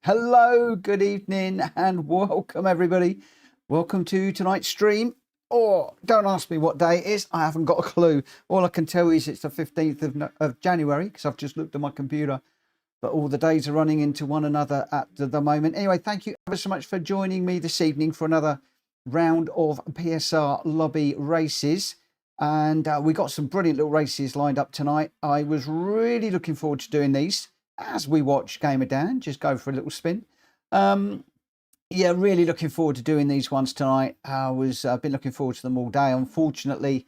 Hello, good evening, and welcome everybody. Welcome to tonight's stream. Or don't ask me what day it is. I haven't got a clue. All I can tell you is it's the 15th of January because I've just looked at my computer. But all the days are running into one another at the moment. Anyway, thank you ever so much for joining me this evening for another round of PSR lobby races. And we got some brilliant little races lined up tonight. I was really looking forward to doing these as we watch Game of Dan. Just go for a little spin. Yeah, really looking forward to doing these ones tonight. I've been looking forward to them all day. Unfortunately,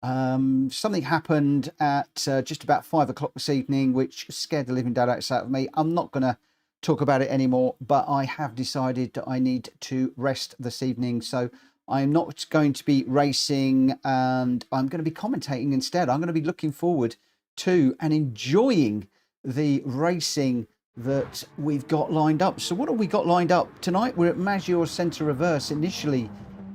something happened at just about 5 o'clock this evening, which scared the living daylights out of me. I'm not going to talk about it anymore, but I have decided that I need to rest this evening. So I'm not going to be racing, and I'm going to be commentating instead. I'm going to be looking forward to and enjoying the racing that we've got lined up. So what have we got lined up tonight? We're at Maggiore Centre Reverse initially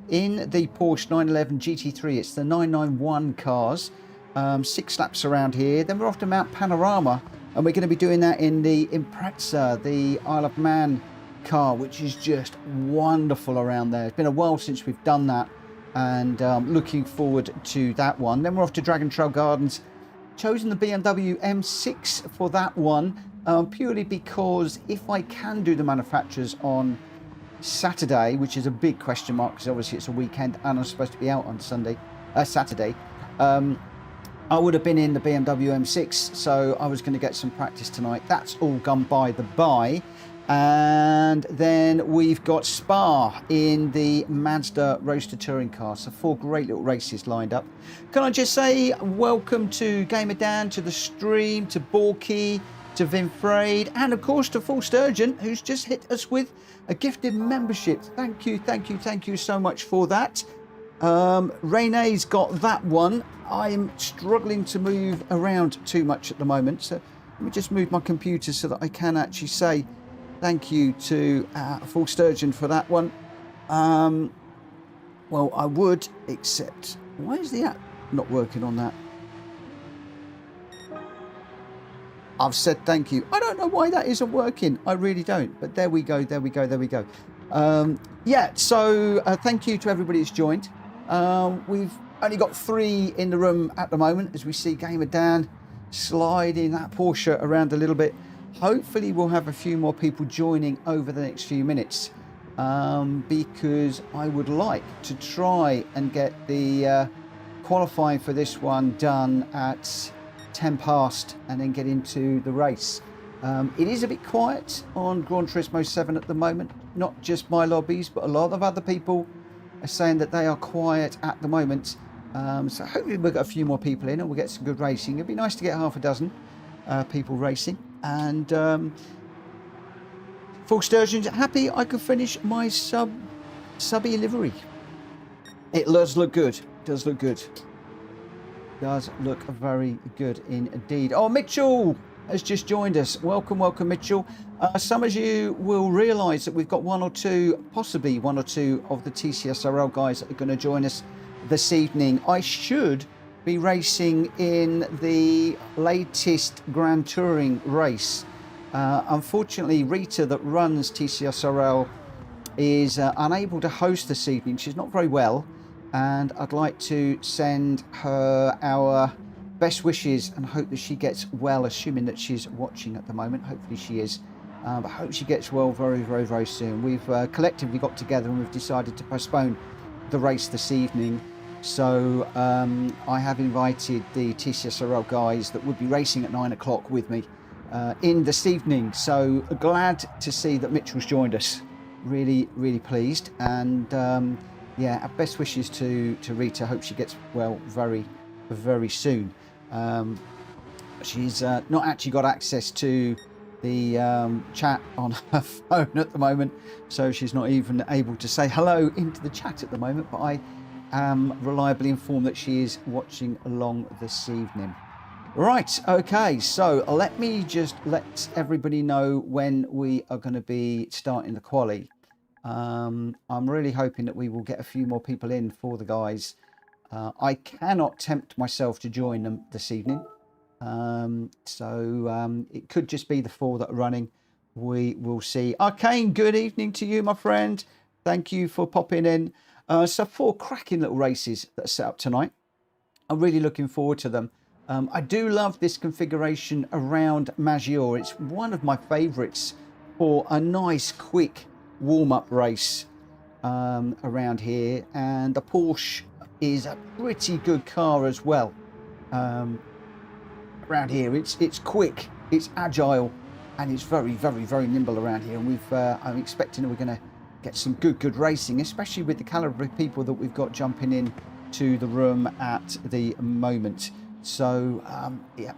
in the Porsche 911 GT3. It's the 991 cars. 6 laps around here. Then we're off to Mount Panorama, and we're going to be doing that in the Impreza, the Isle of Man car, which is just wonderful around there. It's been a while since we've done that, and looking forward to that one. Then we're off to Dragon Trail Gardens. Chosen the BMW M6 for that one, purely because if I can do the manufacturers on Saturday, which is a big question mark because obviously it's a weekend and I'm supposed to be out on Saturday, I would have been in the BMW M6, so I was going to get some practice tonight. That's all gone by the by. And then we've got Spa in the Mazda Roadster touring car. So 4 great little races lined up. Can I just say welcome to Gamer Dan, to the stream, to Borky, to Vinfraid, and of course to Full Sturgeon, who's just hit us with a gifted membership. Thank you so much for that. Renee's got that one. I'm struggling to move around too much at the moment, so let me just move my computer so that I can actually say thank you to Full Sturgeon for that one. Well, I would, except why is the app not working on that? I've said thank you. I don't know why that isn't working. I really don't. But there we go. Yeah, so thank you to everybody who's joined. We've only got 3 in the room at the moment as we see Gamer Dan sliding that Porsche around a little bit. Hopefully we'll have a few more people joining over the next few minutes, because I would like to try and get the qualifying for this one done at 10 past and then get into the race. It is a bit quiet on Gran Turismo 7 at the moment. Not just my lobbies, but a lot of other people are saying that they are quiet at the moment. So hopefully we'll get a few more people in and we'll get some good racing. It'd be nice to get half a dozen people racing. And Full Sturgeon's happy I could finish my subby livery. It does look good. Does look good. Does look very good indeed. Oh, Mitchell has just joined us. Welcome, Mitchell. Some of you will realise that we've got possibly one or two of the TCSRL guys that are going to join us this evening. I should be racing in the latest Grand Touring race. Unfortunately, Rita, that runs TCSRL, is unable to host this evening. She's not very well, and I'd like to send her our best wishes and hope that she gets well, assuming that she's watching at the moment. Hopefully she is, but I hope she gets well very soon. We've collectively got together and we've decided to postpone the race this evening. So I have invited the TCSRL guys that would be racing at 9 o'clock with me in this evening. So glad to see that Mitchell's joined us. Really pleased. And yeah, our best wishes to Rita. Hope she gets well very soon. She's not actually got access to the chat on her phone at the moment, so she's not even able to say hello into the chat at the moment, but I am reliably informed that she is watching along this evening. Right, okay, so let me just let everybody know when we are going to be starting the quali. I'm really hoping that we will get a few more people in for the guys. I cannot tempt myself to join them this evening. So it could just be the 4 that are running. we will see. Arcane, good evening to you, my friend. Thank you for popping in. So 4 cracking little races that are set up tonight. I'm really looking forward to them. I do love this configuration around Maggiore. It's one of my favourites for a nice quick warm-up race around here. And the Porsche is a pretty good car as well. Around here, it's quick, it's agile, and it's very, very, very nimble around here. And I'm expecting that we're going to get some good racing, especially with the calibre of people that we've got jumping in to the room at the moment. So yeah,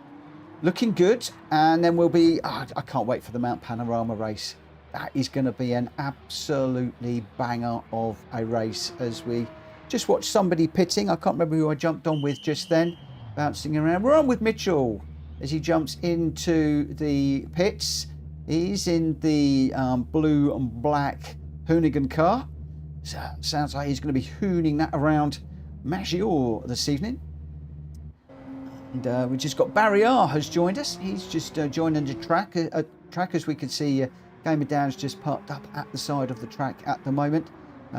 looking good. And then we'll be I can't wait for the Mount Panorama race. That is going to be an absolutely banger of a race, as we just watched somebody pitting. I can't remember who I jumped on with just then, bouncing around. We're on with Mitchell as he jumps into the pits. He's in the blue and black Hoonigan car. So sounds like he's going to be hooning that around Maggiore this evening. And we just got Barry R has joined us. He's just joining the track. As we can see, Gamer Dan's just parked up at the side of the track at the moment.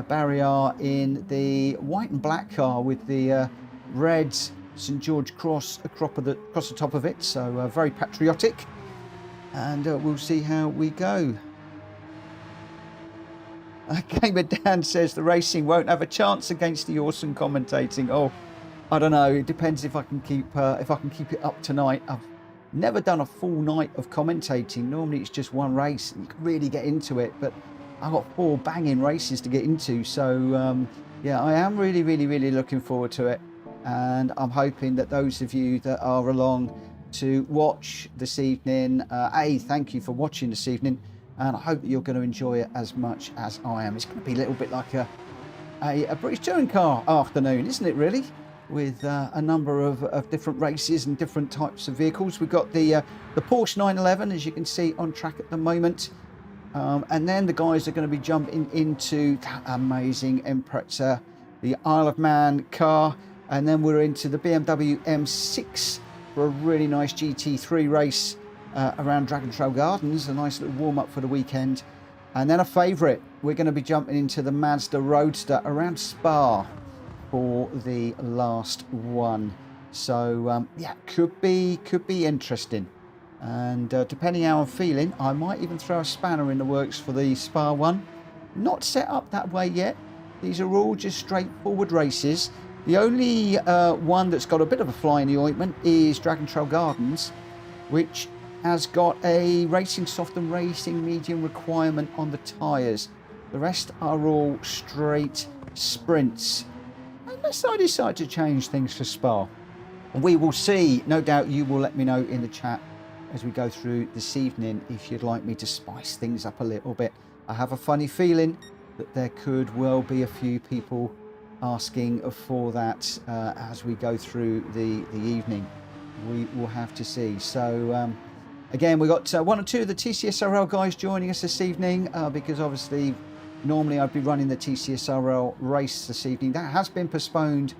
Barry R in the white and black car with the red St George cross across the top of it. So very patriotic. And we'll see how we go. Gamer Dan says the racing won't have a chance against the awesome commentating. Oh, I don't know. It depends if I can keep it up tonight. I've never done a full night of commentating. Normally it's just one race and you can really get into it. But I've got 4 banging races to get into. So yeah, I am really looking forward to it. And I'm hoping that those of you that are along to watch this evening, thank you for watching this evening. And I hope that you're going to enjoy it as much as I am. It's going to be a little bit like a British touring car afternoon, isn't it, really? With a number of different races and different types of vehicles. We've got the Porsche 911, as you can see, on track at the moment. And then the guys are going to be jumping into that amazing Impreza, the Isle of Man car. And then we're into the BMW M6 for a really nice GT3 race around Dragon Trail Gardens, a nice little warm-up for the weekend. And then a favourite, we're going to be jumping into the Mazda Roadster around Spa for the last one. So yeah, could be interesting. And depending how I'm feeling, I might even throw a spanner in the works for the Spa one. Not set up that way yet. These are all just straightforward races. The only one that's got a bit of a fly in the ointment is Dragon Trail Gardens, which has got a racing soft and racing medium requirement on the tyres. The rest are all straight sprints, unless I decide to change things for Spa. We will see. No doubt you will let me know in the chat as we go through this evening if you'd like me to spice things up a little bit. I have a funny feeling that there could well be a few people asking for that as we go through the evening. We will have to see. So again, we've got 1 or 2 of the TCSRL guys joining us this evening because obviously normally I'd be running the TCSRL race this evening. That has been postponed,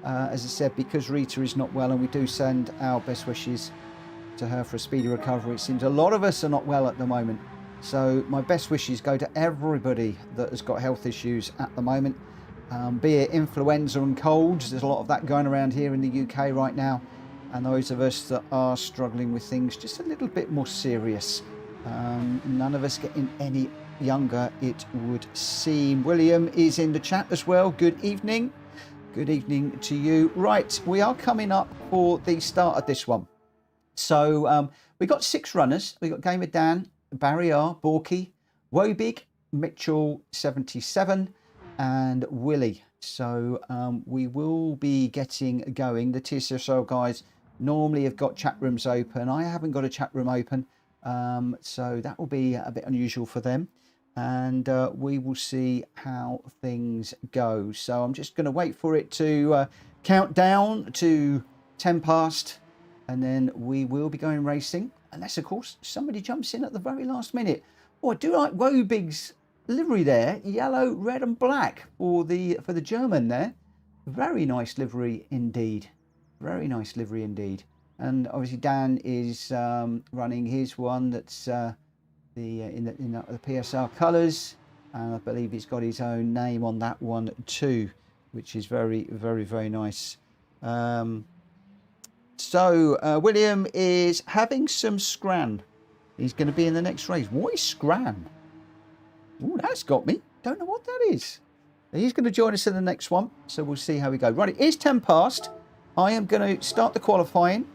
as I said, because Rita is not well, and we do send our best wishes to her for a speedy recovery. It seems a lot of us are not well at the moment. So my best wishes go to everybody that has got health issues at the moment, be it influenza and colds. There's a lot of that going around here in the UK right now. And those of us that are struggling with things just a little bit more serious. None of us getting any younger, it would seem. William is in the chat as well. Good evening. Good evening to you. Right, we are coming up for the start of this one. So we've got 6 runners. We've got Gamer Dan, Barry R, Borky, Wobig, Mitchell 77, and Willie. So we will be getting going. The TCSO guys normally have got chat rooms open. I haven't got a chat room open, so that will be a bit unusual for them. And we will see how things go. So I'm just going to wait for it to count down to 10 past, and then we will be going racing. Unless, of course, somebody jumps in at the very last minute. Oh, I do like Wobig's livery there, yellow, red and black for the German there. Very nice livery indeed. Very nice livery indeed. And obviously Dan is running his one that's the PSR colours, and I believe he's got his own name on that one too, which is very, very, very nice. So William is having some scran. He's going to be in the next race. What is scran? Oh, that's got me. Don't know what that is. He's going to join us in the next one, so we'll see how we go. Right, it is 10 past. I am going to start the qualifying,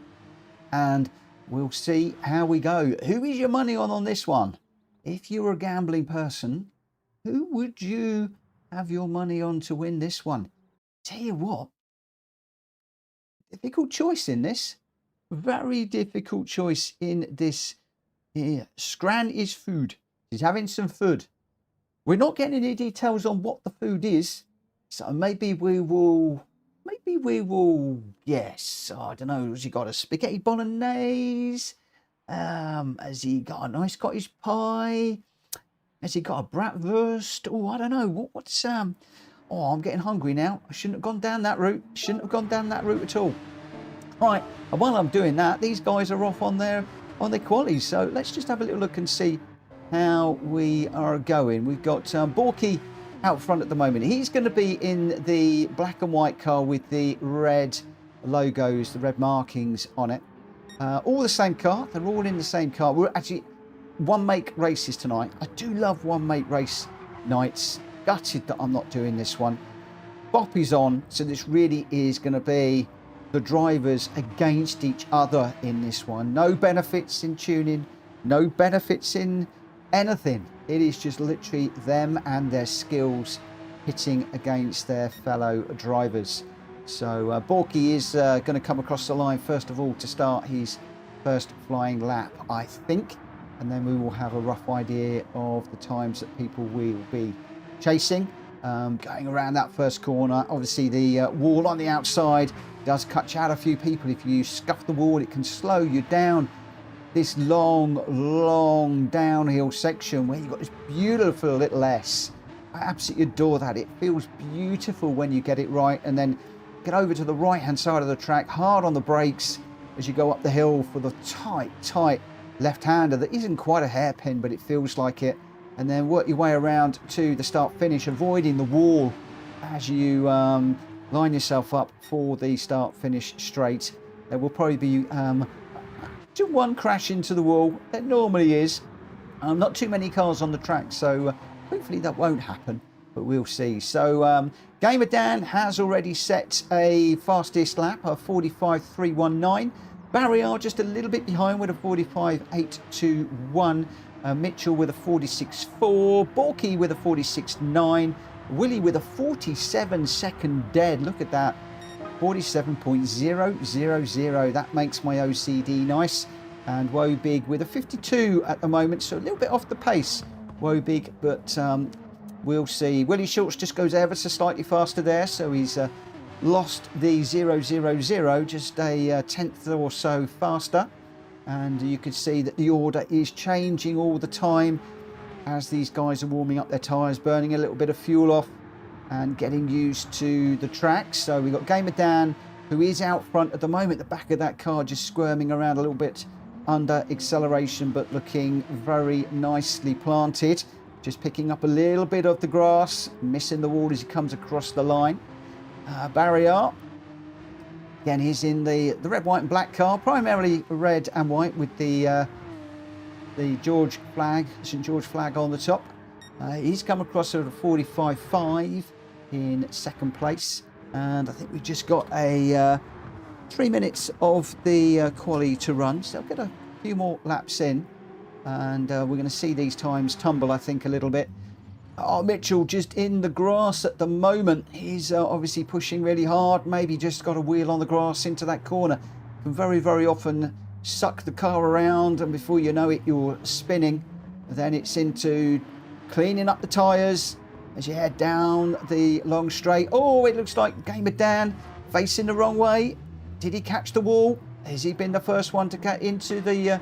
and we'll see how we go. Who is your money on this one? If you're a gambling person, who would you have your money on to win this one? Tell you what, difficult choice in this. Very difficult choice in this here. Scran is food. He's having some food. We're not getting any details on what the food is, so maybe we will, yes, I don't know, has he got a spaghetti bolognese? Has he got a nice cottage pie? Has he got a bratwurst? Oh, I don't know, what's, oh, I'm getting hungry now. I shouldn't have gone down that route, at all. Right, and while I'm doing that, these guys are off on their qualies, so let's just have a little look and see how we are going. We've got Borky out front at the moment. He's going to be in the black and white car with the red logos, the red markings on it. All the same car. They're all in the same car. We're actually one make races tonight. I do love one make race nights. Gutted that I'm not doing this one. Boppy's on, so this really is going to be the drivers against each other in this one. No benefits in tuning, no benefits in anything. It is just literally them and their skills hitting against their fellow drivers. So Borky is going to come across the line first of all to start his first flying lap, I think, and then we will have a rough idea of the times that people will be chasing. Going around that first corner, obviously the wall on the outside does cut out a few people. If you scuff the wall, it can slow you down. This long downhill section where you've got this beautiful little S. I absolutely adore that. It feels beautiful when you get it right, and then get over to the right hand side of the track, hard on the brakes as you go up the hill for the tight left-hander that isn't quite a hairpin, but it feels like it, and then work your way around to the start finish, avoiding the wall as you line yourself up for the start finish straight. There will probably be one crash into the wall. There normally is. Not too many cars on the track, so hopefully that won't happen, but we'll see. So Gamer Dan has already set a fastest lap of 45.319. Barrier just a little bit behind with a 45.821. Mitchell with a 46.4. Borky with a 46.9. Willie with a 47 second dead. Look at that. 47.000. That makes my OCD nice. And Wobig with a 52 at the moment, so a little bit off the pace, Wobig, but we'll see. Willie Schultz just goes ever so slightly faster there, so he's lost the 000, just a tenth or so faster. And you can see that the order is changing all the time as these guys are warming up their tyres, burning a little bit of fuel off and getting used to the track. So we've got Gamer Dan, who is out front at the moment. The back of that car just squirming around a little bit under acceleration, but looking very nicely planted. Just picking up a little bit of the grass, missing the wall as he comes across the line. Barrier, again, he's in the red, white and black car, primarily red and white with the George flag, St George flag on the top. He's come across at a 45.5 in second place, and I think we've just got a 3 minutes of the quali to run, so I'll get a few more laps in, and we're going to see these times tumble, I think, a little bit. Oh, Mitchell just in the grass at the moment. He's obviously pushing really hard, maybe just got a wheel on the grass into that corner. Can very, very often suck the car around, and before you know it, you're spinning. Then it's into cleaning up the tyres as you head down the long straight. Oh, it looks like Gamer Dan facing the wrong way. Did he catch the wall? Has he been the first one to get into the...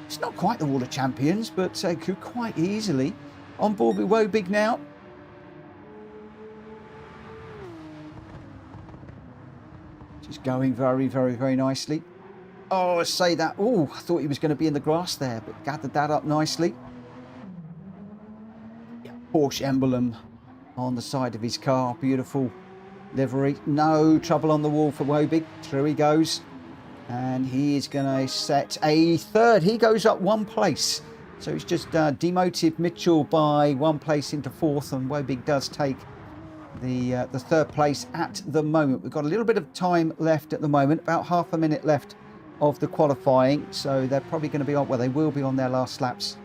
it's not quite the Wall of Champions, but could quite easily. On board with Wobig now. Just going very, very, very nicely. Oh, I say that. Oh, I thought he was going to be in the grass there, but gathered that up nicely. Porsche emblem on the side of his car. Beautiful livery. No trouble on the wall for Wobig. Through he goes. And he is going to set a third. He goes up one place. So it's just demoted Mitchell by one place into fourth. And Wobig does take the third place at the moment. We've got a little bit of time left at the moment. About half a minute left of the qualifying. So they're probably going to be on, well, they will be on their last laps.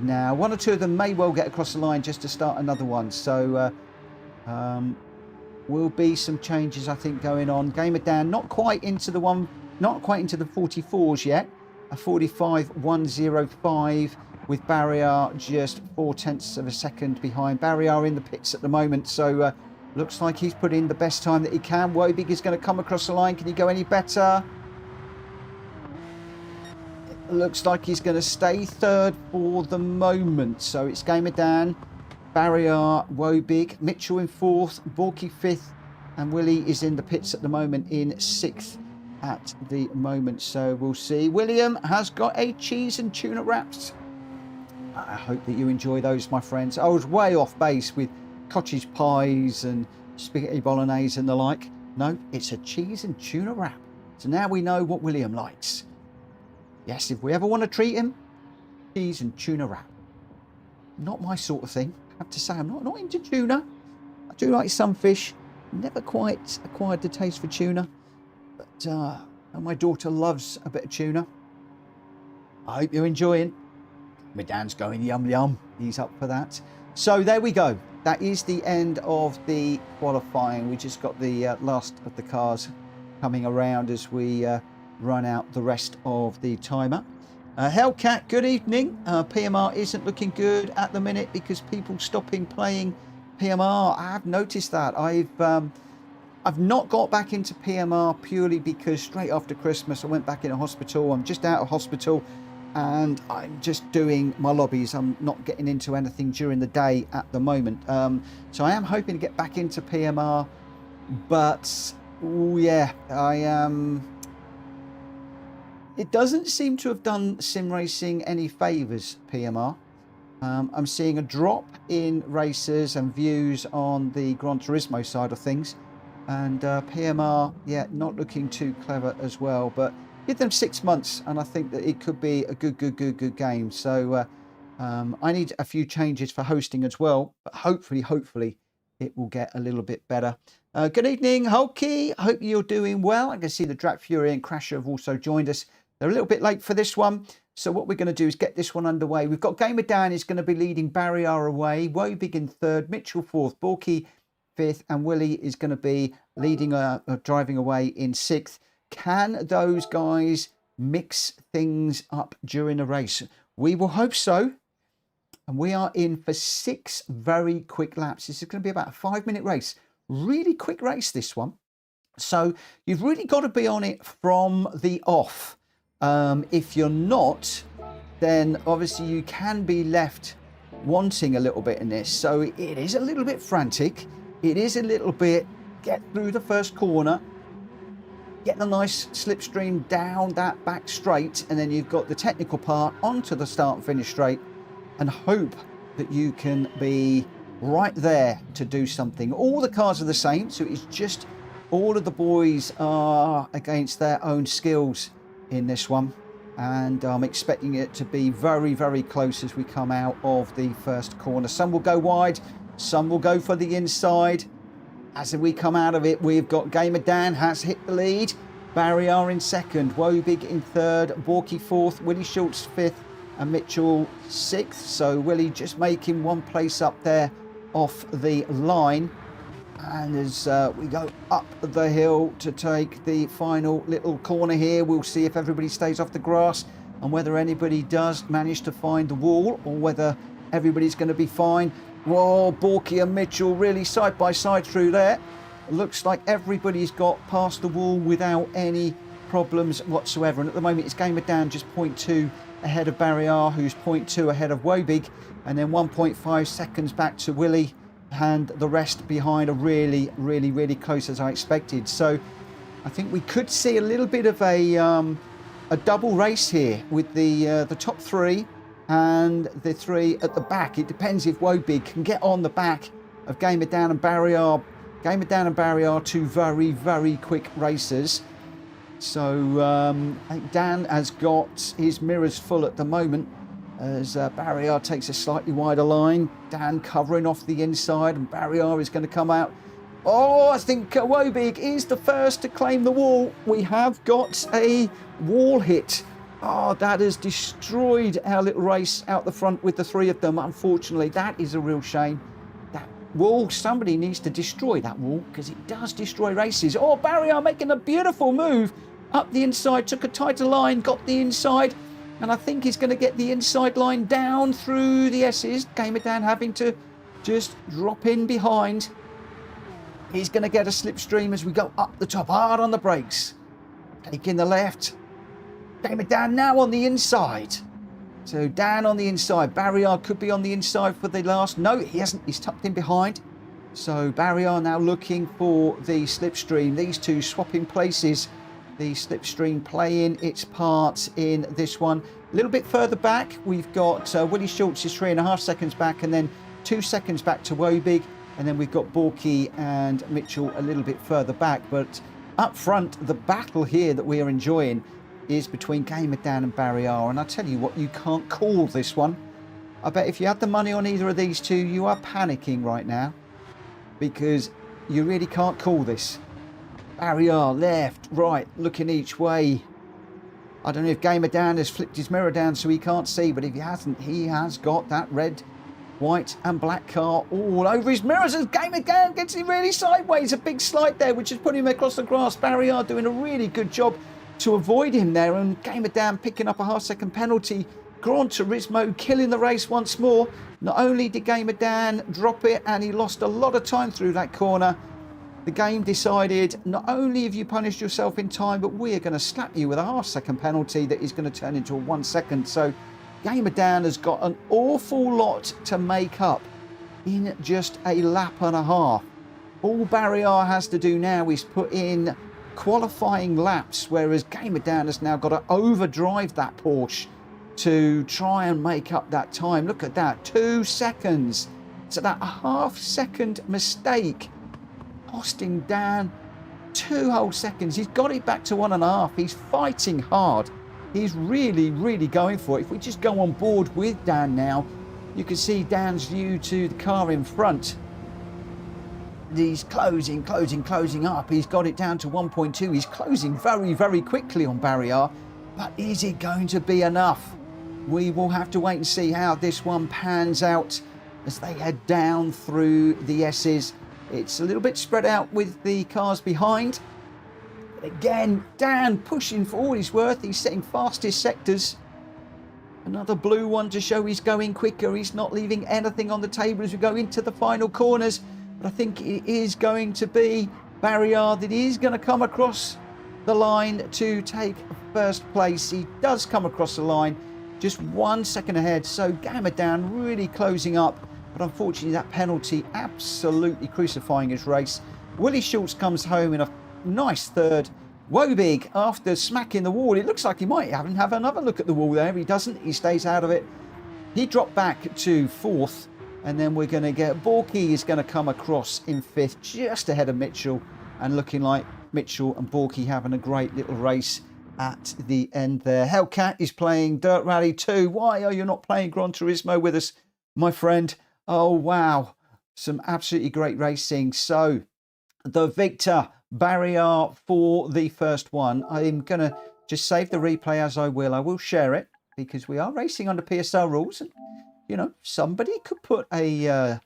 Now, one or two of them may well get across the line just to start another one. So will be some changes, I think, going on. Gamer Dan not quite into the 44s yet. A 45.105 with Barrier just 0.4 of a second behind. Barrier in the pits at the moment, so looks like he's put in the best time that he can. Wobig is going to come across the line. Can he go any better? It looks like he's going to stay third for the moment. So it's Gamer Dan, Barrier, Wobig, Mitchell in fourth, Borky fifth, and Willie is in the pits at the moment in sixth at the moment. So we'll see. William has got a cheese and tuna wraps. I hope that you enjoy those, my friends. I was way off base with cottage pies and spaghetti bolognese and the like. No, it's a cheese and tuna wrap. So now we know what William likes. Yes, if we ever want to treat him, cheese and tuna wrap. Not my sort of thing. I have to say, I'm not into tuna. I do like some fish. Never quite acquired the taste for tuna. But my daughter loves a bit of tuna. I hope you're enjoying. My Dan's going yum yum. He's up for that. So there we go. That is the end of the qualifying. We just got the last of the cars coming around as we run out the rest of the timer. Hellcat, good evening. PMR isn't looking good at the minute because people stopping playing PMR. I have noticed that. I've not got back into PMR purely because straight after Christmas I went back in a hospital. I'm just out of hospital and I'm just doing my lobbies. I'm not getting into anything during the day at the moment. So I am hoping to get back into PMR, but yeah, I am. It doesn't seem to have done sim racing any favours, PMR. I'm seeing a drop in races and views on the Gran Turismo side of things. And PMR, yeah, not looking too clever as well. But give them 6 months and I think that it could be a good game. So I need a few changes for hosting as well. But hopefully it will get a little bit better. Good evening, Hulky. I hope you're doing well. I can see the Drat Fury and Crasher have also joined us. They're a little bit late for this one. So what we're going to do is get this one underway. We've got Gamer Dan is going to be leading Barrier away. Wobig in third, Mitchell fourth, Borky fifth, and Willie is going to be leading, driving away in sixth. Can those guys mix things up during a race? We will hope so. And we are in for 6 very quick laps. This is going to be about a 5-minute race. Really quick race, this one. So you've really got to be on it from the off. If you're not, then obviously you can be left wanting a little bit in this. So it is a little bit frantic. It is a little bit get through the first corner, get the nice slipstream down that back straight, and then you've got the technical part onto the start and finish straight, and hope that you can be right there to do something. All the cars are the same, so it's just all of the boys are against their own skills in this one, and I'm expecting it to be very close as we come out of the first corner. Some will go wide, some will go for the inside. As we come out of it, we've got Gamer Dan has hit the lead, Barrier in second, Wobig in third, Borky fourth, Willie Schultz fifth, and Mitchell sixth. So Willie just making one place up there off the line. And as we go up the hill to take the final little corner here, we'll see if everybody stays off the grass and whether anybody does manage to find the wall or whether everybody's going to be fine. Whoa, Borky and Mitchell really side by side through there. Looks like everybody's got past the wall without any problems whatsoever. And at the moment, it's Gamer Dan just 0.2 ahead of Barrier, who's 0.2 ahead of Wobig, and then 1.5 seconds back to Willie. And the rest behind are really close as I expected. So I think we could see a little bit of a double race here with the top 3 and the 3 at the back. It depends if Wobig can get on the back of Gamer Dan and Barry R. Gamer Dan and Barry are 2 very, very quick racers. So I think Dan has got his mirrors full at the moment as Barry R takes a slightly wider line. Dan covering off the inside, and Barry R is going to come out. Oh, I think Wobig is the first to claim the wall. We have got a wall hit. Oh, that has destroyed our little race out the front with the 3 of them. Unfortunately, that is a real shame. That wall, somebody needs to destroy that wall because it does destroy races. Oh, Barry R making a beautiful move up the inside, took a tighter line, got the inside, and I think he's going to get the inside line down through the S's. Gamer Dan having to just drop in behind. He's going to get a slipstream as we go up the top, hard on the brakes. Taking the left. Gamer Dan now on the inside. So Dan on the inside. Barry R could be on the inside for the last. No, he hasn't. He's tucked in behind. So Barry R now looking for the slipstream. These 2 swapping places. The slipstream playing its part in this one. A little bit further back, we've got Willie Schultz is 3.5 seconds back, and then 2 seconds back to Wobig, and then we've got Borky and Mitchell a little bit further back. But up front, the battle here that we are enjoying is between Gamer Dan and Barry R. And I tell you what, you can't call this one. I bet if you had the money on either of these 2, you are panicking right now because you really can't call this. Barry R, left, right, looking each way. I don't know if Gamer Dan has flipped his mirror down so he can't see, but if he hasn't, he has got that red, white and black car all over his mirrors as Gamer Dan gets him really sideways. A big slide there, which has put him across the grass. Barry R doing a really good job to avoid him there, and Gamer Dan picking up a half-second penalty. Gran Turismo killing the race once more. Not only did Gamer Dan drop it, and he lost a lot of time through that corner, the game decided not only have you punished yourself in time, but we are going to slap you with a half-second penalty that is going to turn into a 1 second. So Gamer Dan has got an awful lot to make up in just a lap and a half. All Barry R has to do now is put in qualifying laps, whereas Gamer Dan has now got to overdrive that Porsche to try and make up that time. Look at that, 2 seconds. So that a half-second mistake costing Dan 2 whole seconds. He's got it back to 1.5. He's fighting hard. He's really, really going for it. If we just go on board with Dan now, you can see Dan's view to the car in front. He's closing up. He's got it down to 1.2. He's closing very, very quickly on Barry R. But is it going to be enough? We will have to wait and see how this one pans out as they head down through the S's. It's a little bit spread out with the cars behind. But again, Dan pushing for all he's worth. He's setting fastest sectors. Another blue one to show he's going quicker. He's not leaving anything on the table as we go into the final corners. But I think it is going to be Barry R that is going to come across the line to take first place. He does come across the line just 1 second ahead. So Gamer Dan really closing up. But unfortunately, that penalty absolutely crucifying his race. Willie Schultz comes home in a nice third. Wobig, after smacking the wall, it looks like he might have another look at the wall there. He doesn't. He stays out of it. He dropped back to 4th. And then we're going to get Borky is going to come across in 5th, just ahead of Mitchell. And looking like Mitchell and Borky having a great little race at the end there. Hellcat is playing Dirt Rally 2. Why are you not playing Gran Turismo with us, my friend? Oh, wow. Some absolutely great racing. So, the victor, Barry R, for the first one. I'm going to just save the replay as I will. I will share it because we are racing under PSR rules. And, you know, somebody could put a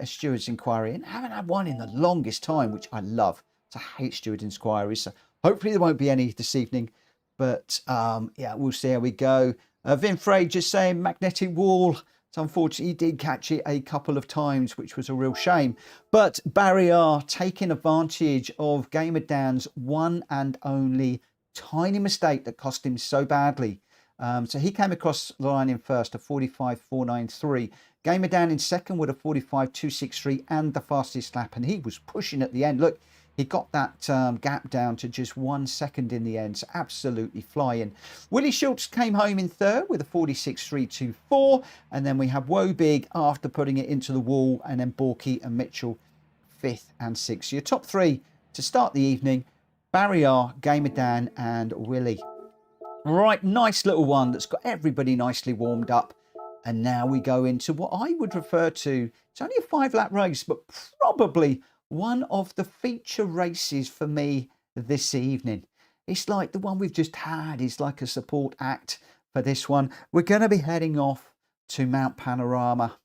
steward's inquiry in. I haven't had one in the longest time, which I love. I hate steward inquiries. So, hopefully there won't be any this evening. But, yeah, we'll see how we go. Vin Frey just saying magnetic wall. Unfortunately, he did catch it a couple of times, which was a real shame. But Barry R taking advantage of Gamer Dan's one and only tiny mistake that cost him so badly. So he came across the line in first, a 45.493. Gamer Dan in second with a 45.263 and the fastest lap. And he was pushing at the end. Look, he got that gap down to just 1 second in the end. So absolutely flying. Willie Schultz came home in third with a 46.324. And then we have Wobig after putting it into the wall. And then Borky and Mitchell 5th and 6th. So your top 3 to start the evening: Barry R, Gamer Dan and Willie. Right, nice little one that's got everybody nicely warmed up. And now we go into what I would refer to, it's only a 5-lap race, but probably one of the feature races for me this evening. It's like the one we've just had is like a support act for this one. We're going to be heading off to Mount Panorama,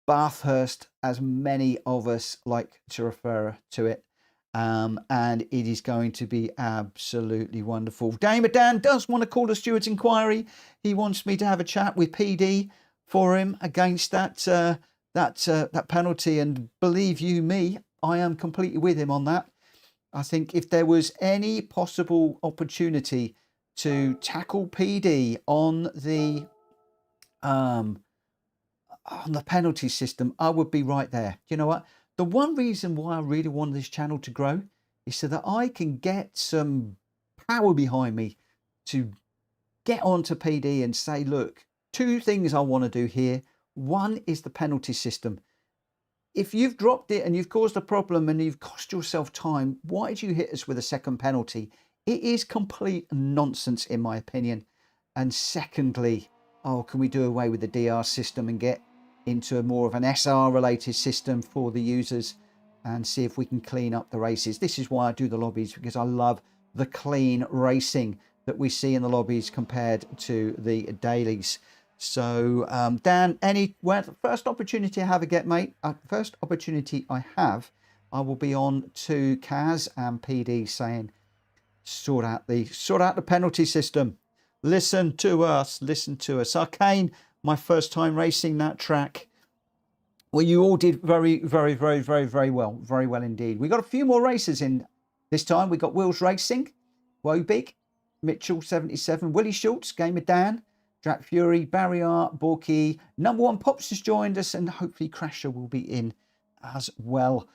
Bathurst, as many of us like to refer to it. And it is going to be absolutely wonderful. Gamer Dan does want to call a steward's inquiry. He wants me to have a chat with PD for him against that penalty, and believe you me, I am completely with him on that. I think if there was any possible opportunity to tackle PD on the penalty system, I would be right there. You know what? The one reason why I really want this channel to grow is so that I can get some power behind me to get onto PD and say, look, 2 things I want to do here. One is the penalty system. If you've dropped it and you've caused a problem and you've cost yourself time, why did you hit us with a second penalty? It is complete nonsense, in my opinion. And secondly, can we do away with the DR system and get into a more of an SR related system for the users and see if we can clean up the races? This is why I do the lobbies, because I love the clean racing that we see in the lobbies compared to the dailies. So Dan, first opportunity I have again, mate, first opportunity I have, I will be on to Kaz and PD saying, sort out the penalty system. Listen to us. Arcane, my first time racing that track. Well, you all did very, very, very, very, very well. Very well indeed. We got a few more races in this time. We got Wheels Racing, Wobig, Mitchell 77, Willie Schultz, Gamer Dan, Drac Fury, Barry Art, Borky, Number One Pops has joined us, and hopefully Crasher will be in as well.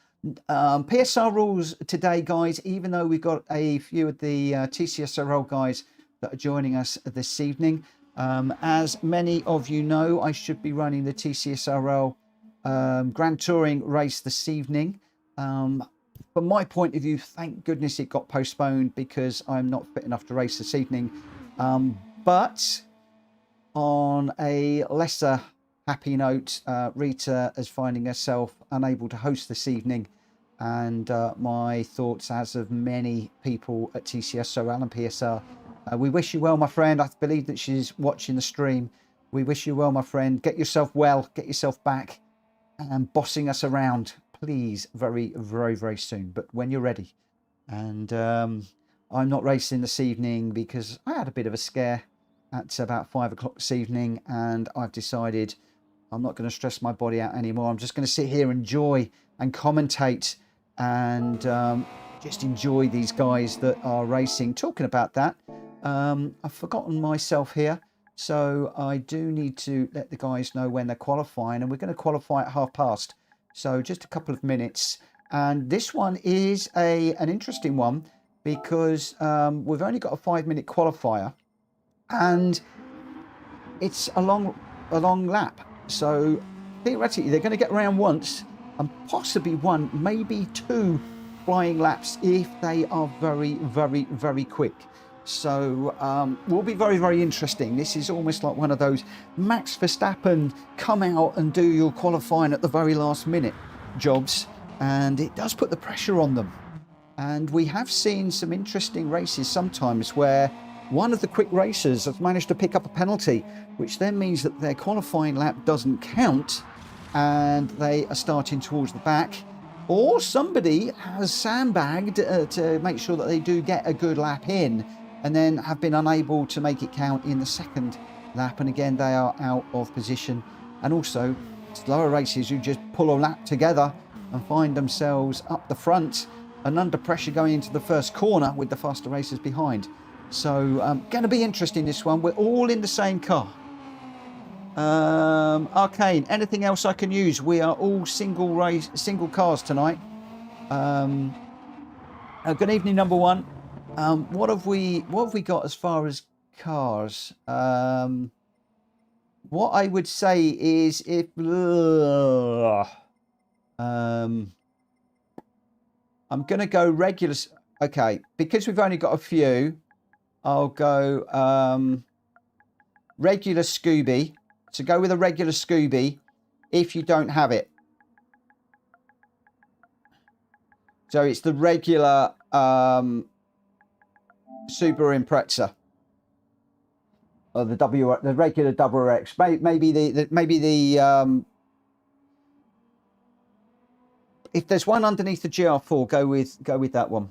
PSR rules today, guys, even though we've got a few of the TCSRL guys that are joining us this evening. As many of you know, I should be running the TCSRL Grand Touring race this evening. From my point of view, thank goodness it got postponed because I'm not fit enough to race this evening. But on a lesser happy note, Rita is finding herself unable to host this evening. And my thoughts, as of many people at TCSRL and PSR, we wish you well, my friend. I believe that she's watching the stream. We wish you well, my friend. Get yourself well, get yourself back and bossing us around, please, very, very, very soon. But when you're ready. And I'm not racing this evening because I had a bit of a scare at about 5 o'clock this evening, and I've decided I'm not going to stress my body out anymore. I'm just going to sit here, enjoy and commentate, and just enjoy these guys that are racing. Talking about that, I've forgotten myself here, so I do need to let the guys know when they're qualifying, and we're going to qualify at past. So just a couple of minutes, and this one is an interesting one because we've only got a 5-minute qualifier, and it's a long lap. So theoretically, they're going to get around once and possibly 1, maybe 2 flying laps if they are very, very, very quick. So will be very, very interesting. This is almost like one of those Max Verstappen come out and do your qualifying at the very last minute jobs, and it does put the pressure on them. And we have seen some interesting races sometimes where one of the quick racers has managed to pick up a penalty, which then means that their qualifying lap doesn't count and they are starting towards the back, or somebody has sandbagged to make sure that they do get a good lap in and then have been unable to make it count in the second lap, and again they are out of position. And also slower racers who just pull a lap together and find themselves up the front and under pressure going into the first corner with the faster racers behind. So going to be interesting, this one. We're all in the same car. Arcane, anything else I can use? We are all single cars tonight. Good evening, number one. What have we got as far as cars? What I would say is if I'm going to go regular. Okay, because we've only got a few, I'll go regular Scooby. So go with a regular Scooby if you don't have it. So it's the regular Subaru Impreza, or the regular Gr.x. Maybe the if there's one underneath the GR4, go with that one.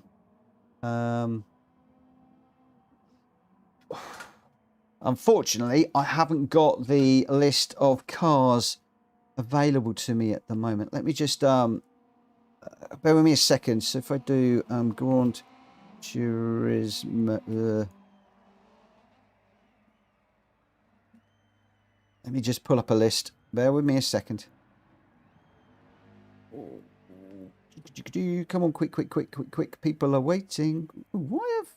Unfortunately, I haven't got the list of cars available to me at the moment. Let me just bear with me a second. So if I do Gran Turismo, let me just pull up a list. Bear with me a second. Come on, quick. People are waiting. Why have...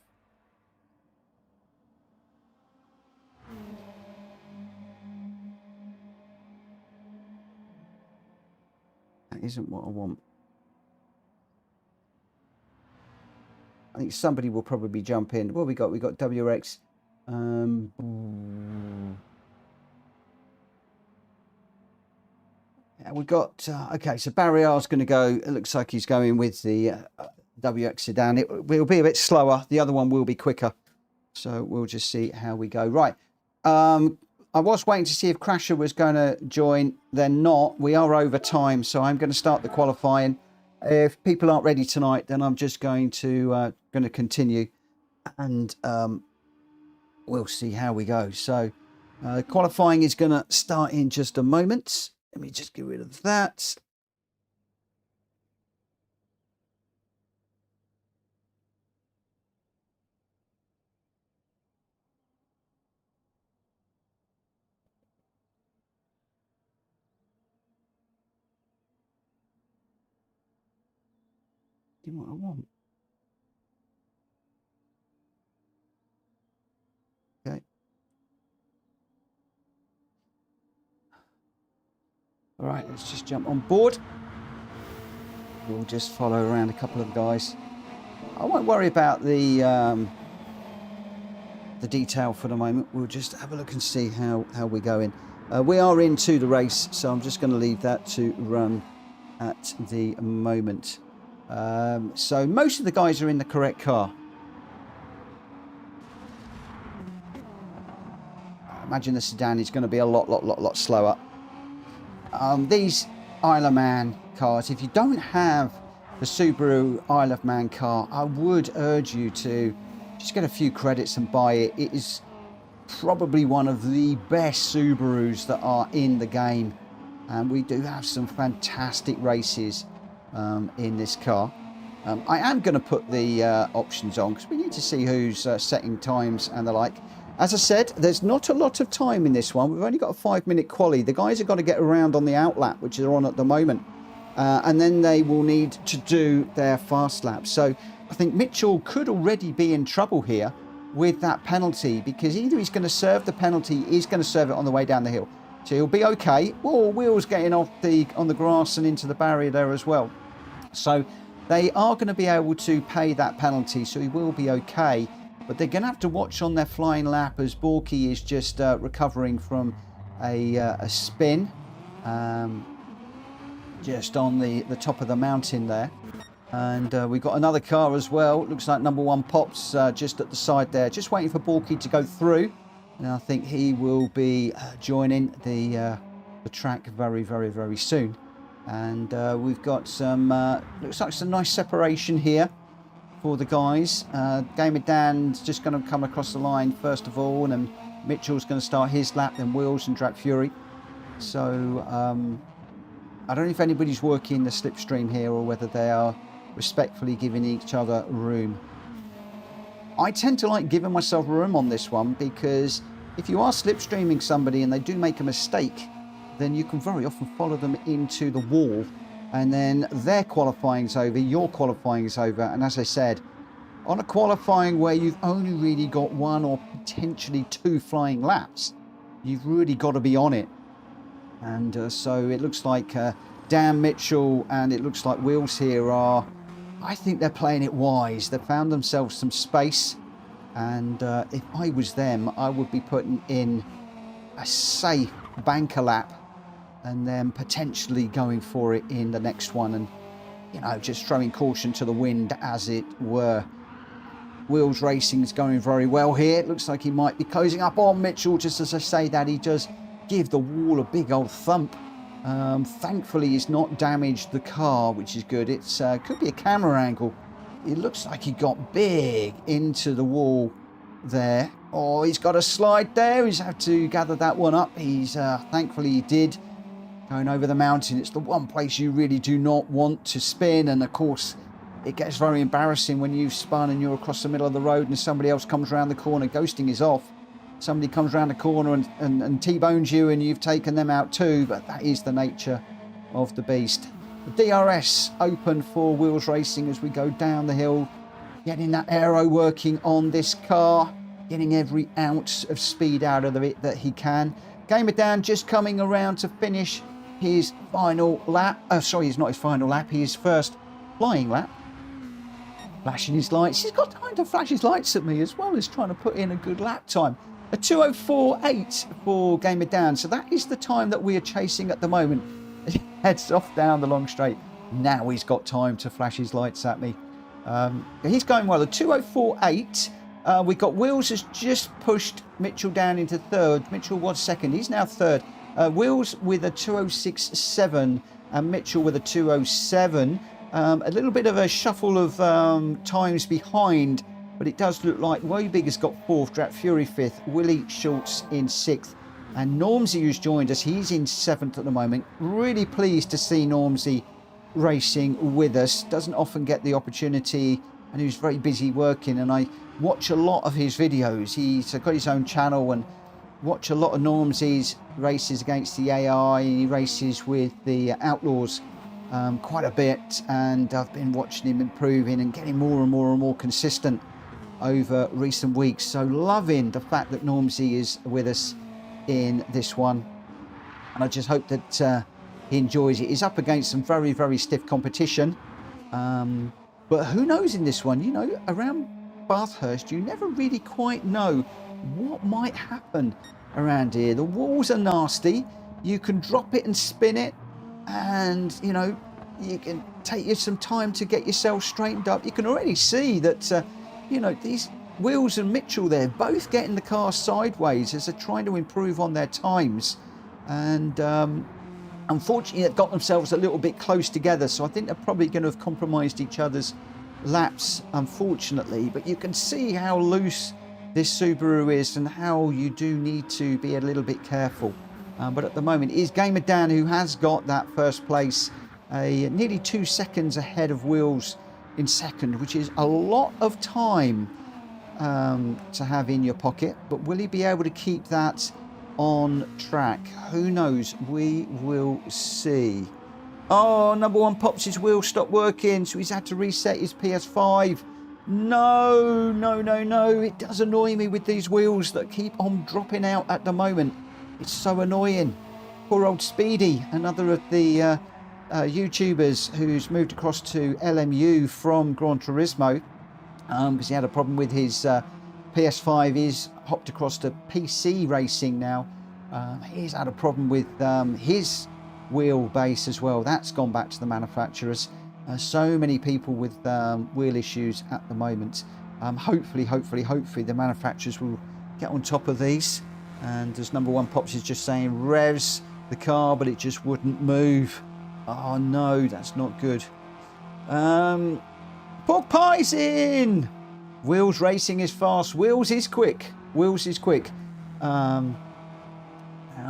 That isn't what I want. I think somebody will probably jump in. What we got? We got Gr.x. Yeah, we got okay. So Barry R's going to go. It looks like he's going with the Gr.x sedan. It will be a bit slower. The other one will be quicker. So we'll just see how we go. Right. I was waiting to see if Crasher was going to join. They're not. We are over time, so I'm going to start the qualifying. If people aren't ready tonight, then I'm just going to continue, and we'll see how we go. So qualifying is going to start in just a moment. Let me just get rid of that. Do what I want. Okay. All right, let's just jump on board. We'll just follow around a couple of guys. I won't worry about the detail for the moment. We'll just have a look and see how we're going. We are into the race, so I'm just going to leave that to run at the moment. So most of the guys are in the correct car. I imagine the sedan is going to be a lot slower. These Isle of Man cars, if you don't have the Subaru Isle of Man car, I would urge you to just get a few credits and buy it. It is probably one of the best Subarus that are in the game, and we do have some fantastic races in this car. I am going to put the options on because we need to see who's setting times and the like. As I said, there's not a lot of time in this one. We've only got a 5-minute quali. The guys have got to get around on the outlap, which they're on at the moment. And then they will need to do their fast lap. So I think Mitchell could already be in trouble here with that penalty, because either he's going to serve the penalty, he's going to serve it on the way down the hill. So he'll be okay. Oh, wheels getting off on the grass and into the barrier there as well. So they are going to be able to pay that penalty, so he will be okay. But they're going to have to watch on their flying lap as Borky is just recovering from a spin just on the top of the mountain there. And we've got another car as well. Looks like number one Pops just at the side there, just waiting for Borky to go through. And I think he will be joining the track very soon. And we've got some, looks like some nice separation here for the guys. Gamer Dan's just going to come across the line first of all, and then Mitchell's going to start his lap, then Wheels and Drag Fury. So I don't know if anybody's working the slipstream here or whether they are respectfully giving each other room. I tend to like giving myself room on this one, because if you are slipstreaming somebody and they do make a mistake, then you can very often follow them into the wall and then their qualifying's over, your qualifying's over. And as I said, on a qualifying where you've only really got 1 or potentially 2 flying laps, you've really got to be on it. And so it looks like Dan Mitchell and it looks like Wheels here are, I think they're playing it wise. They've found themselves some space, and if I was them, I would be putting in a safe banker lap and then potentially going for it in the next one, and you know, just throwing caution to the wind, as it were. Wheels Racing's going very well here. It looks like he might be closing up on Mitchell. Just as I say that, he does give the wall a big old thump. Thankfully, he's not damaged the car, which is good. It's could be a camera angle. It looks like he got big into the wall there. Oh, he's got a slide there. He's had to gather that one up. He's thankfully he did. Going over the mountain, it's the one place you really do not want to spin, and of course it gets very embarrassing when you've spun and you're across the middle of the road and somebody else comes around the corner. Ghosting is off. Somebody comes around the corner and T-bones you, and you've taken them out too, but that is the nature of the beast. The DRS open for Wheels Racing as we go down the hill, getting that aero working on this car, getting every ounce of speed out of it that he can. Gamer Dan just coming around to finish his final lap. Sorry, it's not his final lap, his first flying lap. Flashing his lights. He's got time to flash his lights at me as well as trying to put in a good lap time. A 2:04.8 for Gamer Dan. So that is the time that we are chasing at the moment. He heads off down the long straight. Now he's got time to flash his lights at me. He's going well. A 2:04.8. We've got Wheels has just pushed Mitchell down into third. Mitchell was second. He's now third. Wheels with a 2:06.7 and Mitchell with a 2:07. A little bit of a shuffle of times behind, but it does look like Wobig has got fourth, Drat Fury fifth, Willie Schultz in sixth, and Normsy, who's joined us, he's in seventh at the moment. Really pleased to see Normsy racing with us. Doesn't often get the opportunity, and he's very busy working, and I watch a lot of his videos. He's got his own channel, and watch a lot of Normsy's races against the AI. He races with the Outlaws quite a bit, and I've been watching him improving and getting more and more and more consistent over recent weeks. So loving the fact that Normsy is with us in this one, and I just hope that he enjoys it. He's up against some very, very stiff competition, but who knows in this one, you know, around Bathurst you never really quite know what might happen around here. The walls are nasty. You can drop it and spin it, and you know, you can take you some time to get yourself straightened up. You can already see that you know, these Wheels and Mitchell, they're both getting the car sideways as they're trying to improve on their times, and unfortunately they've got themselves a little bit close together, so I think they're probably going to have compromised each other's laps, unfortunately. But you can see how loose this Subaru is and how you do need to be a little bit careful. But at the moment it is Gamer Dan who has got that first place, nearly 2 seconds ahead of Wheels in second, which is a lot of time to have in your pocket. But will he be able to keep that on track? Who knows? We will see. Oh, number one Pops, his wheel stopped working, so he's had to reset his PS5. No, no, no, no. It does annoy me with these wheels that keep on dropping out at the moment. It's so annoying. Poor old Speedy, another of the YouTubers who's moved across to LMU from Gran Turismo because he had a problem with his PS5. He's hopped across to PC racing now. He's had a problem with his wheelbase as well. That's gone back to the manufacturers. So many people with wheel issues at the moment. Hopefully the manufacturers will get on top of these. And as number one Pops is just saying, revs the car, but it just wouldn't move. Oh no, that's not good. Pork Pie's in. Wheels Racing is fast. Wheels is quick. Wheels is quick. And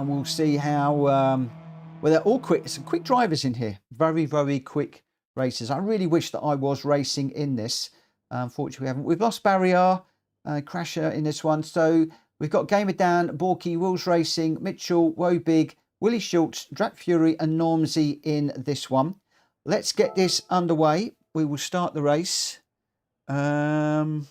we'll see how. Well, they're all quick. Some quick drivers in here. Very, very quick racers. I really wish that I was racing in this. Unfortunately, we haven't. We've lost Barrier, Crasher in this one. So we've got Gamer Dan, Borky, Wheels Racing, Mitchell, Wobig, Willie Schultz, Drat Fury and Normsy in this one. let's get this underway. We will start the race. Arcane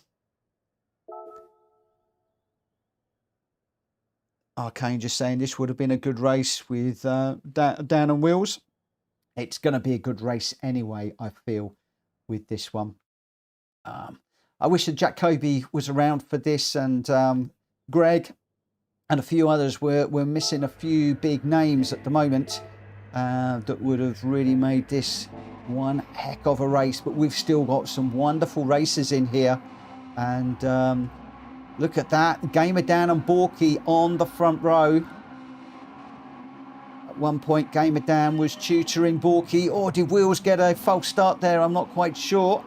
just saying this would have been a good race with Dan and Wheels. It's going to be a good race anyway, I feel, with this one. I wish that Jack Kobe was around for this, and Greg and a few others. We're missing a few big names at the moment that would have really made this one heck of a race. But we've still got some wonderful races in here. And look at that. Gamer Dan and Borky on the front row. At one point, Gamer Dan was tutoring Borky. Or did Wheels get a false start there? I'm not quite sure.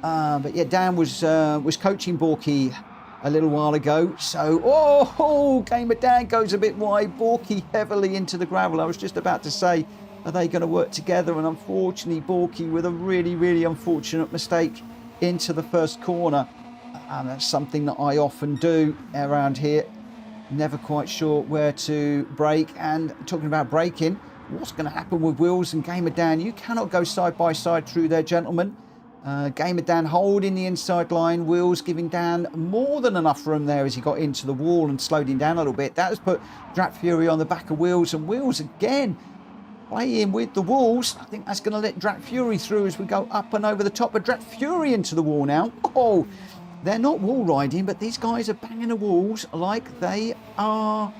But yeah, Dan was coaching Borky a little while ago. So, Gamer Dan goes a bit wide. Borky heavily into the gravel. I was just about to say, are they going to work together? And unfortunately, Borky with a really, really unfortunate mistake into the first corner. And that's something that I often do around here. Never quite sure where to brake. And talking about braking, what's going to happen with Wheels and Gamer Dan? You cannot go side by side through there, gentlemen. Gamer Dan holding the inside line. Wheels giving Dan more than enough room there as he got into the wall and slowed him down a little bit. That has put Drat Fury on the back of Wheels, and Wheels again playing with the walls. I think that's going to let Drat Fury through as we go up and over the top of Drat Fury into the wall now. Oh, they're not wall riding, but these guys are banging the walls like they are.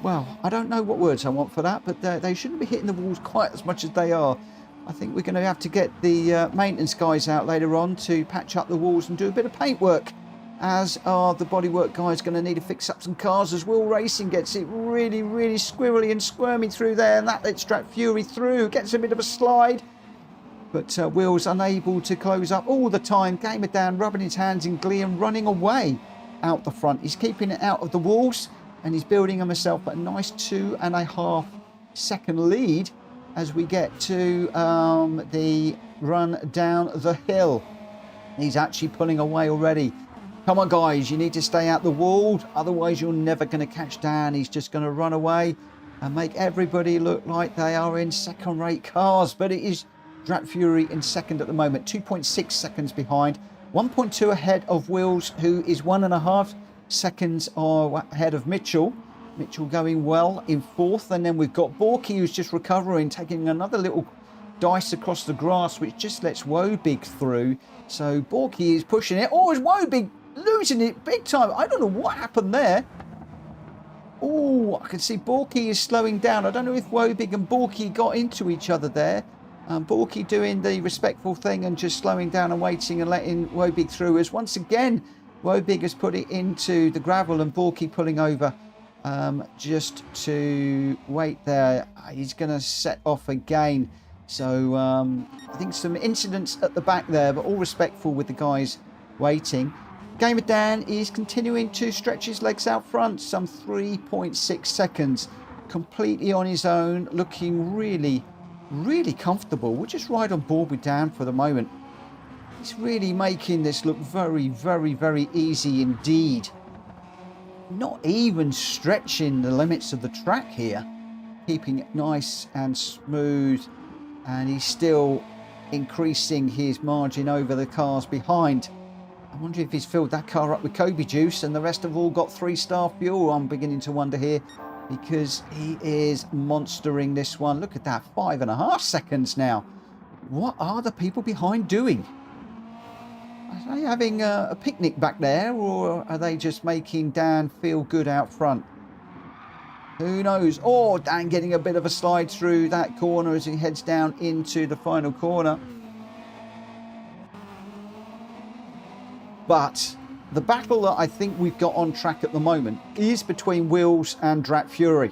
Well, I don't know what words I want for that, but they shouldn't be hitting the walls quite as much as they are. I think we're going to have to get the maintenance guys out later on to patch up the walls and do a bit of paint work, as are the bodywork guys going to need to fix up some cars as Will Racing gets it really, really squirrely and squirmy through there, and that lets Drat Fury through, gets a bit of a slide, but Will's unable to close up all the time. Gamer Dan rubbing his hands in glee and running away out the front. He's keeping it out of the walls, and he's building himself a nice 2.5 second lead as we get to the run down the hill. He's actually pulling away already. Come on, guys, you need to stay out the wall, otherwise you're never going to catch Dan. He's just going to run away and make everybody look like they are in second-rate cars. But it is Drat Fury in second at the moment, 2.6 seconds behind, 1.2 ahead of Wheels, who is 1.5 seconds ahead of Mitchell. Mitchell going well in fourth, and then we've got Borky, who's just recovering, taking another little dice across the grass, which just lets Wobig through. So Borky is pushing it. Oh, is Wobig losing it big time? I don't know what happened there. Oh, I can see Borky is slowing down. I don't know if Wobig and Borky got into each other there. Borky doing the respectful thing and just slowing down and waiting and letting Wobig through, as once again Wobig has put it into the gravel and Borky pulling over just to wait there. He's going to set off again. So I think some incidents at the back there, but all respectful with the guys waiting. Gamer Dan is continuing to stretch his legs out front, some 3.6 seconds, completely on his own, looking really, really comfortable. We'll just ride on board with Dan for the moment. He's really making this look very, very, very easy indeed. Not even stretching the limits of the track here, keeping it nice and smooth, and he's still increasing his margin over the cars behind. I wonder if he's filled that car up with Kobe juice and the rest have all got 3-star fuel. I'm beginning to wonder here, because he is monstering this one. Look at that, 5.5 seconds now. What are the people behind doing? Are they having a picnic back there, or are they just making Dan feel good out front? Who knows? Oh, Dan getting a bit of a slide through that corner as he heads down into the final corner. But the battle that I think we've got on track at the moment is between Wheels and Drat Fury.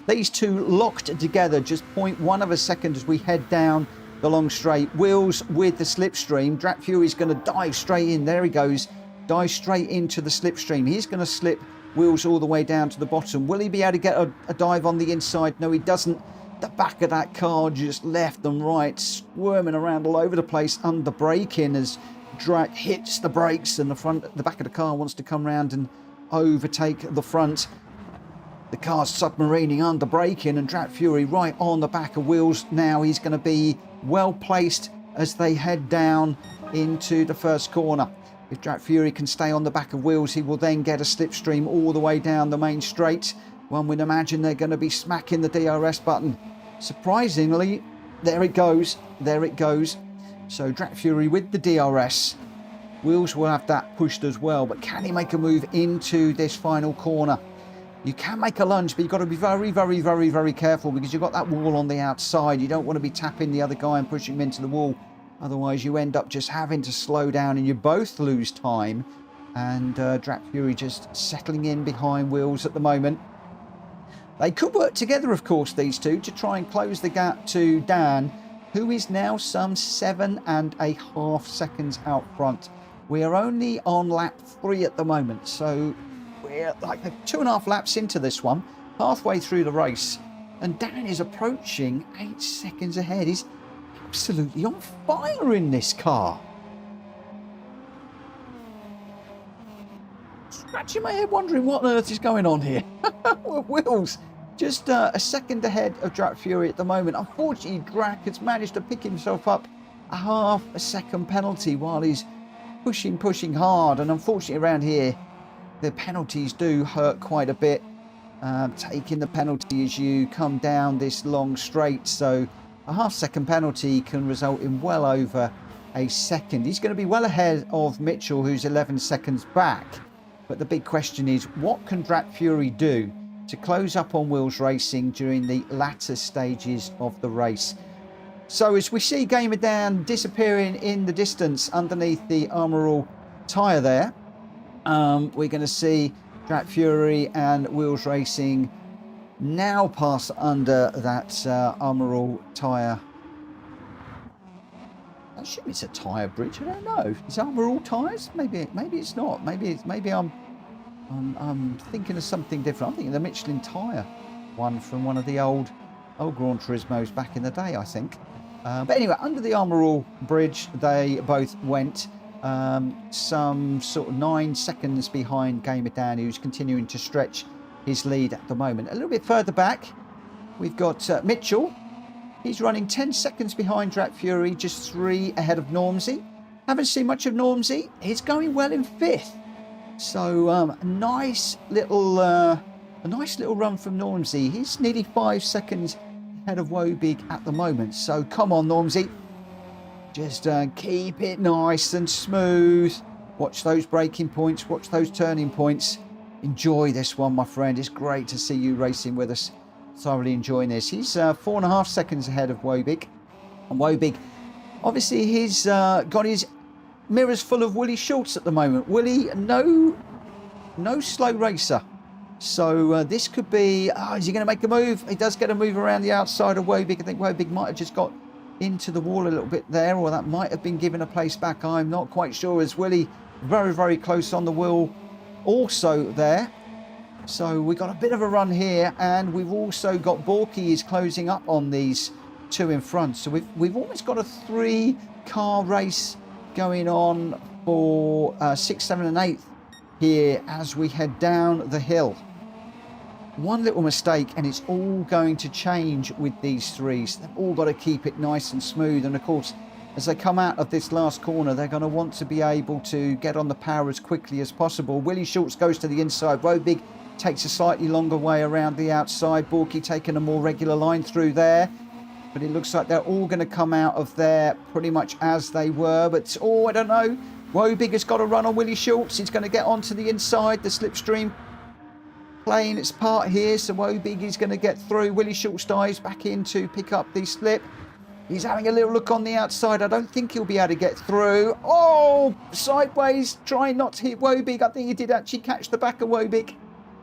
These two locked together, just 0.1 of a second as we head down the long straight. Wheels with the slipstream. Drat Fury's going to dive straight in. There he goes. Dive straight into the slipstream. He's going to slip Wheels all the way down to the bottom. Will he be able to get a dive on the inside? No, he doesn't. The back of that car just left and right, squirming around all over the place under braking as Drat hits the brakes, and the back of the car wants to come round and overtake the front. The car's submarining under braking, and Drat Fury right on the back of wheels now. He's going to be well placed as they head down into the first corner. If Drat Fury can stay on the back of wheels, he will then get a slipstream all the way down the main straight. One would imagine they're going to be smacking the DRS button. Surprisingly, there it goes. There it goes. So Drat Fury with the DRS. Wheels will have that pushed as well, but can he make a move into this final corner? You can make a lunge, but you've got to be very, very, very, very careful because you've got that wall on the outside. You don't want to be tapping the other guy and pushing him into the wall. Otherwise, you end up just having to slow down and you both lose time. And Drat Fury just settling in behind wheels at the moment. They could work together, of course, these two, to try and close the gap to Dan, who is now some 7.5 seconds out front. We are only on lap 3 at the moment, so we're like 2.5 laps into this one, halfway through the race, and Dan is approaching 8 seconds ahead. He's absolutely on fire in this car. Scratching my head wondering what on earth is going on here. Wills just a second ahead of Drat Fury at the moment. Unfortunately, Gr.x has managed to pick himself up a half a second penalty while he's pushing hard, and unfortunately around here the penalties do hurt quite a bit, taking the penalty as you come down this long straight. So a half-second penalty can result in well over a second. He's going to be well ahead of Mitchell, who's 11 seconds back. But the big question is, what can Drat Fury do to close up on Wills Racing during the latter stages of the race? So as we see Gamer Dan disappearing in the distance underneath the Armor tyre there, we're going to see Drat Fury and Wills Racing now pass under that Armor tyre. I assume it's a tyre bridge. I don't know. Is Armor tyres? Maybe it's not. Maybe I'm thinking of something different. I'm thinking the Michelin tyre one from one of the old Gran Turismos back in the day, I think. But anyway, under the Armor bridge, they both went. Some sort of 9 seconds behind Gamer Dan, who's continuing to stretch his lead at the moment. A little bit further back, we've got Mitchell. He's running 10 seconds behind Drat Fury, just 3 ahead of Normsy. Haven't seen much of Normsy. He's going well in 5th. So a nice little run from Normsy. He's nearly 5 seconds ahead of Wobig at the moment. So come on, Normsy. Just keep it nice and smooth. Watch those braking points. Watch those turning points. Enjoy this one, my friend. It's great to see you racing with us. Thoroughly enjoying this. He's 4.5 seconds ahead of Wobig. And Wobig, obviously, he's got his mirrors full of Willie Schultz at the moment. Willie, no slow racer. So this could be... is he going to make a move? He does get a move around the outside of Wobig. I think Wobig might have just got into the wall a little bit there, or that might have been given a place back. I'm not quite sure, as Willie very, very close on the wheel also there. So we've got a bit of a run here, and we've also got Borky is closing up on these two in front. So we've almost got a 3-car race going on for 6th, 7th and 8th here as we head down the hill. One little mistake and it's all going to change with these threes. They've all got to keep it nice and smooth, and of course as they come out of this last corner they're going to want to be able to get on the power as quickly as possible. Willie Schultz goes to the inside. Wobig takes a slightly longer way around the outside. Borky taking a more regular line through there, but it looks like they're all going to come out of there pretty much as they were. But I don't know, Wobig has got to run on Willie Schultz. He's going to get onto the inside. The slipstream playing its part here, so Wobig is going to get through. Willie Schultz dives back in to pick up the slip. He's having a little look on the outside. I don't think he'll be able to get through. Oh, sideways, trying not to hit Wobig. I think he did actually catch the back of Wobig.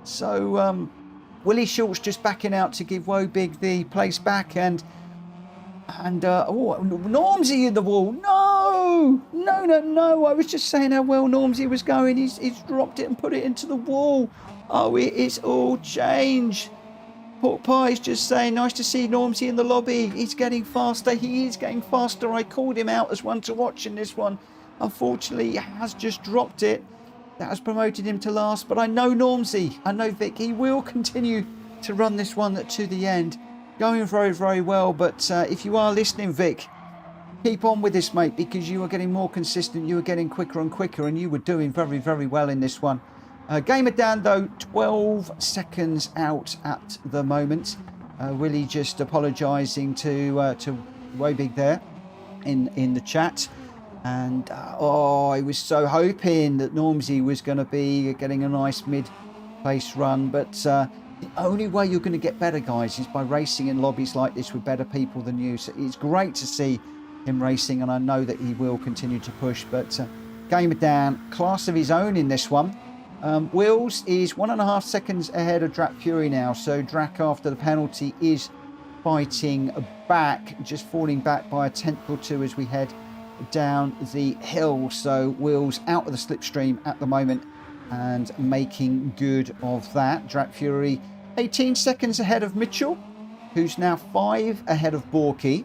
So Willie Schultz just backing out to give Wobig the place back, and Normsy in the wall. No, I was just saying how well Normsy was going. He's dropped it and put it into the wall. Oh, it's all changed. Pork Pie's just saying, nice to see Normsy in the lobby. He's getting faster. He is getting faster. I called him out as one to watch in this one. Unfortunately, he has just dropped it. that has promoted him to last. But I know Normsy, I know Vic, he will continue to run this one to the end. Going very, very well. But if you are listening, Vic, keep on with this, mate, because you are getting more consistent. You are getting quicker and quicker, and you were doing very, very well in this one. Gamer Dan, though, 12 seconds out at the moment. Willie just apologising to Wobig there in the chat. And I was so hoping that Normsy was going to be getting a nice mid-place run. But the only way you're going to get better, guys, is by racing in lobbies like this with better people than you. So it's great to see him racing, and I know that he will continue to push. But Gamer Dan, class of his own in this one. Wills is 1.5 seconds ahead of Drak Fury now. So Drak, after the penalty, is fighting back, just falling back by a tenth or two as we head down the hill. So Wills out of the slipstream at the moment and making good of that. Drak Fury 18 seconds ahead of Mitchell, who's now 5 ahead of Borky.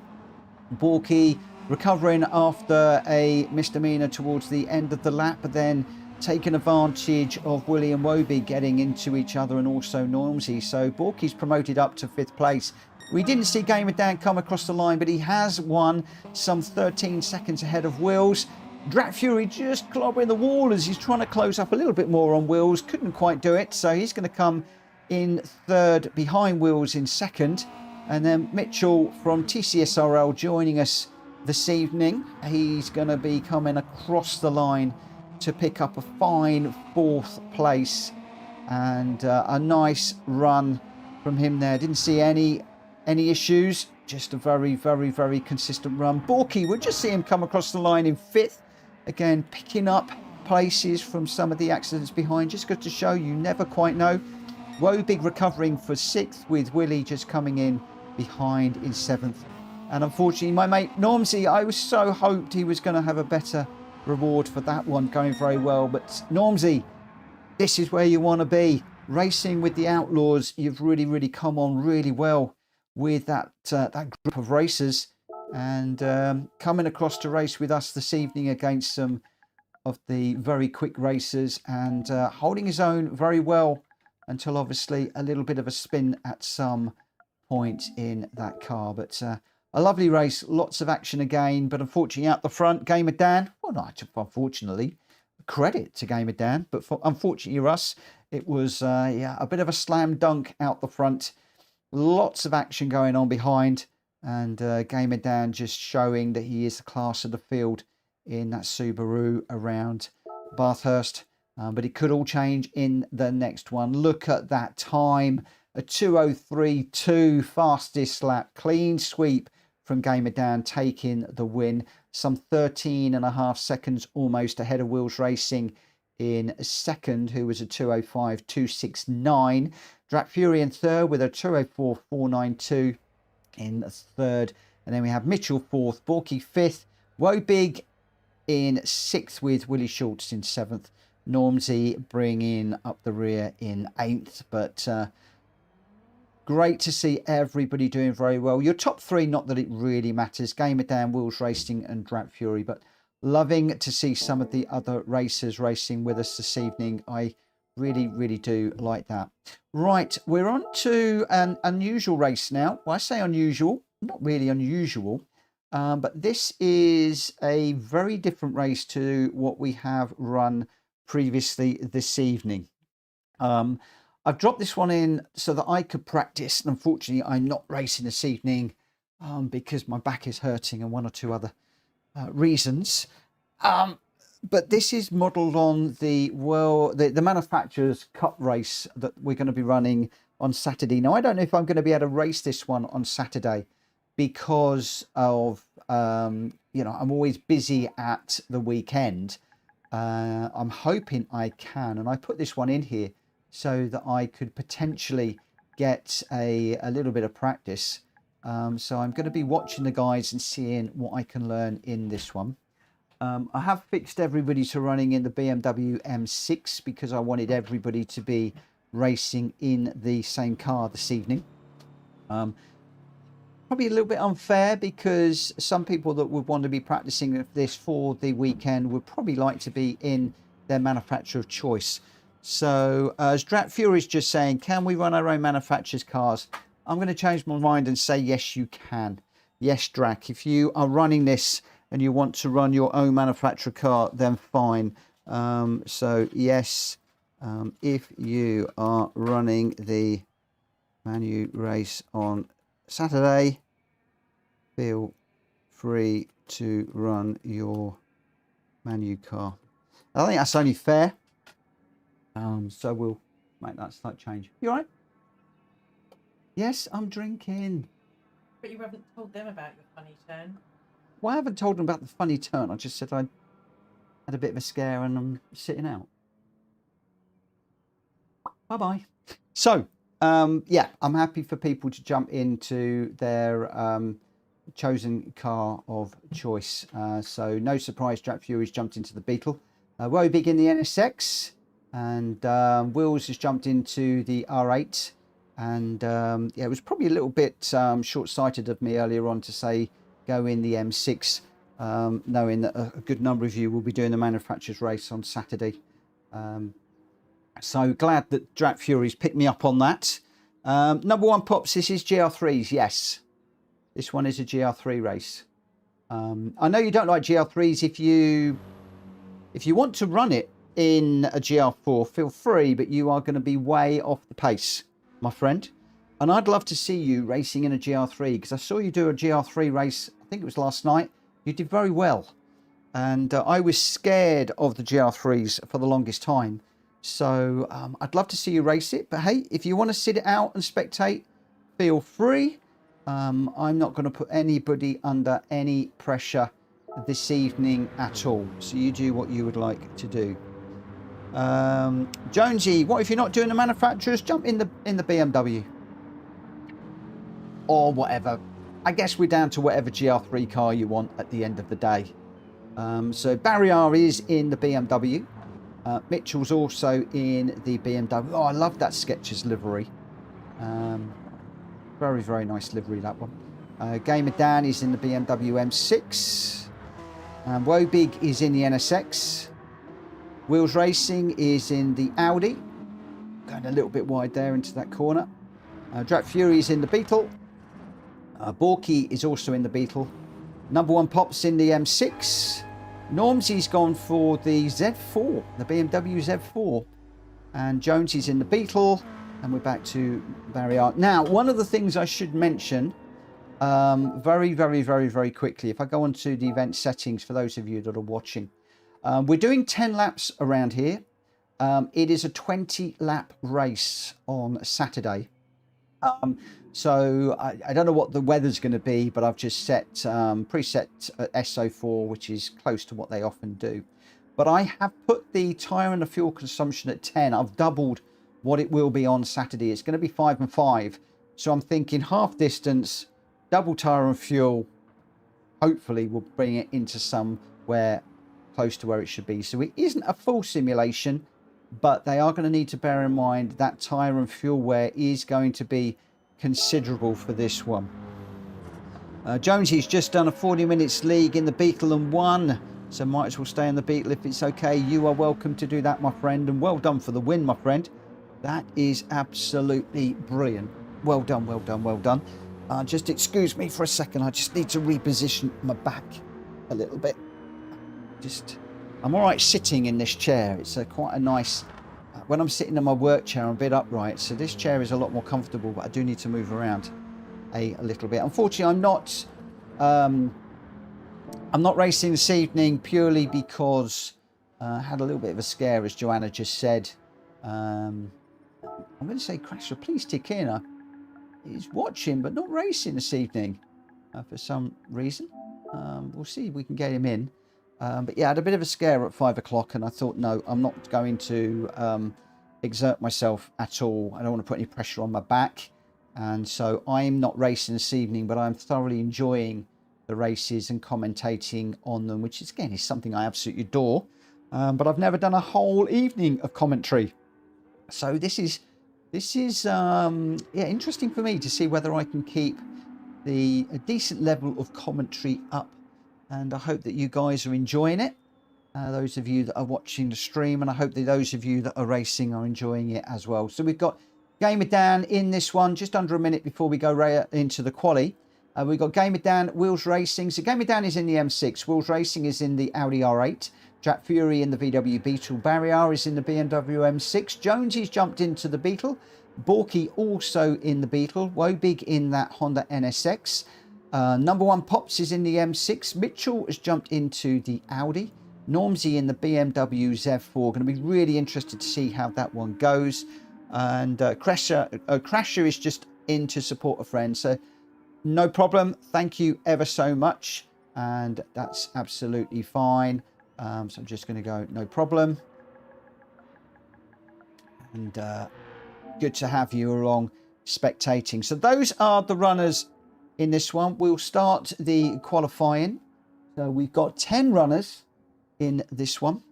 Borky recovering after a misdemeanor towards the end of the lap, but then taking advantage of Willie and Wobie getting into each other, and also Normsy. So Borky's promoted up to 5th place. We didn't see Gamer Dan come across the line, but he has won some 13 seconds ahead of Wills. Drak Fury just clobbering the wall as he's trying to close up a little bit more on Wills. Couldn't quite do it, so he's going to come in 3rd behind Wills in 2nd. And then Mitchell from TCSRL joining us this evening. He's going to be coming across the line to pick up a fine 4th place, and a nice run from him there. Didn't see any issues, just a very, very, very consistent run. Borky, we'll just see him come across the line in 5th, again picking up places from some of the accidents behind. Just got to show you never quite know. Wobig recovering for 6th, with Willie just coming in behind in 7th. And unfortunately, my mate Normsy, I was so hoped he was going to have a better reward for that one, going very well. But Normsy, this is where you want to be, racing with the Outlaws. You've really, really come on really well with that group of racers, and coming across to race with us this evening against some of the very quick racers, and holding his own very well until obviously a little bit of a spin at some point in that car. But a lovely race, lots of action again, but unfortunately out the front, Gamer Dan, well, not unfortunately, credit to Gamer Dan, but unfortunately for us, it was a bit of a slam dunk out the front. Lots of action going on behind, and Gamer Dan just showing that he is the class of the field in that Subaru around Bathurst. But it could all change in the next one. Look at that time, a 2:03.2 fastest lap, clean sweep from Gamer Dan, taking the win. Some 13.5 seconds almost ahead of Wills Racing in 2nd, who was a 2:05.269. Drak Fury in 3rd with a 2:04.492 in 3rd. And then we have Mitchell 4th, Borky 5th, Wobig in 6th with Willie Schultz in 7th. Normsy bringing up the rear in 8th. But great to see everybody doing very well. Your top 3, not that it really matters. Gamer Dan, Wills Racing and Drak Fury. But loving to see some of the other racers racing with us this evening. I really, really do like that. Right, we're on to an unusual race now. Well, I say unusual, not really unusual. But this is a very different race to what we have run previously this evening. I've dropped this one in so that I could practice, and unfortunately I'm not racing this evening because my back is hurting and 1 or 2 other reasons. But this is modelled on the manufacturer's cup race that we're going to be running on Saturday. Now, I don't know if I'm going to be able to race this one on Saturday because of I'm always busy at the weekend. I'm hoping I can, and I put this one in here so that I could potentially get a little bit of practice. So I'm going to be watching the guys and seeing what I can learn in this one. I have fixed everybody to running in the BMW M6 because I wanted everybody to be racing in the same car this evening. Probably a little bit unfair because some people that would want to be practicing this for the weekend would probably like to be in their manufacturer of choice. So as Drat Fury is just saying, can we run our own manufacturer's cars? I'm going to change my mind and say yes, you can. Yes, Drac, if you are running this and you want to run your own manufacturer car, then fine. So yes, if you are running the Manu race on Saturday, feel free to run your Manu car. I think that's only fair. So we'll make that slight change. You all right? Yes, I'm drinking. But you haven't told them about your funny turn. Well, I haven't told them about the funny turn. I just said I had a bit of a scare and I'm sitting out. Bye-bye. So, yeah, I'm happy for people to jump into their chosen car of choice. So, no surprise, Drat Fury's jumped into the Beetle. Wobig in the NSX. And Wills has jumped into the R8. And yeah, it was probably a little bit short-sighted of me earlier on to say go in the M6, knowing that a good number of you will be doing the manufacturer's race on Saturday. So glad that Drat Fury's picked me up on that. Number one, Pops, this is GR3s, yes. This one is a GR3 race. I know you don't like GR3s. If you want to run it in a GR4, feel free, but you are going to be way off the pace, my friend. And I'd love to see you racing in a GR3, because I saw you do a GR3 race, I think it was last night. You did very well. And I was scared of the GR3s for the longest time. So I'd love to see you race it. But hey, if you want to sit it out and spectate, feel free. I'm not going to put anybody under any pressure this evening at all. So you do what you would like to do. Jonesy, what if you're not doing the manufacturers? Jump in the BMW. Or whatever. I guess we're down to whatever GR3 car you want at the end of the day. So Barrier is in the BMW. Mitchell's also in the BMW. Oh, I love that Skechers livery. Very, very nice livery, that one. Gamer Dan is in the BMW M6. Wobig is in the NSX. Wheels Racing is in the Audi. Going a little bit wide there into that corner. Drat Fury is in the Beetle. Borky is also in the Beetle. Number one Pops in the M6. Normsy's gone for the Z4, the BMW Z4. And Jonesy's in the Beetle. And we're back to Barrier. Now, one of the things I should mention very, very, very, very quickly, if I go on to the event settings for those of you that are watching, we're doing 10 laps around here. It is a 20-lap race on Saturday. So I don't know what the weather's going to be, but I've just set preset SO4, which is close to what they often do. But I have put the tyre and the fuel consumption at 10. I've doubled what it will be on Saturday. It's going to be 5 and 5. So I'm thinking half distance, double tyre and fuel, hopefully will bring it into somewhere close to where it should be. So it isn't a full simulation, but they are going to need to bear in mind that tyre and fuel wear is going to be considerable for this one. Jonesy's just done a 40 minutes league in the Beetle and won, so might as well stay in the Beetle if it's okay. You are welcome to do that, my friend, and well done for the win, my friend. That is absolutely brilliant. Well done, well done, well done. Just excuse me for a second. I just need to reposition my back a little bit. I'm all right sitting in this chair. It's quite a nice... when I'm sitting in my work chair, I'm a bit upright. So this chair is a lot more comfortable, but I do need to move around a little bit. Unfortunately, I'm not racing this evening purely because I had a little bit of a scare, as Joanna just said. I'm going to say, Crasher, please tick in. He's watching, but not racing this evening for some reason. We'll see if we can get him in. But yeah, I had a bit of a scare at 5 o'clock, and I thought, no, I'm not going to exert myself at all. I don't want to put any pressure on my back. And so I'm not racing this evening, but I'm thoroughly enjoying the races and commentating on them, which is, again, is something I absolutely adore. But I've never done a whole evening of commentary. So this is yeah, interesting for me to see whether I can keep a decent level of commentary up. And I hope that you guys are enjoying it. those of you that are watching the stream, and I hope that those of you that are racing are enjoying it as well. So we've got Gamer Dan in this one, just under a minute before we go into the quali. We've got Gamer Dan, Wheels Racing. So Gamer Dan is in the M6, Wheels Racing is in the Audi R8, Jack Fury in the VW Beetle, Barrier is in the BMW M6, Jonesy's jumped into the Beetle, Borky also in the Beetle, Wobig in that Honda NSX, number one Pops is in the M6, Mitchell has jumped into the Audi, Normsy in the BMW ZEV4. Going to be really interested to see how that one goes. And Crasher is just in to support a friend. So no problem. Thank you ever so much. And that's absolutely fine. So I'm just going to go, no problem. And good to have you along spectating. So those are the runners in this one. We'll start the qualifying. So we've got 10 runners in this one.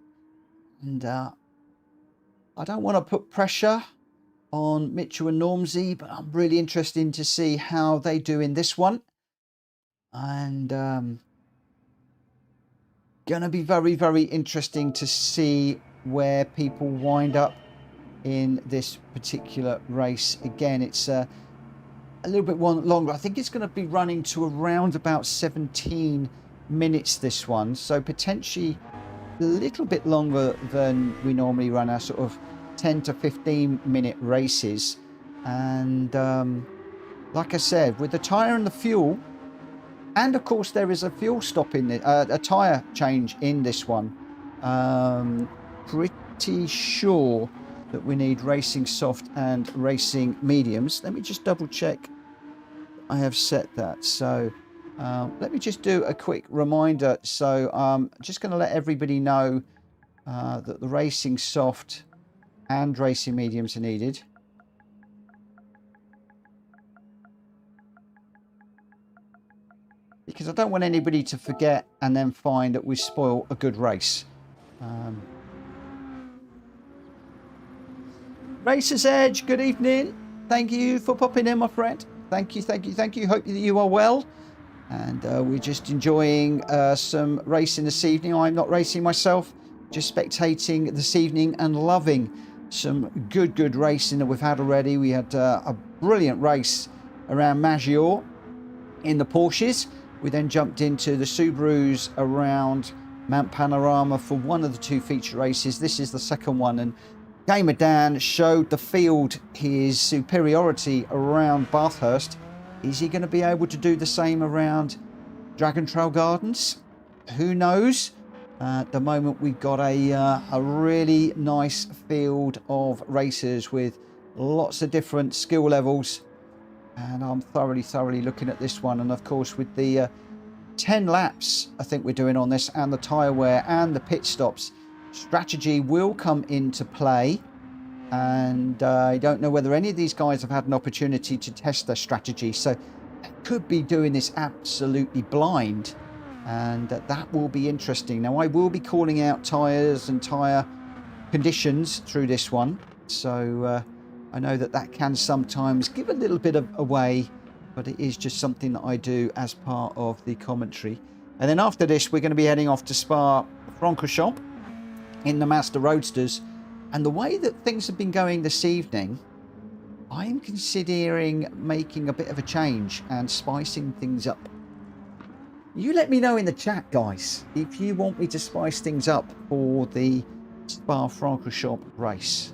And I don't want to put pressure on Mitchell and Normsy, but I'm really interested to see how they do in this one. And going to be very, very interesting to see where people wind up in this particular race. Again, it's a little bit longer. I think it's going to be running to around about 17 minutes, this one. So potentially a little bit longer than we normally run our sort of 10 to 15 minute races. And like I said, with the tyre and the fuel, and of course there is a fuel stop in a tyre change in this one. Pretty sure that we need racing soft and racing mediums. Let me just double check I have set that. So let me just do a quick reminder. So I'm just going to let everybody know that the racing soft and racing mediums are needed. Because I don't want anybody to forget and then find that we spoil a good race. Racer's Edge, good evening. Thank you for popping in, my friend. Thank you, thank you, thank you. Hope that you are well. And we're just enjoying some racing this evening. I'm not racing myself, just spectating this evening and loving some good racing that we've had already. We had a brilliant race around Maggiore in the Porsches. We then jumped into the Subarus around Mount Panorama for one of the two feature races. This is the second one, and Gamer Dan showed the field his superiority around Bathurst. Is he going to be able to do the same around Dragon Trail Gardens? Who knows? At the moment, we've got a really nice field of racers with lots of different skill levels. And I'm thoroughly looking at this one. And of course, with the 10 laps I think we're doing on this, and the tyre wear and the pit stops, strategy will come into play. And I don't know whether any of these guys have had an opportunity to test their strategy. So I could be doing this absolutely blind. And that will be interesting. Now, I will be calling out tyres and tyre conditions through this one. So I know that can sometimes give a little bit of away, but it is just something that I do as part of the commentary. And then after this, we're going to be heading off to Francorchamps in the Mazda Roadsters. And the way that things have been going this evening, I'm considering making a bit of a change and spicing things up. You let me know in the chat, guys, if you want me to spice things up for the Spa-Francorchamps race.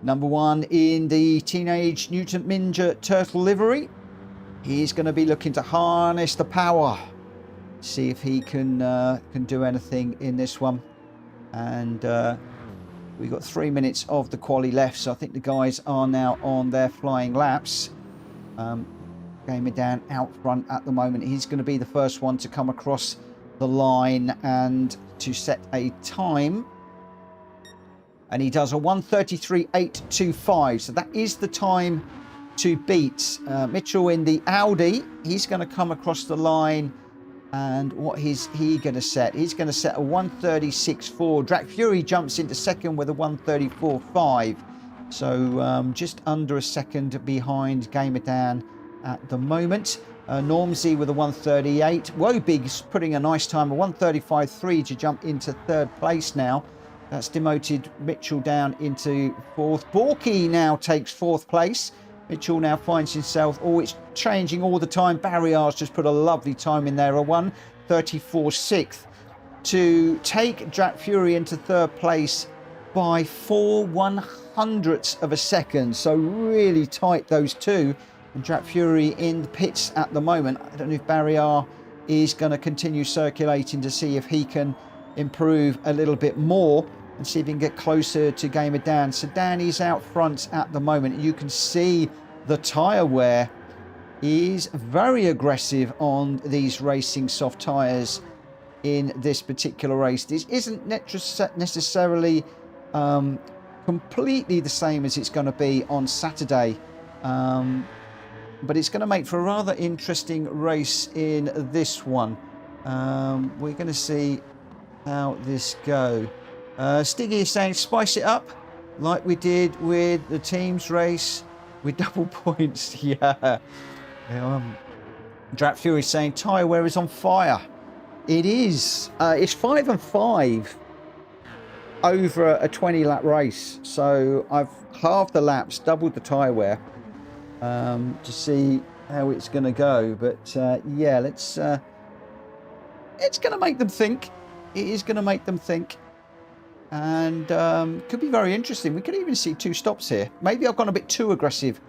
Number one in the Teenage Mutant Ninja Turtle livery. He's going to be looking to harness the power. See if he can do anything in this one. And we've got 3 minutes of the quali left. So I think the guys are now on their flying laps. Gamer Dan out front at the moment. He's going to be the first one to come across the line and to set a time. And he does a 1:33.825. So that is the time to beat. Mitchell in the Audi. He's going to come across the line. And what is he going to set? He's going to set a 1:36.4. Jack Fury jumps into second with a 1:34.5. So just under a second behind Gamer Dan at the moment. Normsy with a 138. Wobig's putting a nice time, a 135.3 to jump into third place now. That's demoted Mitchell down into fourth. Borky now takes fourth place. Mitchell now finds himself, oh, it's changing all the time. Barriar's just put a lovely time in there, a 134.6 to take Jack Fury into third place by 4/100ths of a second. So really tight, those two. And Jack Fury in the pits at the moment. I don't know if Barrier is going to continue circulating to see if he can improve a little bit more and see if he can get closer to Gamer Dan. So Dan is out front at the moment. You can see the tyre wear is very aggressive on these racing soft tyres in this particular race. This isn't necessarily completely the same as it's going to be on Saturday. But it's going to make for a rather interesting race in this one. We're going to see how this go. Stiggy is saying spice it up like we did with the teams race with double points. Yeah. Drat Fury saying tyre wear is on fire. It is. It's 5 and 5 over a 20-lap race. So I've halved the laps, doubled the tyre wear. To see how it's going to go, but yeah, let's it's going to make them think. It is going to make them think, and could be very interesting. We could even see 2 stops here. Maybe I've gone a bit too aggressive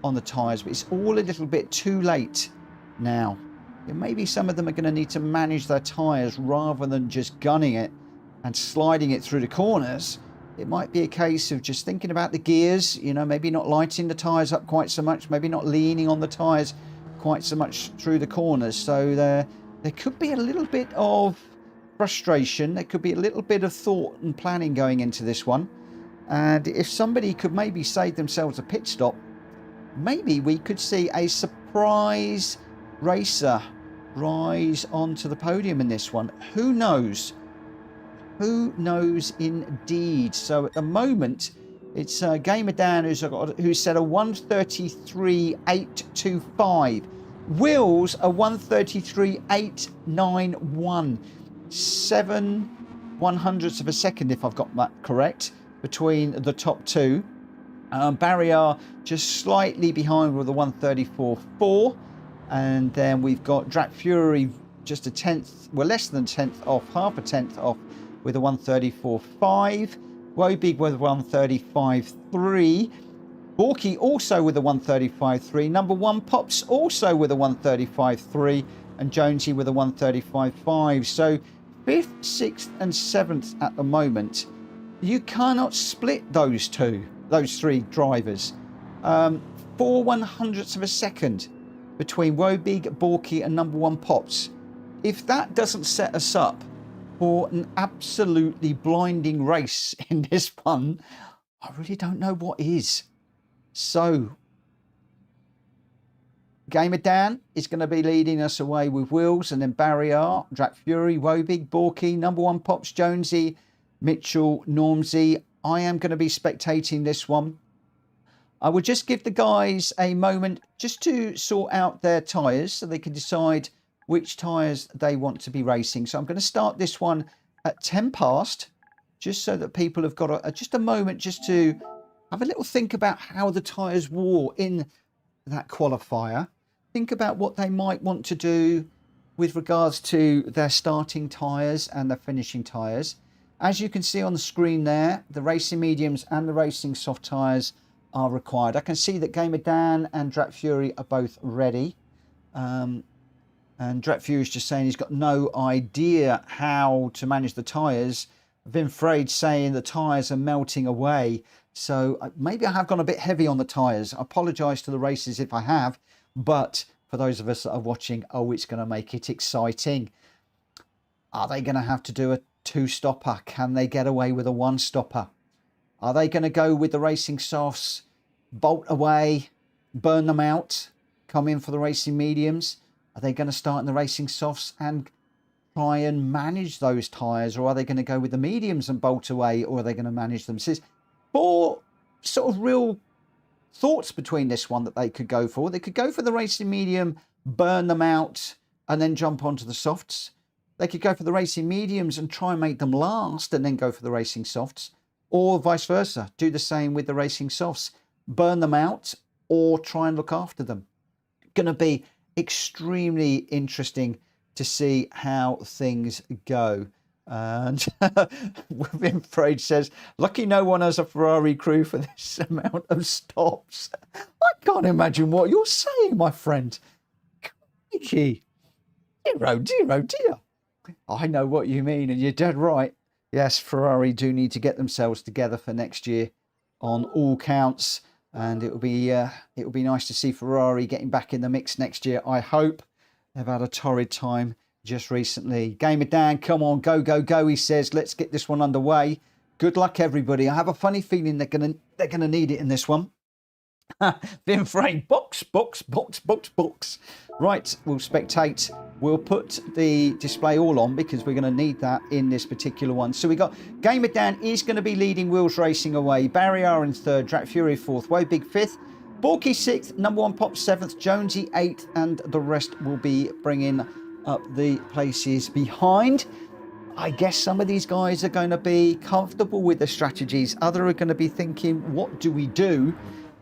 on the tyres, but it's all a little bit too late now. Yeah, maybe some of them are going to need to manage their tyres rather than just gunning it and sliding it through the corners. It might be a case of just thinking about the gears, you know, maybe not lighting the tyres up quite so much, maybe not leaning on the tyres quite so much through the corners. So there could be a little bit of frustration. There could be a little bit of thought and planning going into this one. And if somebody could maybe save themselves a pit stop, maybe we could see a surprise racer rise onto the podium in this one. Who knows? Who knows indeed? So at the moment, it's Gamer Dan who said a 133.825. Wills a 133.891. 7/100ths of a second, if I've got that correct, between the top two. Barrier just slightly behind with a 134.4. And then we've got Drat Fury just a tenth, well, less than a tenth off, half a tenth off, with a 134.5. Wobig with 135.3. Borky also with a 135.3. Number 1 Pops also with a 135.3. And Jonesy with a 135.5. So 5th, 6th and 7th at the moment. You cannot split those three drivers. 4/100ths of a second between Wobig, Borky and number 1 Pops. If that doesn't set us up for an absolutely blinding race in this one, I really don't know what is. So, Gamer Dan is going to be leading us away with Wills, and then Barrier, Drat Fury, Wobig, Borky, number 1 Pops, Jonesy, Mitchell, Normsy. I am going to be spectating this one. I will just give the guys a moment just to sort out their tyres so they can decide which tyres they want to be racing. So I'm going to start this one at 10 past, just so that people have got just a moment just to have a little think about how the tyres wore in that qualifier. Think about what they might want to do with regards to their starting tyres and their finishing tyres. As you can see on the screen there, the racing mediums and the racing soft tyres are required. I can see that Gamer Dan and Drat Fury are both ready. And Drat Fury is just saying he's got no idea how to manage the tyres. Vin Frade saying the tyres are melting away. So maybe I have gone a bit heavy on the tyres. I apologise to the races if I have. But for those of us that are watching, oh, it's going to make it exciting. Are they going to have to do a 2-stopper? Can they get away with a 1-stopper? Are they going to go with the racing softs, bolt away, burn them out, come in for the racing mediums? Are they going to start in the racing softs and try and manage those tyres? Or are they going to go with the mediums and bolt away? Or are they going to manage them? So there's 4 sort of real thoughts between this one that they could go for. They could go for the racing medium burn them out, and then jump onto the softs. They could go for the racing mediums and try and make them last and then go for the racing softs, or vice versa. Do the same with the racing softs. Burn them out or try and look after them. Going to be extremely interesting to see how things go. And Impreza says, lucky no one has a Ferrari crew for this amount of stops. I can't imagine what you're saying, my friend. Crikey. Dear. I know what you mean, and you're dead right. Yes, Ferrari do need to get themselves together for next year on all counts, and it will be nice to see Ferrari getting back in the mix next year. I hope. They've had a torrid time just recently. Gamer Dan, come on, go, he says. Let's get this one underway. Good luck, everybody. I have a funny feeling they're gonna need it in this one. Vin Frame, box. Right, we'll spectate. We'll put the display all on because we're going to need that in this particular one. So we got Gamer Dan is going to be leading Wheels Racing away. Barry R in third, Drak Fury fourth, Woe Big fifth, Borky sixth, Number One Pop seventh, Jonesy eighth, and the rest will be bringing up the places behind. I guess some of these guys are going to be comfortable with the strategies. Others are going to be thinking, what do we do?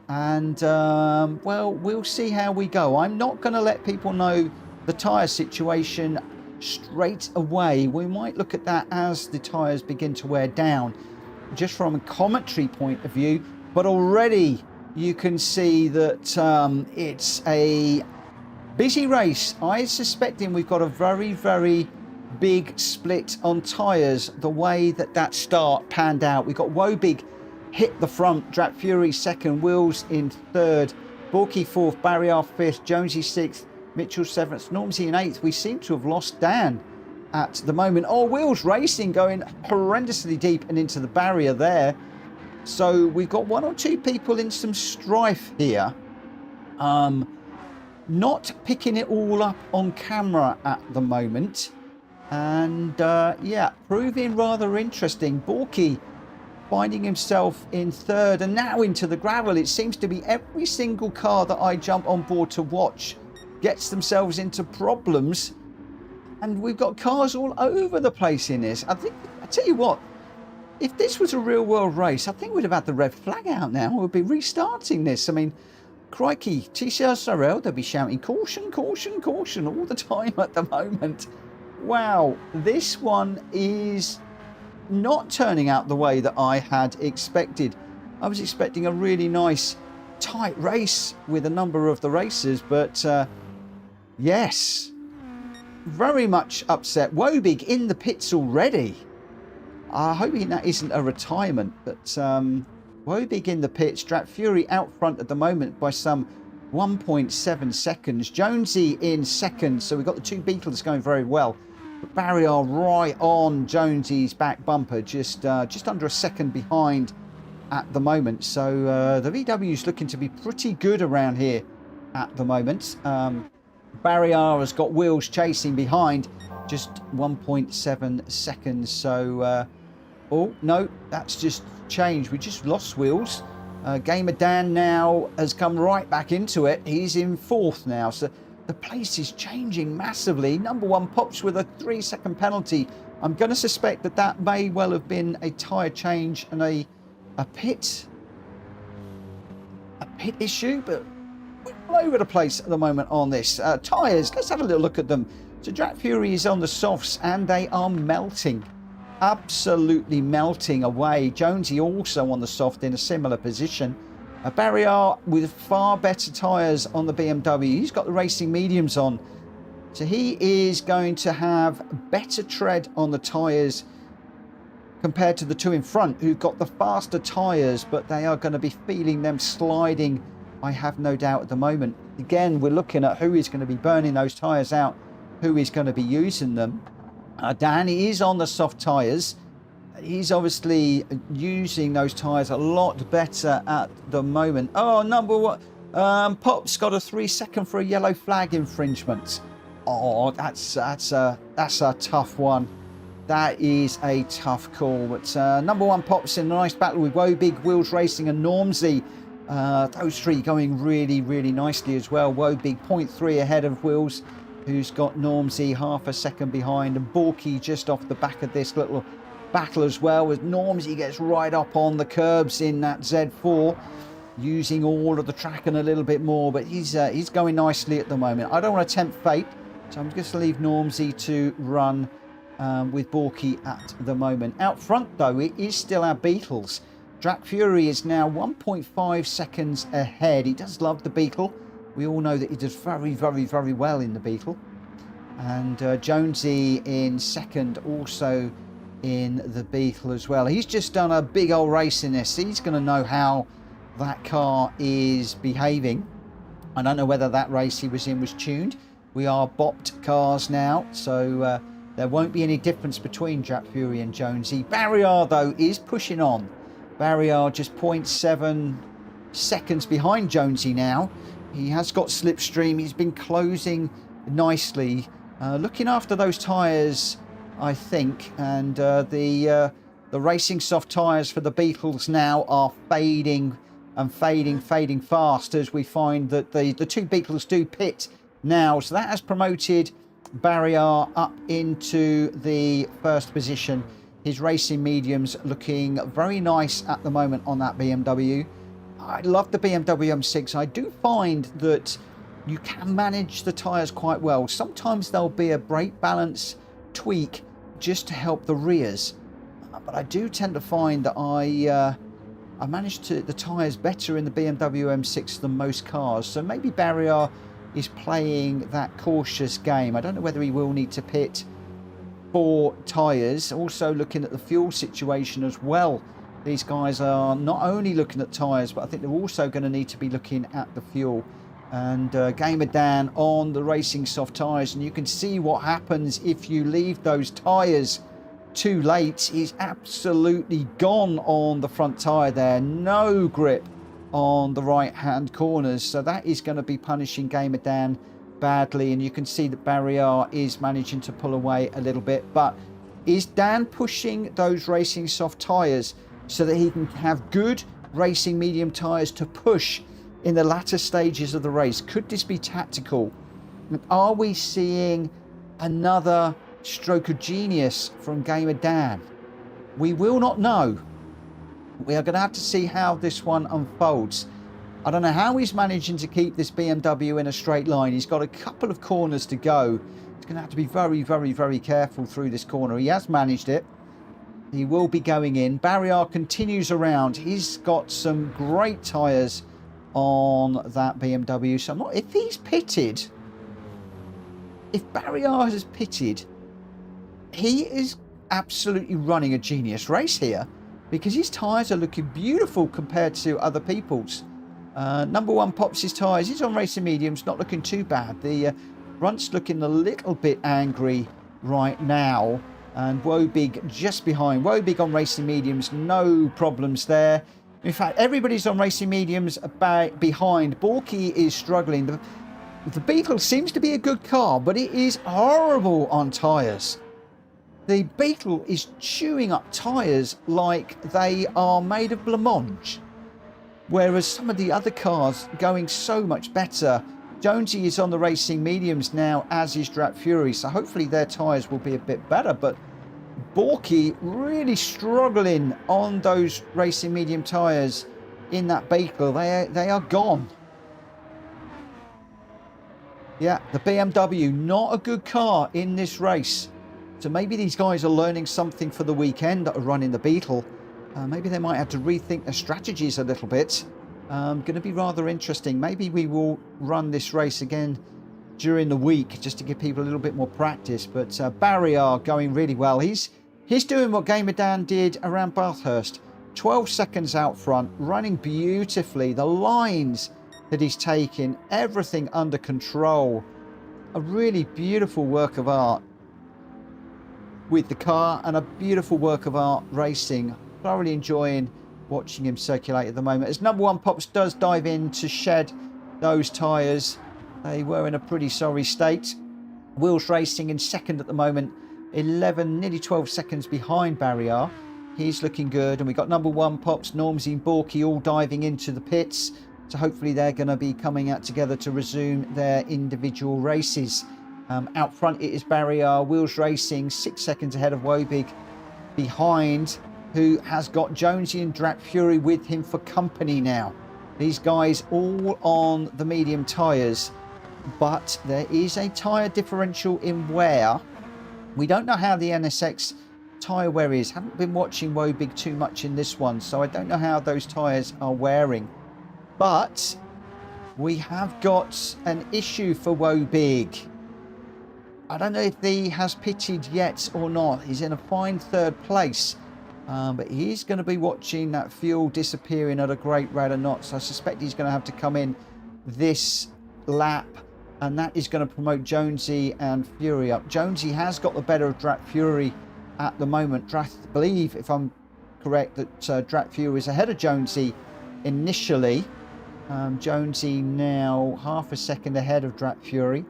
And, well, we'll see how we go. I'm not going to let people know the tyre situation straight away. We might look at that as the tyres begin to wear down, just from a commentary point of view. But already you can see that it's a busy race. I'm suspecting we've got a very, very big split on tyres, the way that start panned out. We've got Wobig hit the front, Drak Fury second, Wheels in third, Borky fourth, Barry R fifth, Jonesy sixth, Mitchell seventh, Normsy in eighth. We seem to have lost Dan at the moment. Oh, Wheels Racing going horrendously deep and into the barrier there. So we've got one or two people in some strife here. Not picking it all up on camera at the moment. And yeah, proving rather interesting. Borky finding himself in third and now into the gravel. It seems to be every single car that I jump on board to watch gets themselves into problems, and we've got cars all over the place in this. I tell you what, if this was a real world race, I think we'd have had the red flag out now. We'll be restarting this. I mean, crikey, TCR Sorrel, they'll be shouting caution all the time at the moment. Wow, this one is not turning out the way that I had expected. I was expecting a really nice tight race with a number of the racers, but yes, very much upset. Wobig in the pits already. I'm hoping that isn't a retirement, but Wobig in the pits. Drak Fury out front at the moment by some 1.7 seconds. Jonesy in second, so we've got the two Beetles going very well. But Barry are right on Jonesy's back bumper, just under a second behind at the moment. So the VW's looking to be pretty good around here at the moment. Barry R has got Wheels chasing behind, just 1.7 seconds. So, oh no, that's just changed. We just lost Wheels. Gamer Dan now has come right back into it. He's in fourth now. So the place is changing massively. Number One Pops with a 3-second penalty. I'm going to suspect that may well have been a tyre change and a pit issue, but we're all over the place at the moment on this. Tyres, let's have a little look at them. So Drak Fury is on the softs and they are melting. Absolutely melting away. Jonesy also on the soft in a similar position. Barry R with far better tyres on the BMW. He's got the racing mediums on. So he is going to have better tread on the tyres compared to the two in front who've got the faster tyres, but they are going to be feeling them sliding, I have no doubt at the moment. Again, we're looking at who is going to be burning those tyres out, who is going to be using them. Danny is on the soft tyres. He's obviously using those tyres a lot better at the moment. Oh, number one, Pop's got a 3-second for a yellow flag infringement. Oh, that's a tough one. That is a tough call. But number one Pop's in a nice battle with Wobig, Wheels Racing and Normsy. Those three going really, really nicely as well. Wobig 0.3 ahead of Wills, who's got Normsy half a second behind, and Borky just off the back of this little battle as well, as Normsy gets right up on the curbs in that Z4, using all of the track and a little bit more, but he's going nicely at the moment. I don't want to tempt fate, so I'm just going to leave Normsy to run with Borky at the moment. Out front though, it is still our Beetles. Drak Fury is now 1.5 seconds ahead. He does love the Beetle. We all know that he does very, very, very well in the Beetle. And Jonesy in second, also in the Beetle as well. He's just done a big old race in this. He's going to know how that car is behaving. I don't know whether that race he was in was tuned. We are bopped cars now, so there won't be any difference between Drak Fury and Jonesy. Barrier though is pushing on. Barrier just 0.7 seconds behind Jonesy now. He has got slipstream. He's been closing nicely, looking after those tyres, I think. And the racing soft tyres for the Beetles now are fading and fading fast, as we find that the two Beetles do pit now. So that has promoted Barrier up into the first position. His racing mediums looking very nice at the moment on that BMW. I love the BMW M6. I do find that you can manage the tyres quite well. Sometimes there'll be a brake balance tweak just to help the rears, but I do tend to find that I manage the tyres better in the BMW M6 than most cars. So maybe Barrier is playing that cautious game. I don't know whether he will need to pit for tyres. Also looking at the fuel situation as well. These guys are not only looking at tyres, but I think they're also going to need to be looking at the fuel. And Gamer Dan on the racing soft tyres, and you can see what happens if you leave those tyres too late. He's absolutely gone on the front tyre there. No grip on the right hand corners, so that is going to be punishing Gamer Dan badly. And you can see that Barrier is managing to pull away a little bit, but is Dan pushing those racing soft tyres so that he can have good racing medium tyres to push in the latter stages of the race? Could this be tactical? Are we seeing another stroke of genius from Gamer Dan? We will not know. We are going to have to see how this one unfolds. I don't know how he's managing to keep this BMW in a straight line. He's got a couple of corners to go. He's going to have to be very, very, very careful through this corner. He has managed it. He will be going in. Barrier continues around. He's got some great tyres on that BMW. So I'm not, if he's pitted, if Barrier has pitted, he is absolutely running a genius race here, because his tyres are looking beautiful compared to other people's. Number one pops his tyres. He's on racing mediums, not looking too bad. The front's looking a little bit angry right now. And Wobig just behind. Wobig on racing mediums, no problems there. In fact, everybody's on racing mediums behind. Borky is struggling. The Beetle seems to be a good car, but it is horrible on tyres. The Beetle is chewing up tyres like they are made of blancmange, whereas some of the other cars going so much better. Jonesy is on the racing mediums now, as is Drak Fury, so hopefully their tyres will be a bit better. But Borky really struggling on those racing medium tyres in that Beetle. They are gone. Yeah, the BMW, not a good car in this race. So maybe these guys are learning something for the weekend that are running the Beetle. Maybe they might have to rethink their strategies a little bit. Going to be rather interesting. Maybe we will run this race again during the week just to give people a little bit more practice. But Barrier going really well. He's doing what Gamer Dan did around Bathurst. 12 seconds out front, running beautifully. The lines that he's taking, everything under control. A really beautiful work of art with the car, and a beautiful work of art racing. Thoroughly enjoying watching him circulate at the moment. As number one Pops does dive in to shed those tyres. They were in a pretty sorry state. Wheels Racing in second at the moment. 11, nearly 12 seconds behind Barrier. he's looking good. And we got number 1 Pops, Normsy and Borky all diving into the pits. So hopefully they're going to be coming out together to resume their individual races. Out front it is Barrier, Wheels Racing, 6 seconds ahead of Wobig behind, who has got Jonesy and Drat Fury with him for company now. These guys all on the medium tyres, but there is a tyre differential in wear. We don't know how the NSX tyre wear is. Haven't been watching Wobig too much in this one, so I don't know how those tyres are wearing. But we have got an issue for Wobig. I don't know if he has pitted yet or not. He's in a fine 3rd place. But he's going to be watching that fuel disappearing at a great rate of knots. I suspect he's going to have to come in this lap. And that is going to promote Jonesy and Fury up. Jonesy has got the better of Drat Fury at the moment. I believe, if I'm correct, that Drat Fury is ahead of Jonesy initially. Jonesy now half a second ahead of Drat Fury.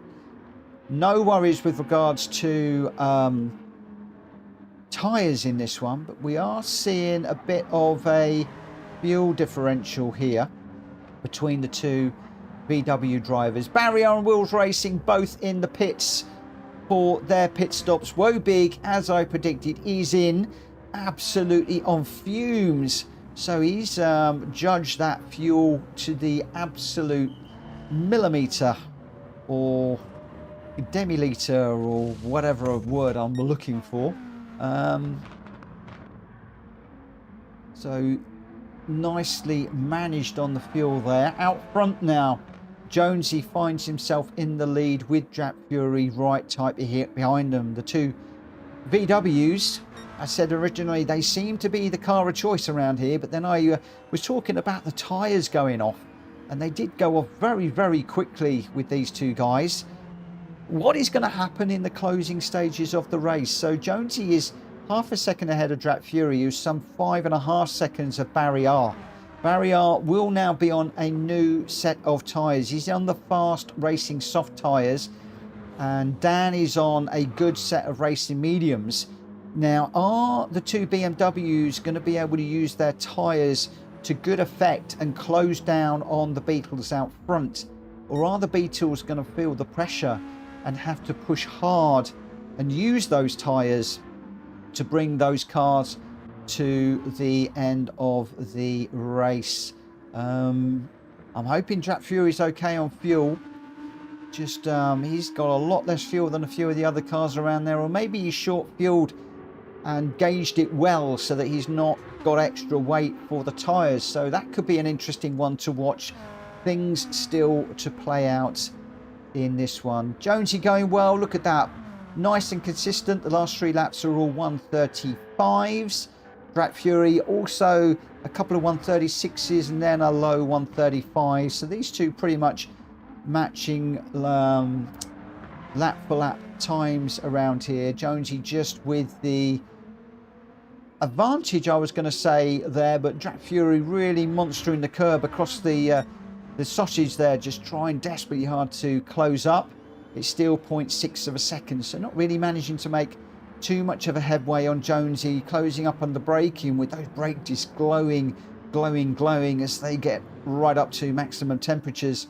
No worries with regards to tyres in this one, but we are seeing a bit of a fuel differential here between the two VW drivers. Barrier and Wheels Racing both in the pits for their pit stops. Wobig, as I predicted, is in absolutely on fumes. So he's judged that fuel to the absolute millimetre or demiliter or whatever word I'm looking for. So nicely managed on the fuel there. Out front now, Jonesy finds himself in the lead with Drat Fury right type hit behind them. The two VWs, I said originally, they seem to be the car of choice around here, but then I was talking about the tyres going off, and they did go off very, very quickly with these two guys. What is going to happen in the closing stages of the race? So Jonesy is half a second ahead of Drat Fury, who's some 5.5 seconds of Barrier. Barrier will now be on a new set of tyres. He's on the fast racing soft tyres, and Dan is on a good set of racing mediums. Now, are the two BMWs going to be able to use their tyres to good effect and close down on the Beetles out front? Or are the Beetles going to feel the pressure and have to push hard and use those tyres to bring those cars to the end of the race? I'm hoping Drat Fury's okay on fuel. Just he's got a lot less fuel than a few of the other cars around there, or maybe he's short fueled and gauged it well so that he's not got extra weight for the tyres. So that could be an interesting one to watch. Things still to play out in this one. Jonesy going well. Look at that, nice and consistent. The last 3 laps are all 135s. Drat Fury also a couple of 136s and then a low 135. So these two pretty much matching lap for lap times around here. Jonesy just with the advantage, I was going to say there, but Drat Fury really monstering the curb across the sausage there, just trying desperately hard to close up. It's still 0.6 of a second, so not really managing to make too much of a headway on Jonesy, closing up on the braking with those brake discs glowing as they get right up to maximum temperatures.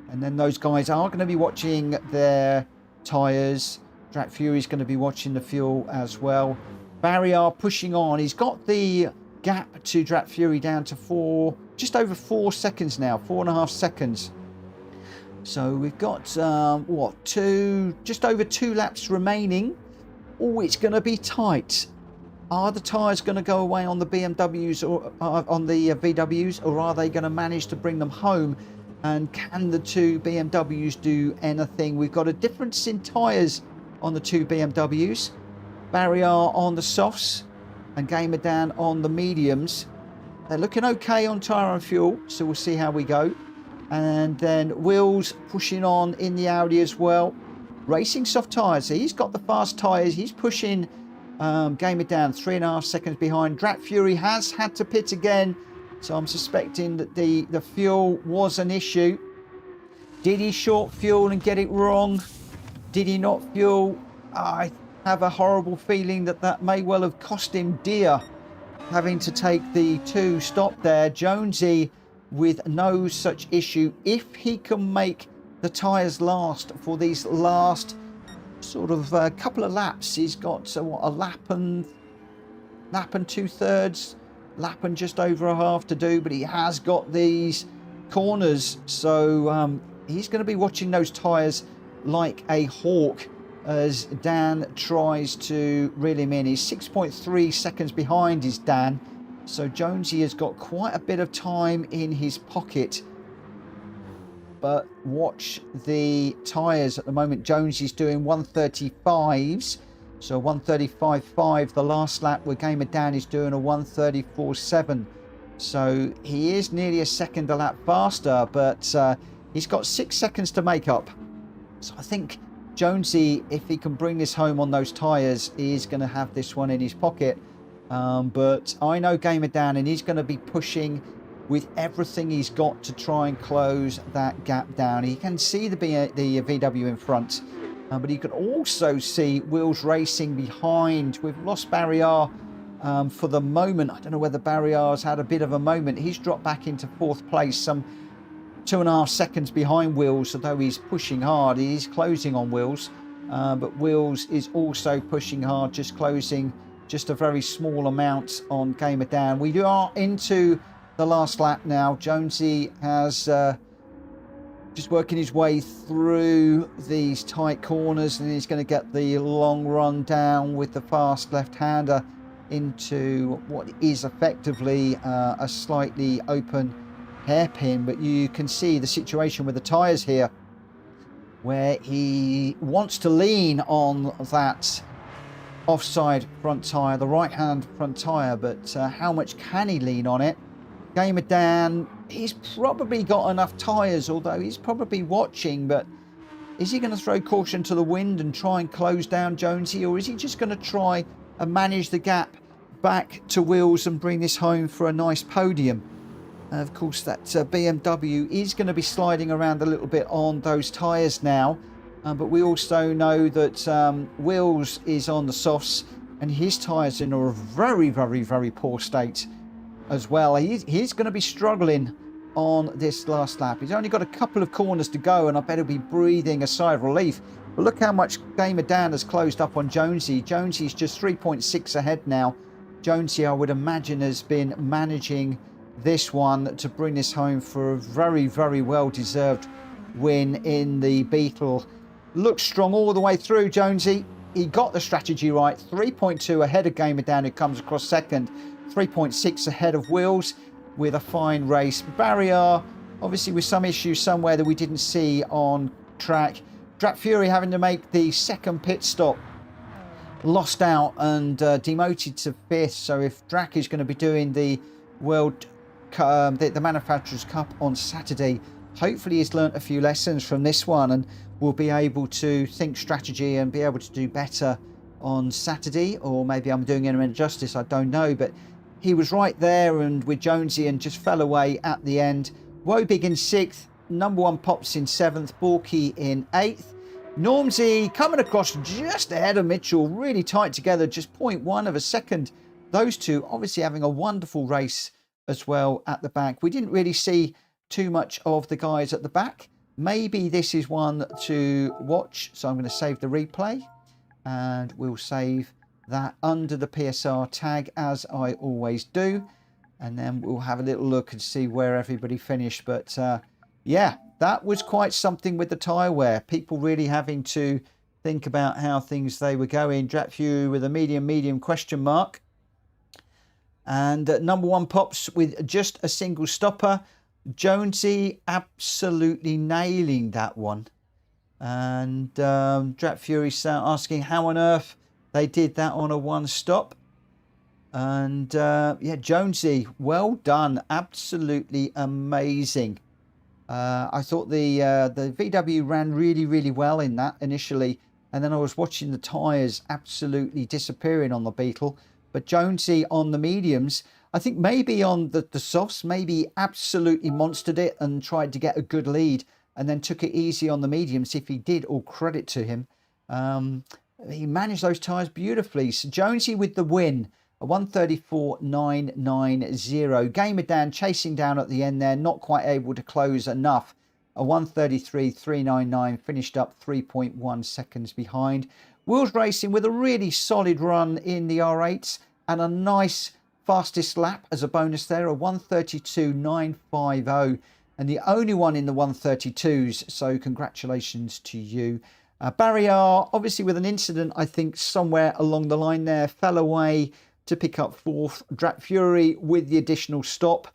And then those guys are going to be watching their tyres. Drat Fury's going to be watching the fuel as well. Barrier pushing on. He's got the gap to Drat Fury down to just over 4 seconds now, 4.5 seconds. So we've got just over 2 laps remaining. Oh, it's going to be tight. Are the tyres going to go away on the BMWs or on the VWs, or are they going to manage to bring them home? And can the two BMWs do anything? We've got a difference in tyres on the two BMWs. Barrier on the softs and Gamer Dan on the mediums. They're looking okay on tyre and fuel, so we'll see how we go. And then Will's pushing on in the Audi as well. Racing soft tyres. So he's got the fast tyres. He's pushing Gamer Dan 3.5 seconds behind. Drat Fury has had to pit again. So I'm suspecting that the fuel was an issue. Did he short fuel and get it wrong? Did he not fuel? I have a horrible feeling that may well have cost him dear having to take the 2 stop there. Jonesy with no such issue. If he can make the tyres last for these last sort of couple of laps, he's got what, a lap and 2/3, lap and just over a half to do, but he has got these corners, so he's going to be watching those tyres like a hawk as Dan tries to reel him in. He's 6.3 seconds behind is Dan, so Jonesy has got quite a bit of time in his pocket. But watch the tyres at the moment. Jonesy's doing 135s, so 135.5. The last lap where Gamer Dan is doing a 134.7. So he is nearly a second a lap faster, but he's got 6 seconds to make up. So I think Jonesy, if he can bring this home on those tyres, is going to have this one in his pocket. But I know Gamer Dan, and he's going to be pushing with everything he's got to try and close that gap down. He can see the VW in front, but he can also see Wills racing behind. We've lost Barrier for the moment. I don't know whether Barrier's had a bit of a moment. He's dropped back into 4th place, some 2.5 seconds behind Wills, although he's pushing hard. He's closing on Wills, but Wills is also pushing hard, just closing just a very small amount on Gamer Dan. We are into the last lap now. Jonesy has just working his way through these tight corners, and he's going to get the long run down with the fast left-hander into what is effectively a slightly open hairpin. But you can see the situation with the tyres here, where he wants to lean on that offside front tyre, the right-hand front tyre, but how much can he lean on it? Gamer Dan, he's probably got enough tyres, although he's probably watching, but is he going to throw caution to the wind and try and close down Jonesy, or is he just going to try and manage the gap back to Wills and bring this home for a nice podium? Of course, that BMW is going to be sliding around a little bit on those tyres now, but we also know that Wills is on the softs, and his tyres are in a very, very, very poor state as well. He's going to be struggling on this last lap. He's only got a couple of corners to go, and I bet he'll be breathing a sigh of relief. But look how much Gamer Dan has closed up on Jonesy. Jonesy's just 3.6 ahead now. Jonesy, I would imagine, has been managing this one to bring this home for a very, very well-deserved win in the Beetle. Looks strong all the way through, Jonesy. He got the strategy right. 3.2 ahead of Gamer Dan, who comes across second. 3.6 ahead of Wills with a fine race. Barrier, obviously with some issues somewhere that we didn't see on track. Drat Fury having to make the second pit stop. Lost out and demoted to 5th. So if Drac is going to be doing the the Manufacturers Cup on Saturday, hopefully he's learnt a few lessons from this one and will be able to think strategy and be able to do better on Saturday. Or maybe I'm doing him injustice, I don't know, but he was right there and with Jonesy and just fell away at the end. Wobig in 6th, number 1 Pops in 7th, Borky in 8th. Normsy coming across just ahead of Mitchell, really tight together, just 0.1 of a second. Those two obviously having a wonderful race as well at the back. We didn't really see too much of the guys at the back. Maybe this is one to watch, so I'm going to save the replay and we'll save that under the PSR tag as I always do, and then we'll have a little look and see where everybody finished. But yeah, that was quite something with the tyre wear. People really having to think about how things they were going. Dratfu with a medium question mark, and number 1 Pops with just a single stopper. Jonesy absolutely nailing that one, and Drat Fury asking how on earth they did that on a 1 stop. And yeah, Jonesy, well done, absolutely amazing. I thought the VW ran really, really well in that initially, and then I was watching the tyres absolutely disappearing on the Beetle. But Jonesy on the mediums, I think maybe on the softs, maybe absolutely monstered it and tried to get a good lead, and then took it easy on the mediums. If he did, all credit to him. He managed those tyres beautifully. So Jonesy with the win. a 134.990. Gamer Dan chasing down at the end there, not quite able to close enough. A 133.399, finished up 3.1 seconds behind. Wheels Racing with a really solid run in the R8s and a nice fastest lap as a bonus there, a 132.950, and the only one in the 132s, so congratulations to you. Barry R, obviously with an incident, I think somewhere along the line there, fell away to pick up fourth. Drat Fury with the additional stop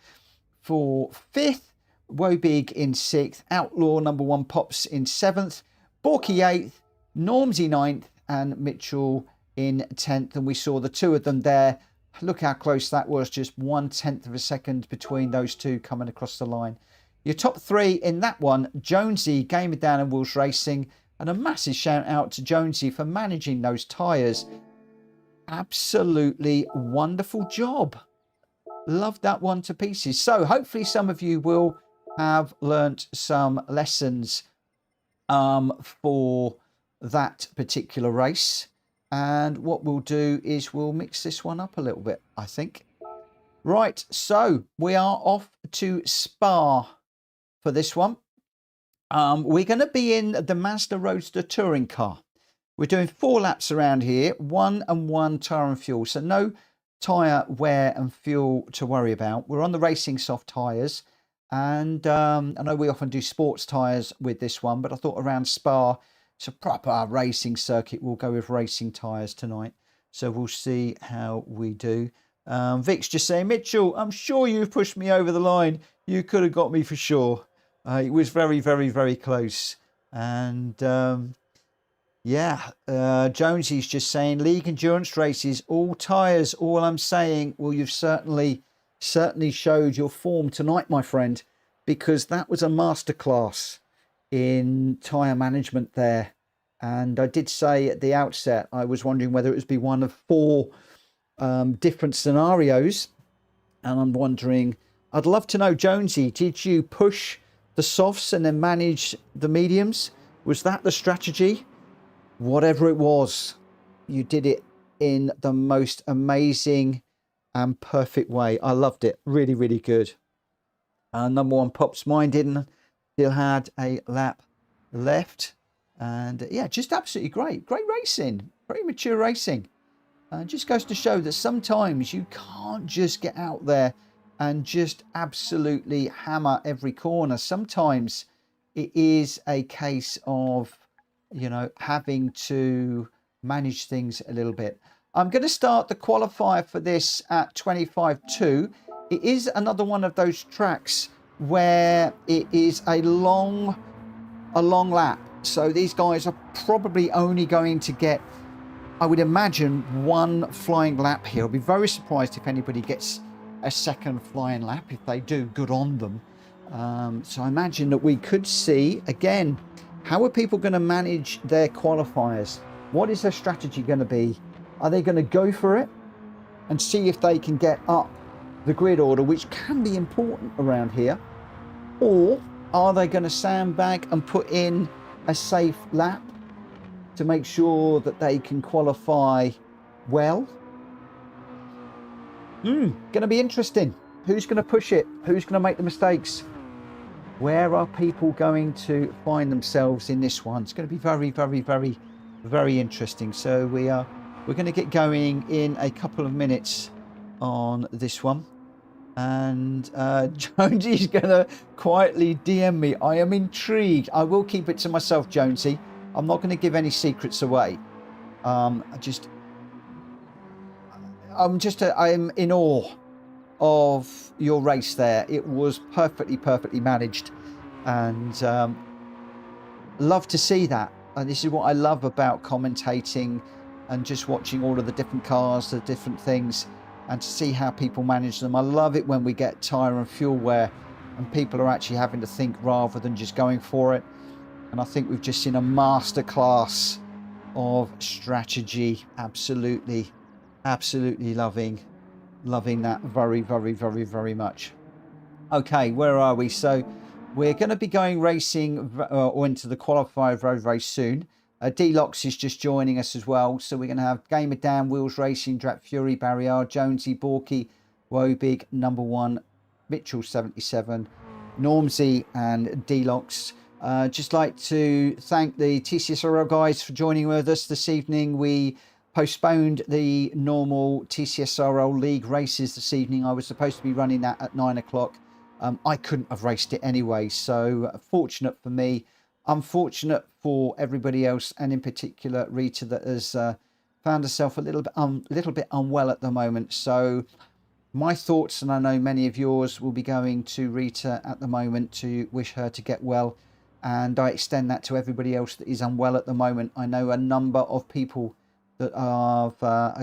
for fifth. Wobig in sixth. Outlaw number one Pops in seventh. Borky eighth. Normsy ninth. And Mitchell in 10th. And we saw the two of them there. Look how close that was. Just 1/10 of a second between those two coming across the line. Your top three in that one, Jonesy, Gamer Dan and Wheels Racing. And a massive shout out to Jonesy for managing those tyres. Absolutely wonderful job. Loved that one to pieces. So hopefully some of you will have learnt some lessons for that particular race. And what we'll do is we'll mix this one up a little bit, I think. Right, so we are off to Spa for this one. We're going to be in the Mazda Roadster touring car. We're doing 4 laps around here, 1 and 1 tyre and fuel. So no tyre wear and fuel to worry about. We're on the racing soft tyres. And I know we often do sports tyres with this one, but I thought around Spa, it's a proper racing circuit. We'll go with racing tyres tonight. So we'll see how we do. Vic's just saying, Mitchell, I'm sure you've pushed me over the line. You could have got me for sure. It was very, very, very close. And yeah, Jonesy's just saying, league endurance races, all tyres. All I'm saying, well, you've certainly showed your form tonight, my friend, because that was a masterclass in tyre management there. And I did say at the outset, I was wondering whether it would be one of 4 different scenarios. And I'm wondering, I'd love to know, Jonesy, did you push the softs and then manage the mediums? Was that the strategy? Whatever it was, you did it in the most amazing and perfect way. I loved it. Really, really good. Number one Pops, mine didn't. Still had a lap left. And yeah, just absolutely great. Great racing. Very mature racing. Just goes to show that sometimes you can't just get out there and just absolutely hammer every corner. Sometimes it is a case of, you know, having to manage things a little bit. I'm going to start the qualifier for this at 25.2. It is another one of those tracks where it is a long lap. So these guys are probably only going to get, I would imagine, 1 flying lap here. I'll be very surprised if anybody gets a second flying lap. If they do, good on them. So I imagine that we could see, again, how are people going to manage their qualifiers? What is their strategy going to be? Are they going to go for it and see if they can get up the grid order, which can be important around here? Or are they going to sandbag and put in a safe lap to make sure that they can qualify well? Going to be interesting. Who's going to push it? Who's going to make the mistakes? Where are people going to find themselves in this one? It's going to be very, very, very, very interesting. So we're going to get going in a couple of minutes on this one. And Jonesy's going to quietly DM me. I am intrigued. I will keep it to myself, Jonesy. I'm not going to give any secrets away. I'm in awe of your race there. It was perfectly managed, and love to see that. And this is what I love about commentating and just watching all of the different cars, the different things, and to see how people manage them. I love it when we get tyre and fuel wear and people are actually having to think rather than just going for it. And I think we've just seen a masterclass of strategy. Absolutely loving that very much. Okay, where are we? So we're going to be going racing or into the qualifier very soon. Dnotes is just joining us as well. So we're going to have Gamer Dan, Wheels Racing, Drat Fury, Barrier, Jonesy, Borky, Wobig, Number One, Mitchell 77, Normsy, and Dnotes. Just like to thank the TCSRL guys for joining with us this evening. We postponed the normal TCSRL League races this evening. I was supposed to be running that at 9 o'clock. I couldn't have raced it anyway, so fortunate for me, unfortunate for everybody else, and in particular Rita, that has found herself a little bit unwell at the moment. So my thoughts, and I know many of yours, will be going to Rita at the moment to wish her to get well, and I extend that to everybody else that is unwell at the moment. I know a number of people that are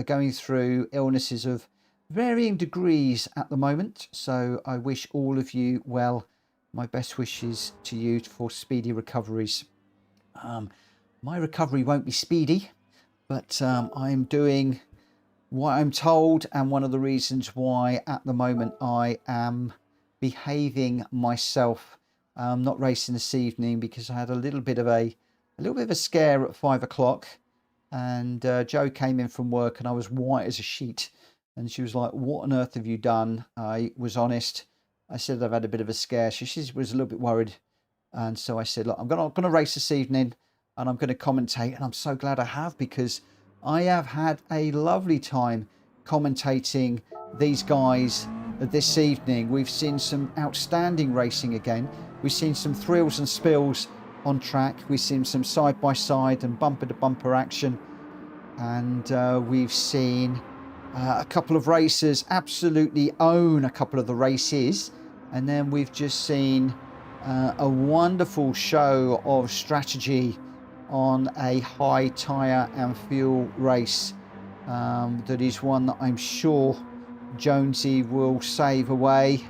going through illnesses of varying degrees at the moment, so I wish all of you well. My best wishes to you for speedy recoveries. My recovery won't be speedy, but I'm doing what I'm told, and one of the reasons why at the moment I am behaving myself, not racing this evening, because I had a little bit of a scare at 5 o'clock, and Jo came in from work and I was white as a sheet, and she was like, "What on earth have you done?" I was honest. I said I've had a bit of a scare. She was a little bit worried, and so I said, "Look, I'm gonna race this evening, and I'm going to commentate." And I'm so glad I have, because I have had a lovely time commentating these guys this evening. We've seen some outstanding racing again. We've seen some thrills and spills on track. We've seen some side-by-side and bumper-to-bumper action, and we've seen a couple of racers absolutely own a couple of the races, and then we've just seen a wonderful show of strategy on a high tyre and fuel race. That is one that I'm sure Jonesy will save away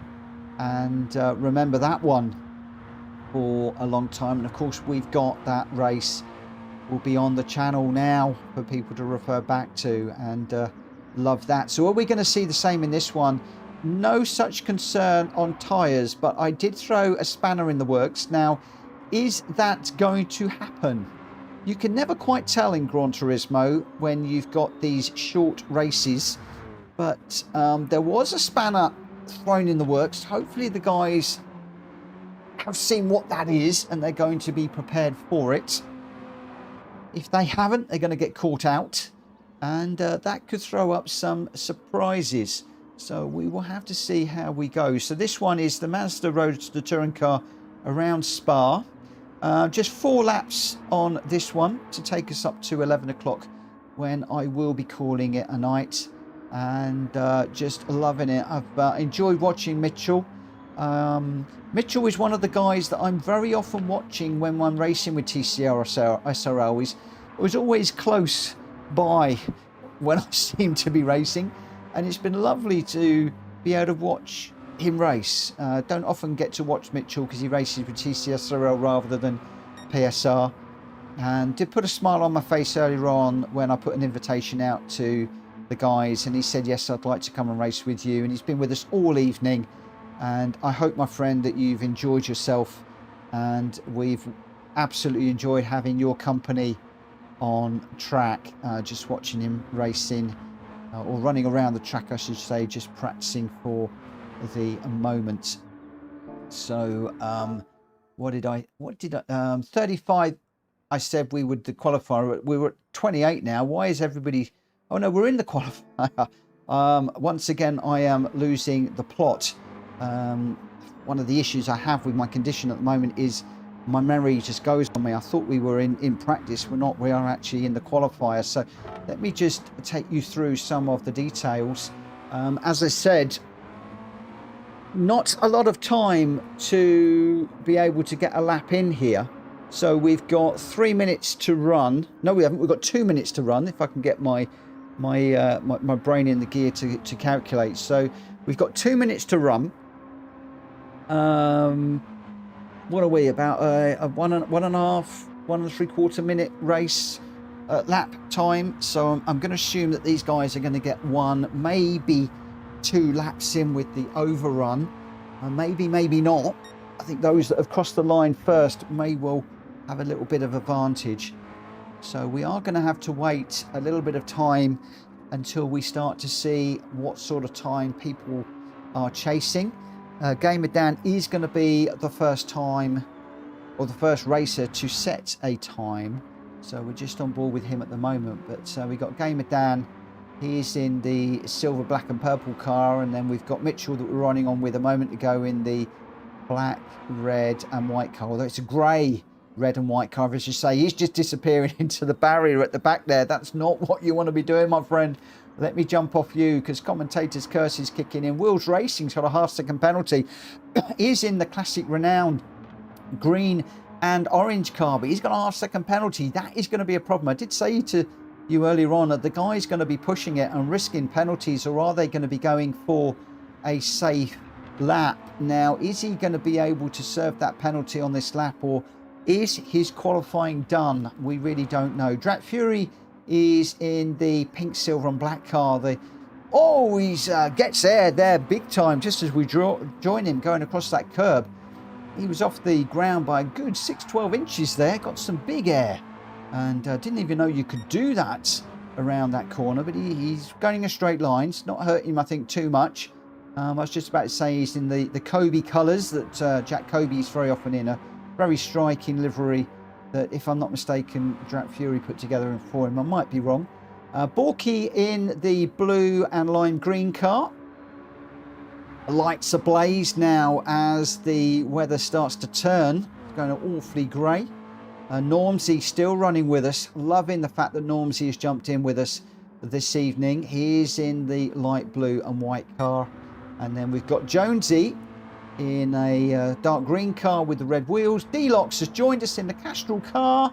and remember that one for a long time. And of course, we've got that race will be on the channel now for people to refer back to, and love that. So are we going to see the same in this one? No such concern on tyres, but I did throw a spanner in the works. Now, is that going to happen? You can never quite tell in Gran Turismo when you've got these short races, but there was a spanner thrown in the works. Hopefully the guys have seen what that is and they're going to be prepared for it. If they haven't, they're going to get caught out, and that could throw up some surprises. So we will have to see how we go. So this one is the Mazda Roadster touring car around Spa. Just 4 laps on this one to take us up to 11 o'clock, when I will be calling it a night, and just loving it. I've enjoyed watching Mitchell. Mitchell is one of the guys that I'm very often watching when I'm racing with TCR SRL. He was always close by when I seem to be racing, and it's been lovely to be able to watch him race. Don't often get to watch Mitchell because he races with TCSRL rather than PSR, and did put a smile on my face earlier on when I put an invitation out to the guys, and he said, "Yes, I'd like to come and race with you," and he's been with us all evening. And I hope, my friend, that you've enjoyed yourself, and we've absolutely enjoyed having your company on track, just watching him racing, or running around the track, I should say, just practicing for the moment. So what did I 35, I said we would the qualifier. We were at 28 now. Why is everybody, oh no, we're in the qualifier. Once again, I am losing the plot. One of the issues I have with my condition at the moment is my memory just goes on me. I thought we were in practice. We're not. We are actually in the qualifier. So let me just take you through some of the details. As I said, not a lot of time to be able to get a lap in here. So we've got 3 minutes to run. No, we haven't. We've got 2 minutes to run, if I can get my brain in the gear to calculate. So we've got 2 minutes to run. What are we, about a 1.5 minute race lap time? So I'm going to assume that these guys are going to get 1, maybe 2 laps in with the overrun, and maybe not. I think those that have crossed the line first may well have a little bit of advantage. So we are going to have to wait a little bit of time until we start to see what sort of time people are chasing. Gamer Dan is going to be the first time, or the first racer to set a time. So we're just on board with him at the moment. But we got Gamer Dan. He's in the silver, black and purple car. And then we've got Mitchell that we're running on with a moment ago in the black, red and white car. Although it's a grey, red and white car, as you say. He's just disappearing into the barrier at the back there. That's not what you want to be doing, my friend. Let me jump off you, because commentator's curse is kicking in. Wheels Racing's got a half-second penalty. He's in the classic renowned green and orange car, but he's got a half-second penalty. That is going to be a problem. I did say to you earlier on that the guy's going to be pushing it and risking penalties, or are they going to be going for a safe lap? Now, is he going to be able to serve that penalty on this lap, or is his qualifying done? We really don't know. Drat Fury is in the pink, silver and black car. Oh, he's gets there big time just as we join him going across that curb. He was off the ground by a good 6-12 inches there. Got some big air, and didn't even know you could do that around that corner. But he's going in a straight line. It's not hurting him, I think, too much. I was just about to say he's in the Kobe colours that Jack Kobe is very often in. A very striking livery that, if I'm not mistaken, Drat Fury put together for him. I might be wrong. Borky in the blue and lime green car. Lights ablaze now as the weather starts to turn. It's going awfully grey. Normsy still running with us. Loving the fact that Normsy has jumped in with us this evening. He is in the light blue and white car. And then we've got Jonesy in a dark green car with the red wheels. D-Lox has joined us in the Castrol car.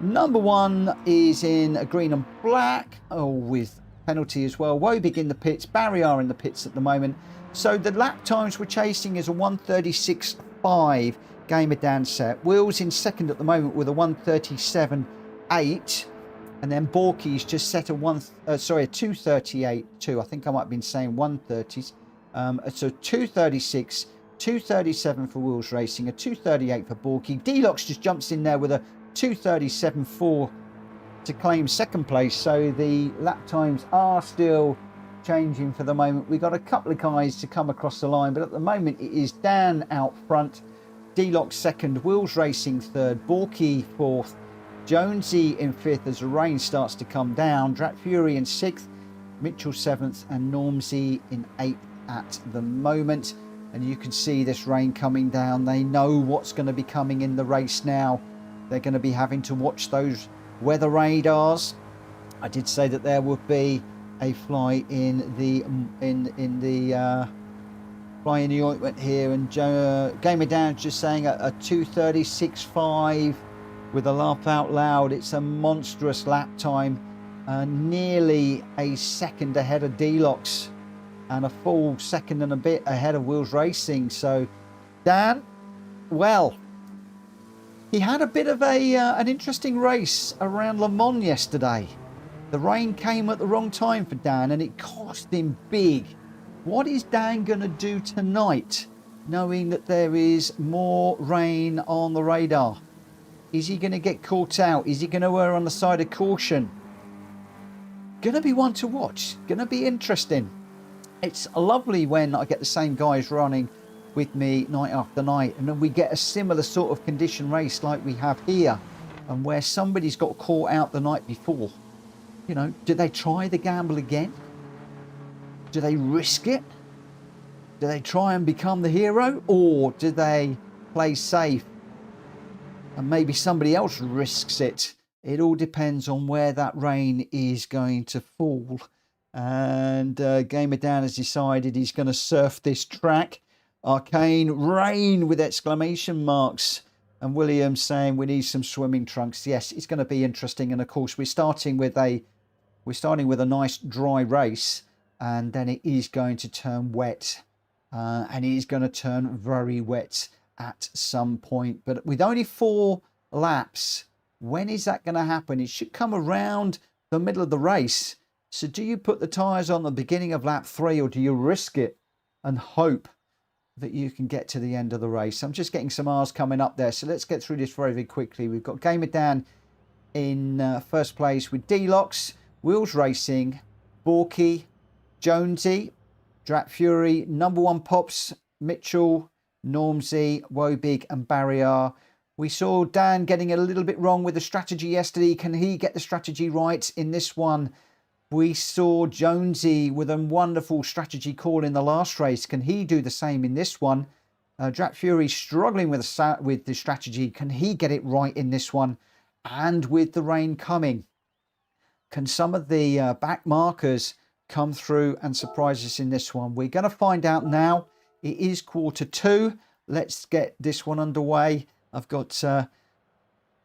Number one is in a green and black, with penalty as well. Wobig in the pits, Barrier in the pits at the moment. So the lap times we're chasing is a 1:36.5 Gamer Dan set. Wheels in second at the moment with a 1:37.8. And then Borky's just set a 2:38.2. I think I might have been saying 1:30s. So 2:36. 2:37 for Wheels Racing, a 2:38 for Borky. D-Lox just jumps in there with a 2:37.4 to claim second place. So the lap times are still changing for the moment. We've got a couple of guys to come across the line, but at the moment it is Dan out front, D-Lox second, Wheels Racing third, Borky fourth, Jonesy in fifth as the rain starts to come down, Drat Fury in sixth, Mitchell seventh, and Normsy in eighth at the moment. And you can see this rain coming down. They know what's going to be coming in the race now. They're going to be having to watch those weather radars. I did say that there would be a fly in the fly in the ointment here, and Gamer Down's just saying a 2:36.5 with a laugh out loud. It's a monstrous lap time, nearly a second ahead of D-Lox, and a full second and a bit ahead of Wheels Racing. So Dan, well, he had a bit of an interesting race around Le Mans yesterday. The rain came at the wrong time for Dan, and it cost him big. What is Dan going to do tonight, knowing that there is more rain on the radar? Is he going to get caught out? Is he going to err on the side of caution? Going to be one to watch. Going to be interesting. It's lovely when I get the same guys running with me night after night, and then we get a similar sort of condition race like we have here, and where somebody's got caught out the night before. You know, do they try the gamble again? Do they risk it? Do they try and become the hero? Or do they play safe and maybe somebody else risks it? It all depends on where that rain is going to fall. And Gamer Dan has decided he's going to surf this track. Arcane Rain with exclamation marks. And Williams saying we need some swimming trunks. Yes, it's going to be interesting. And of course, we're starting with a nice dry race, and then it is going to turn wet, and it is going to turn very wet at some point. But with only 4 laps, when is that going to happen? It should come around the middle of the race. So do you put the tyres on the beginning of lap 3, or do you risk it and hope that you can get to the end of the race? I'm just getting some R's coming up there, so let's get through this very, very quickly. We've got Gamer Dan in first place with Dr.x, Wheels Racing, Borky, Jonesy, Drat Fury, number 1 Pops, Mitchell, Normsy, Wobig and Barrier. We saw Dan getting a little bit wrong with the strategy yesterday. Can he get the strategy right in this one? We saw Jonesy with a wonderful strategy call in the last race. Can he do the same in this one? Drat Fury struggling with the strategy. Can he get it right in this one? And with the rain coming, can some of the back markers come through and surprise us in this one? We're going to find out now. It is quarter 2. Let's get this one underway. I've got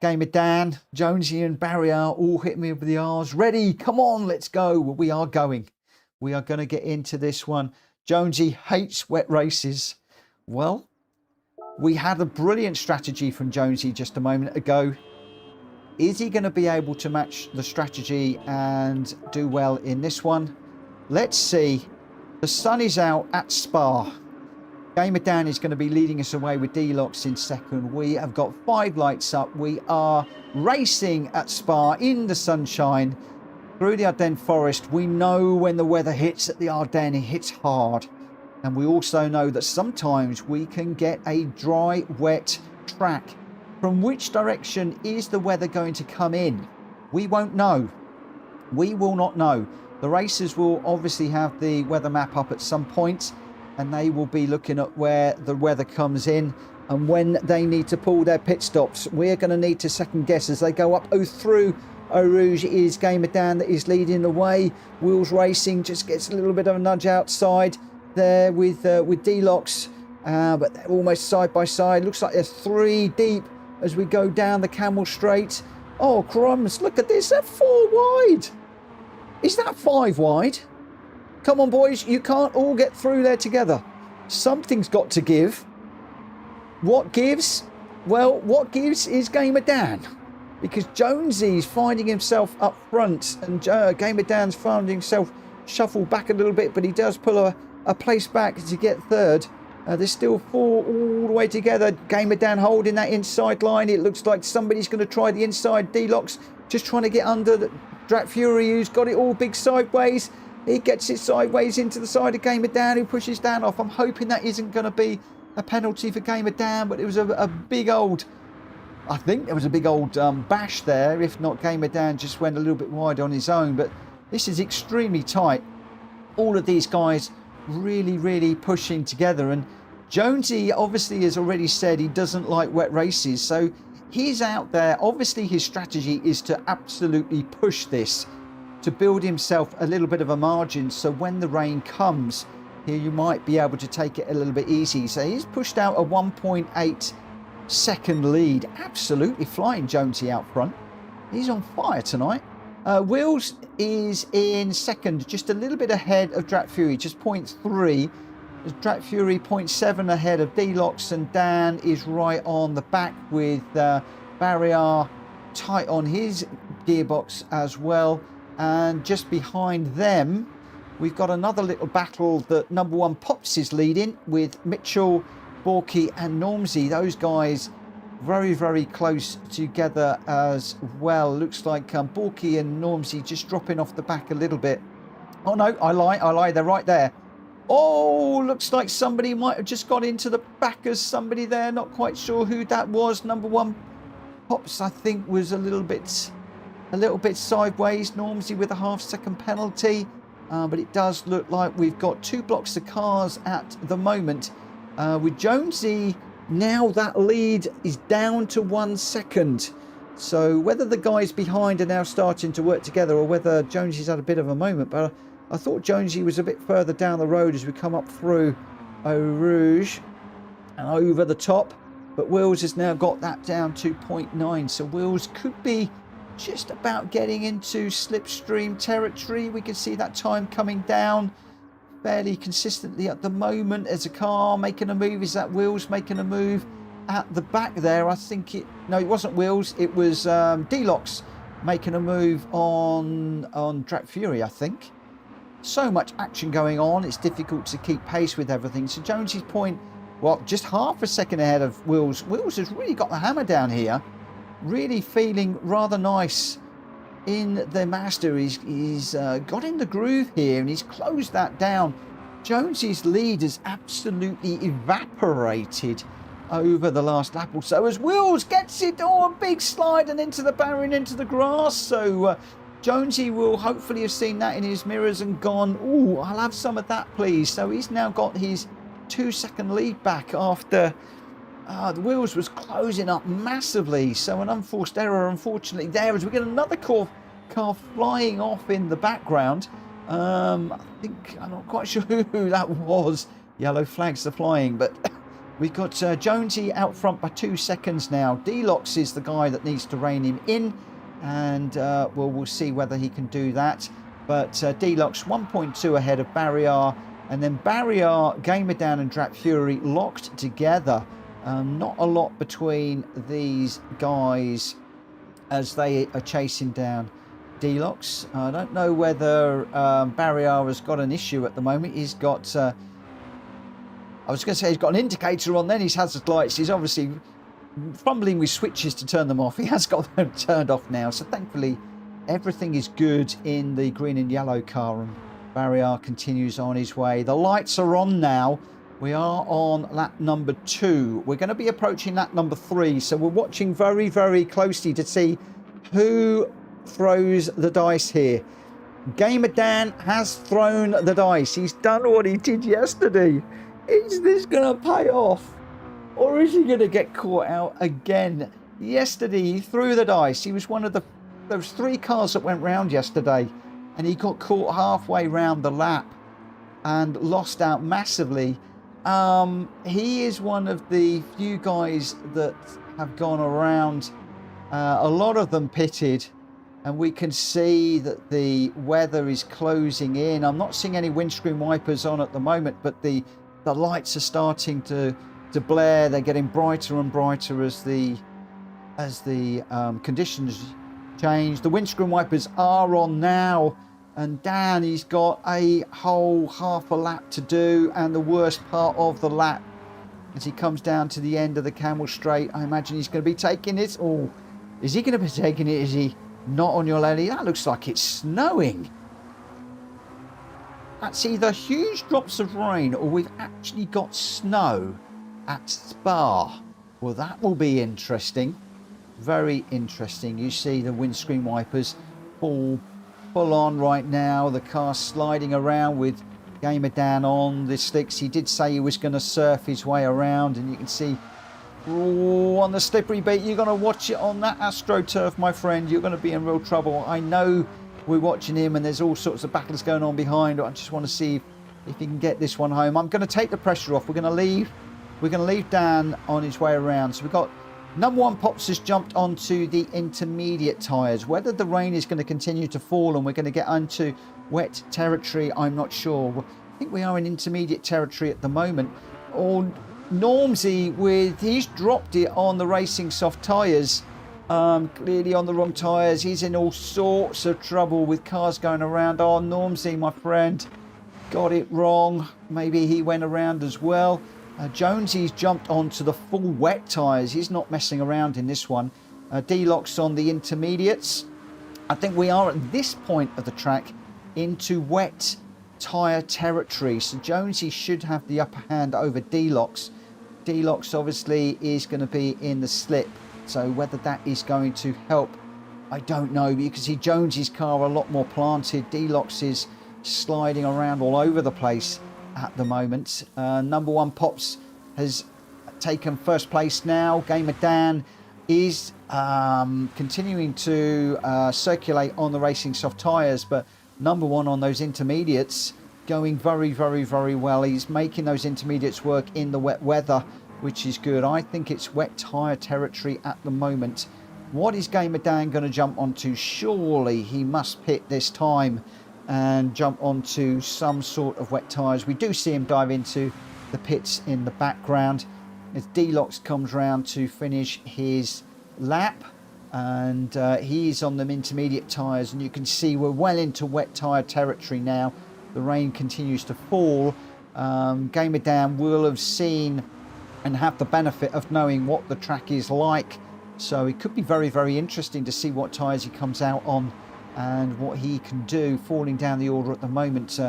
Gamer Dan, Jonesy and Barrier all hitting me with the R's. Ready? Come on, let's go. Well, we are going. We are going to get into this one. Jonesy hates wet races. Well, we had a brilliant strategy from Jonesy just a moment ago. Is he going to be able to match the strategy and do well in this one? Let's see. The sun is out at Spa. Gamer Dan is going to be leading us away with Dr.x in second. We have got 5 lights up. We are racing at Spa in the sunshine through the Ardennes forest. We know when the weather hits at the Ardennes, it hits hard. And we also know that sometimes we can get a dry, wet track. From which direction is the weather going to come in? We won't know. We will not know. The racers will obviously have the weather map up at some point, and they will be looking at where the weather comes in and when they need to pull their pit stops. We're going to need to second guess as they go up. Through Eau Rouge is Gamer Dan that is leading the way. Wheels Racing just gets a little bit of a nudge outside there with Dr.x, but they're almost side by side. Looks like they're 3 deep as we go down the Camel Straight. Oh, crumbs, look at this. They're 4 wide. Is that 5 wide? Come on, boys. You can't all get through there together. Something's got to give. What gives? Well, what gives is Gamer Dan. Because Jonesy's finding himself up front. And Gamer Dan's finding himself shuffled back a little bit. But he does pull a place back to get third. There's still 4 all the way together. Gamer Dan holding that inside line. It looks like somebody's going to try the inside. Dr.x just trying to get under the Drat Fury, who's got it all big sideways. He gets it sideways into the side of Gamer Dan, who pushes Dan off. I'm hoping that isn't going to be a penalty for Gamer Dan, but it was a big old... I think there was a big old bash there. If not, Gamer Dan just went a little bit wide on his own. But this is extremely tight. All of these guys really, really pushing together. And Jonesy obviously has already said he doesn't like wet races. So he's out there. Obviously, his strategy is to absolutely push this, to build himself a little bit of a margin. So when the rain comes, here you might be able to take it a little bit easy. So he's pushed out a 1.8 second lead. Absolutely flying Jonesy out front. He's on fire tonight. Wheels is in second, just a little bit ahead of Drat Fury, just 0.3. Drat Fury 0.7 ahead of Dr.x, and Dan is right on the back with Barrier tight on his gearbox as well. And just behind them, we've got another little battle that number 1 Pops is leading with Mitchell, Borky and Normsy. Those guys very, very close together as well. Looks like Borky and Normsy just dropping off the back a little bit. Oh no, I lie, they're right there. Oh, looks like somebody might have just got into the back of somebody there. Not quite sure who that was. Number 1 Pops, I think, was a little bit sideways. Normsy with a half-second penalty. But it does look like we've got 2 blocks of cars at the moment. With Jonesy, now that lead is down to 1 second. So whether the guys behind are now starting to work together or whether Jonesy's had a bit of a moment, but I thought Jonesy was a bit further down the road as we come up through Eau Rouge and over the top. But Wheels has now got that down to 0.9. So Wheels could be just about getting into slipstream territory. We can see that time coming down fairly consistently at the moment. As a car making a move, is that Wheels making a move at the back there? I think it wasn't Wheels, it was Dr.x making a move on Drat Fury, I think. So much action going on, it's difficult to keep pace with everything. So Jonesy's point, well, just half a second ahead of Wheels. Wheels has really got the hammer down here. really feeling rather nice in the Mazda. He's got in the groove here and he's closed that down. Jonesy's lead has absolutely evaporated over the last lap or so as Wills gets it, a big slide and into the barrier and into the grass. So Jonesy will hopefully have seen that in his mirrors and gone, oh, I'll have some of that, please. So he's now got his 2-second lead back after the Wills was closing up massively. So an unforced error, unfortunately, there as we get another car flying off in the background. I think, I'm not quite sure who that was. Yellow flags are flying, but we've got Jonesy out front by 2 seconds now. Gr.x is the guy that needs to rein him in, and we'll see whether he can do that. But Gr.x 1.2 ahead of Barrier, and then Barrier, Gamerdan and Drap Fury locked together. Not a lot between these guys as they are chasing down Gr.x. I don't know whether Barrier has got an issue at the moment. He's got, I was going to say he's got an indicator on, then his hazard lights. He's obviously fumbling with switches to turn them off. He has got them turned off now. So thankfully everything is good in the green and yellow car, and Barrier continues on his way. The lights are on now. We are on lap number 2. We're going to be approaching lap number 3. So we're watching very, very closely to see who throws the dice here. Gamerdan has thrown the dice. He's done what he did yesterday. Is this going to pay off? Or is he going to get caught out again? Yesterday, he threw the dice. He was one of those 3 cars that went round yesterday. And he got caught halfway round the lap and lost out massively. He is one of the few guys that have gone around. A lot of them pitted. And we can see that the weather is closing in. I'm not seeing any windscreen wipers on at the moment, but the lights are starting to blare. They're getting brighter and brighter as the conditions change. The windscreen wipers are on now, and Dan, he's got a whole half a lap to do, and the worst part of the lap as he comes down to the end of the Camel Straight. I imagine he's going to be taking it. Oh, is he going to be taking it? Is he not on your lady? That looks like it's snowing. That's either huge drops of rain or we've actually got snow at Spa. Well, that will be interesting. Very interesting. You see the windscreen wipers full on right now. The car sliding around with Gamerdan on the slicks. He did say he was going to surf his way around, and you can see on the slippery bit. You're going to watch it on that AstroTurf, my friend. You're going to be in real trouble. I know we're watching him and there's all sorts of battles going on behind. I just want to see if he can get this one home. I'm going to take the pressure off. We're going to leave Dan on his way around. So we've got number 1 Pops has jumped onto the intermediate tyres. Whether the rain is going to continue to fall and we're going to get onto wet territory, I'm not sure. I think we are in intermediate territory at the moment. Or Normsy, he's dropped it on the racing soft tyres, clearly on the wrong tyres. He's in all sorts of trouble with cars going around. Oh, Normsy, my friend, got it wrong. Maybe he went around as well. Jonesy's jumped onto the full wet tyres. He's not messing around in this one. Gr.x on the intermediates. I think we are at this point of the track into wet tyre territory. So Jonesy should have the upper hand over Gr.x. Gr.x obviously is going to be in the slip. So whether that is going to help, I don't know. You can see Jonesy's car a lot more planted. Gr.x is sliding around all over the place at the moment. Number 1 Pops has taken first place now. Gamerdan is continuing to circulate on the racing soft tyres, but number 1 on those intermediates going very, very, very well. He's making those intermediates work in the wet weather, which is good. I think it's wet tyre territory at the moment. What is Gamerdan going to jump onto? Surely he must pit this time and jump onto some sort of wet tyres. We do see him dive into the pits in the background as Gr.x comes round to finish his lap, and he's on them intermediate tyres, and you can see we're well into wet tyre territory now. The rain continues to fall. Gamerdan will have seen and have the benefit of knowing what the track is like So it could be very, very interesting to see what tyres he comes out on and what he can do. Falling down the order at the moment,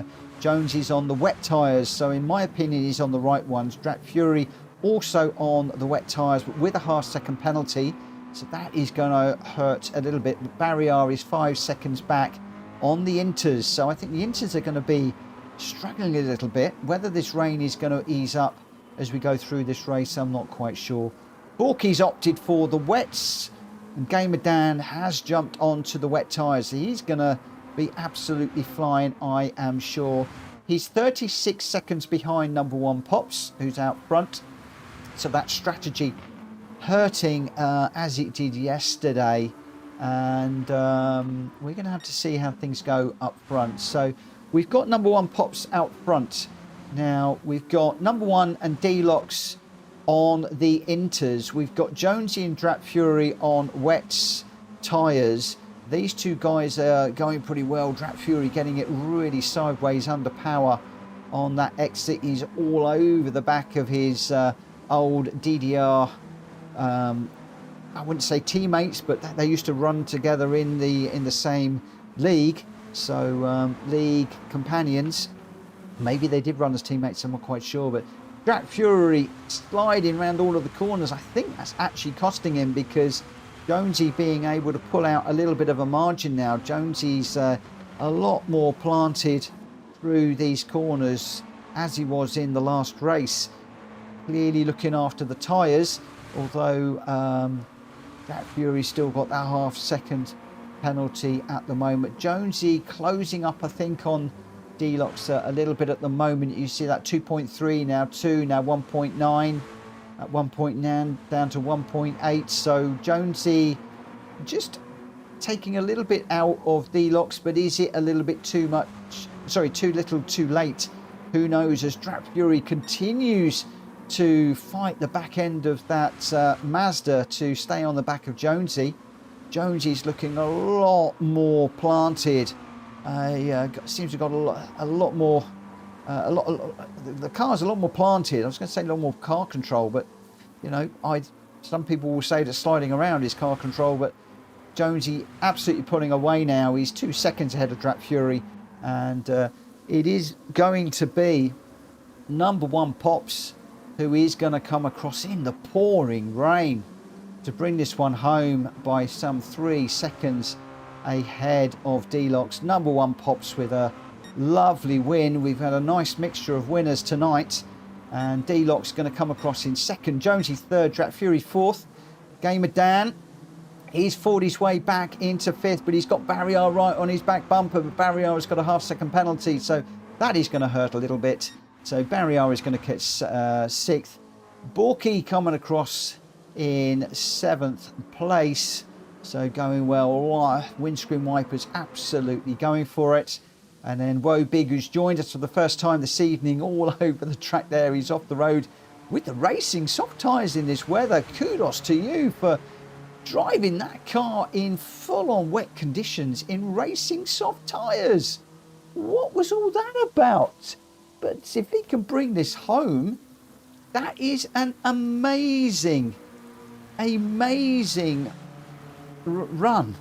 Jones is on the wet tyres, so in my opinion he's on the right ones. Drat Fury also on the wet tyres, but with a half-second penalty, so that is going to hurt a little bit. Barrier is 5 seconds back on the Inters, so I think the Inters are going to be struggling a little bit. Whether this rain is going to ease up as we go through this race, I'm not quite sure. Borky's opted for the wets, and Gamer Dan has jumped onto the wet tyres. He's going to be absolutely flying, I am sure. He's 36 seconds behind number 1 Pops, who's out front. So that strategy hurting as it did yesterday. And we're going to have to see how things go up front. So we've got number 1 Pops out front. Now we've got number 1 and Denotes on the Inters. We've got Jonesy and Drat Fury on wets tyres. These two guys are going pretty well. Drat Fury getting it really sideways under power on that exit. He's all over the back of his old DDR, I wouldn't say teammates, but they used to run together in the same league. So league companions. Maybe they did run as teammates, I'm not quite sure, but Drat Fury sliding around all of the corners. I think that's actually costing him, because Jonesy being able to pull out a little bit of a margin now. Jonesy's a lot more planted through these corners as he was in the last race. Clearly looking after the tyres, although Drat Fury's still got that half-second penalty at the moment. Jonesy closing up, I think, on Gr.x a little bit at the moment. You see that 2.3, now 2, now 1.9, at 1.9 down to 1.8. So Jonesy just taking a little bit out of Gr.x, but is it a little bit too much? Sorry, too little, too late? Who knows? As Drat Fury continues to fight the back end of that Mazda to stay on the back of Jonesy. Jonesy's looking a lot more planted. Seems to have got a lot more. The car's a lot more planted. I was going to say a lot more car control, but you know, some people will say that sliding around is car control, but Jonesy absolutely pulling away now. He's 2 seconds ahead of Drat Fury, and it is going to be number 1 Pops who is going to come across in the pouring rain to bring this one home by some 3 seconds ahead of Gr.x. Number 1 Pops with a lovely win. We've had a nice mixture of winners tonight, and Gr.x going to come across in second. Jonesy third, Drat Fury fourth. Gamer Dan, he's fought his way back into fifth, but he's got Barrier right on his back bumper, but Barrier has got a half-second penalty, so that is going to hurt a little bit. So Barrier is going to catch sixth. Borky coming across in 7th place. So going well. Windscreen wipers absolutely going for it. And then Woe Big, who's joined us for the first time this evening, all over the track there. He's off the road with the racing soft tyres in this weather. Kudos to you for driving that car in full-on wet conditions in racing soft tyres. What was all that about? But if he can bring this home, that is an amazing run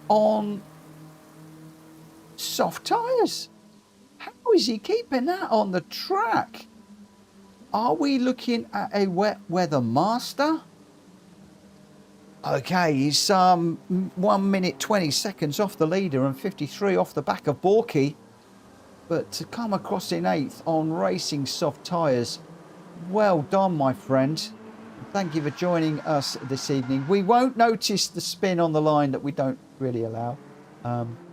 on soft tyres. How is he keeping that on the track? Are we looking at a wet weather master? Okay, he's 1 minute 20 seconds off the leader and 53 off the back of Borky. But to come across in 8th on racing soft tyres, well done, my friend. Thank you for joining us this evening. We won't notice the spin on the line that we don't really allow.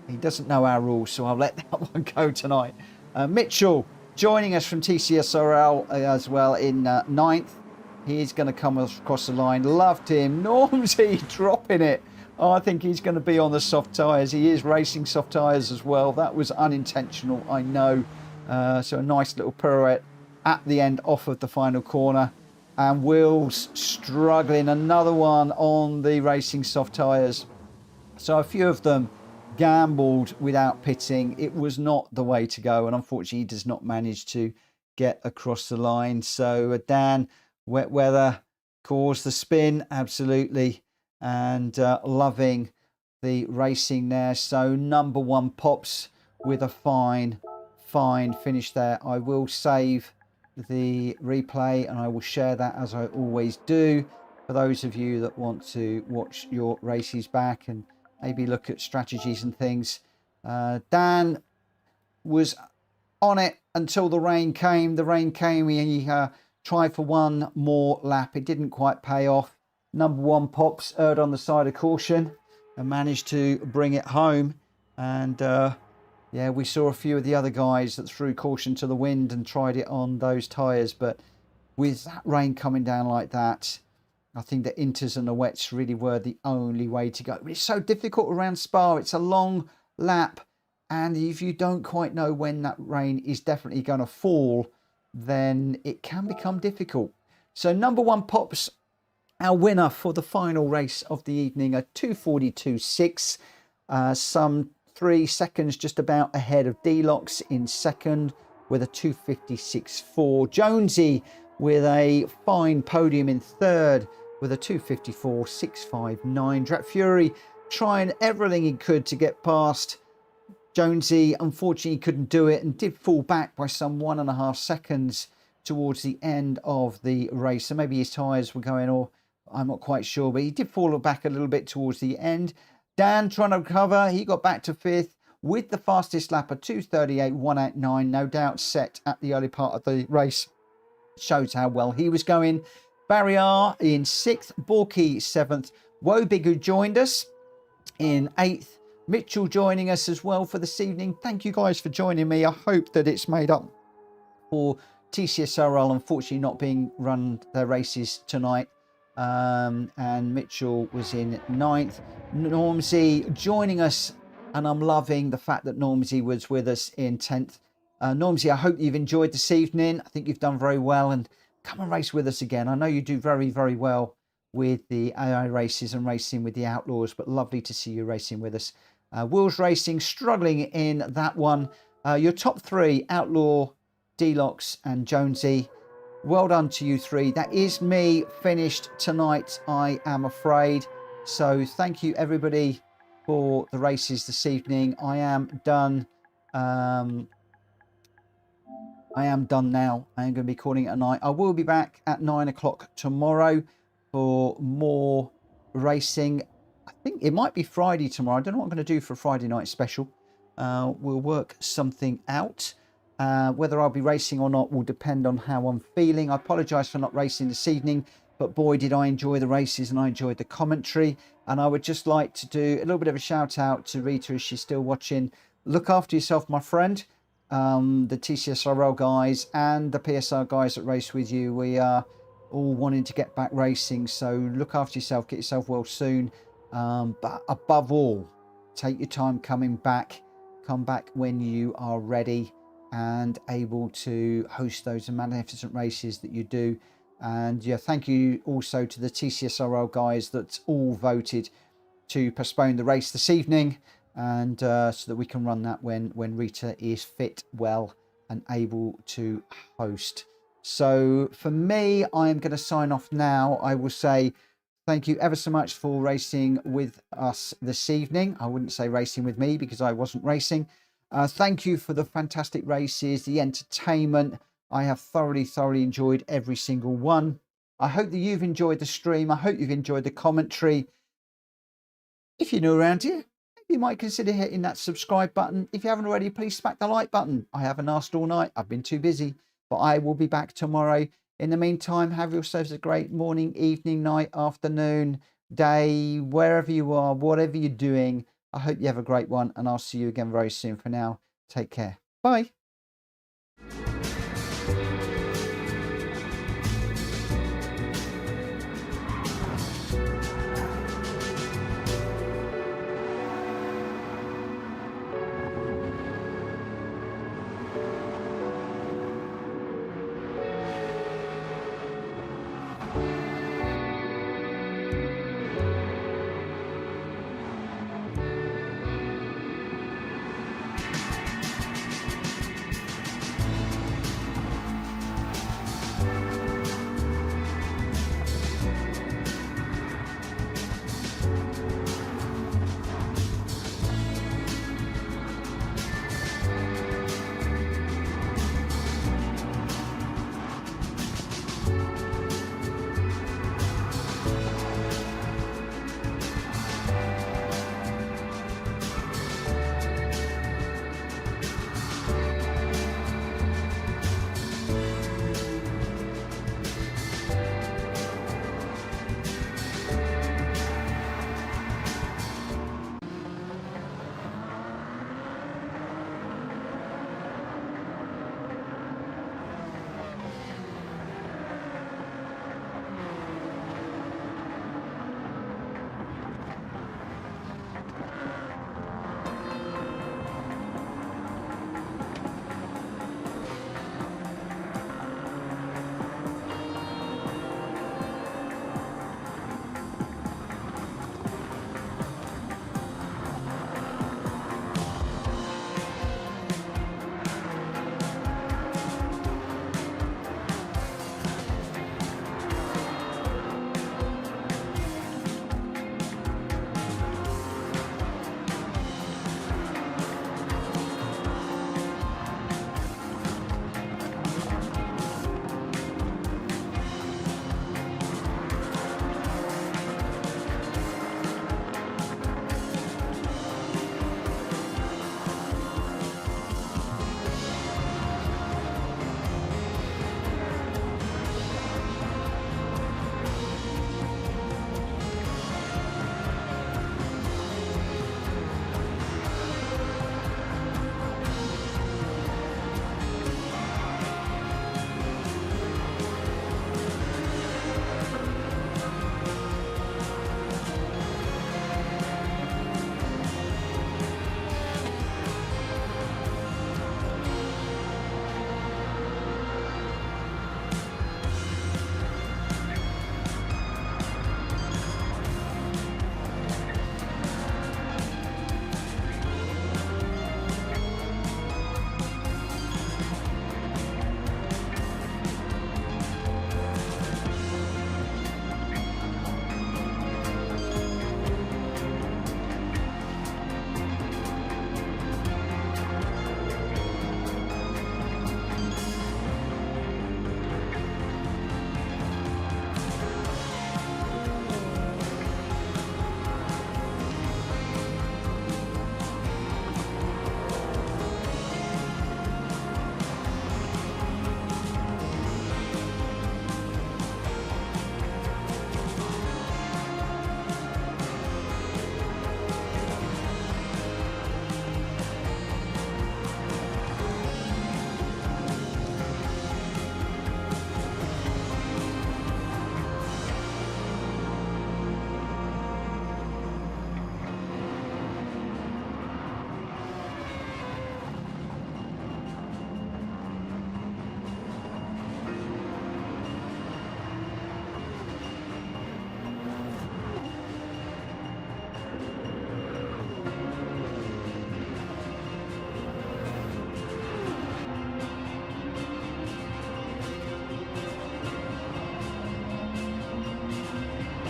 He doesn't know our rules, so I'll let that one go tonight. Mitchell joining us from TCSRL as well in 9th. He's going to come across the line. Loved him. Normsy dropping it. Oh, I think he's going to be on the soft tyres. He is racing soft tyres as well. That was unintentional, I know. So a nice little pirouette at the end off of the final corner. And Will's struggling. Another one on the racing soft tyres. So a few of them gambled without pitting. It was not the way to go. And unfortunately, he does not manage to get across the line. So Dan, wet weather, Cause the spin, absolutely. And loving the racing there. So number one pops with a fine finish there. I will save the replay and I will share that as I always do for those of you that want to watch your races back and maybe look at strategies and things. Dan was on it until the rain came. The rain came, he tried for one more lap. It didn't quite pay off. Number one pops erred on the side of caution and managed to bring it home. And yeah, we saw a few of the other guys that threw caution to the wind and tried it on those tyres. But with that rain coming down like that, I think the inters and the wets really were the only way to go. It's so difficult around Spa. It's a long lap. And if you don't quite know when that rain is definitely going to fall, then it can become difficult. So number one pops, our winner for the final race of the evening, a 2:42.6, some 3 seconds just about ahead of Gr.x in second with a 2:56.4. Jonesy with a fine podium in third with a 2:54.659. Drat Fury trying everything he could to get past Jonesy. Unfortunately couldn't do it and did fall back by some 1.5 seconds towards the end of the race. So maybe his tyres were going, or I'm not quite sure, but he did fall back a little bit towards the end. Dan trying to recover. He got back to fifth with the fastest lap of 2:38.189. No doubt set at the early part of the race. Shows how well he was going. Barry R in sixth. Borky seventh. Wobig, who joined us, in eighth. Mitchell joining us as well for this evening. Thank you guys for joining me. I hope that it's made up for TCSRL unfortunately not being run their races tonight. And Mitchell was in ninth. Normsy joining us, and I'm loving the fact that Normsy was with us in 10th. Normsy, I hope you've enjoyed this evening. I think you've done very well, and come and race with us again. I know you do very, very well with the AI races and racing with the Outlaws, but lovely to see you racing with us. Wills Racing struggling in that one. Your top three, Outlaw, Gr.x and Jonesy. Well done to you three. That is me finished tonight, I am afraid. So thank you everybody for the races this evening. I am done. I am done now. I am going to be calling it a night. I will be back at 9 o'clock tomorrow for more racing. I think it might be Friday tomorrow. I don't know what I'm going to do for a Friday night special. We'll work something out. Whether I'll be racing or not will depend on how I'm feeling. I apologise for not racing this evening, but boy, did I enjoy the races and I enjoyed the commentary. And I would just like to do a little bit of a shout out to Rita if she's still watching. Look after yourself, my friend. The TCSRL guys and the PSR guys that race with you, we are all wanting to get back racing. So look after yourself, get yourself well soon. But above all, take your time coming back. Come back when you are ready and able to host those magnificent races that you do. And yeah, thank you also to the TCSRL guys that all voted to postpone the race this evening, and so that we can run that when Rita is fit, well, and able to host. So for me, I am going to sign off now. I will say thank you ever so much for racing with us this evening. I wouldn't say racing with me because I wasn't racing. Thank you for the fantastic races, the entertainment. I have thoroughly enjoyed every single one. I hope that you've enjoyed the stream. I hope you've enjoyed the commentary. If you're new around here, you might consider hitting that subscribe button. If you haven't already, please smack the like button. I haven't asked all night. I've been too busy, but I will be back tomorrow. In the meantime, have yourselves a great morning, evening, night, afternoon, day, wherever you are, whatever you're doing. I hope you have a great one, and I'll see you again very soon. For now, take care. Bye.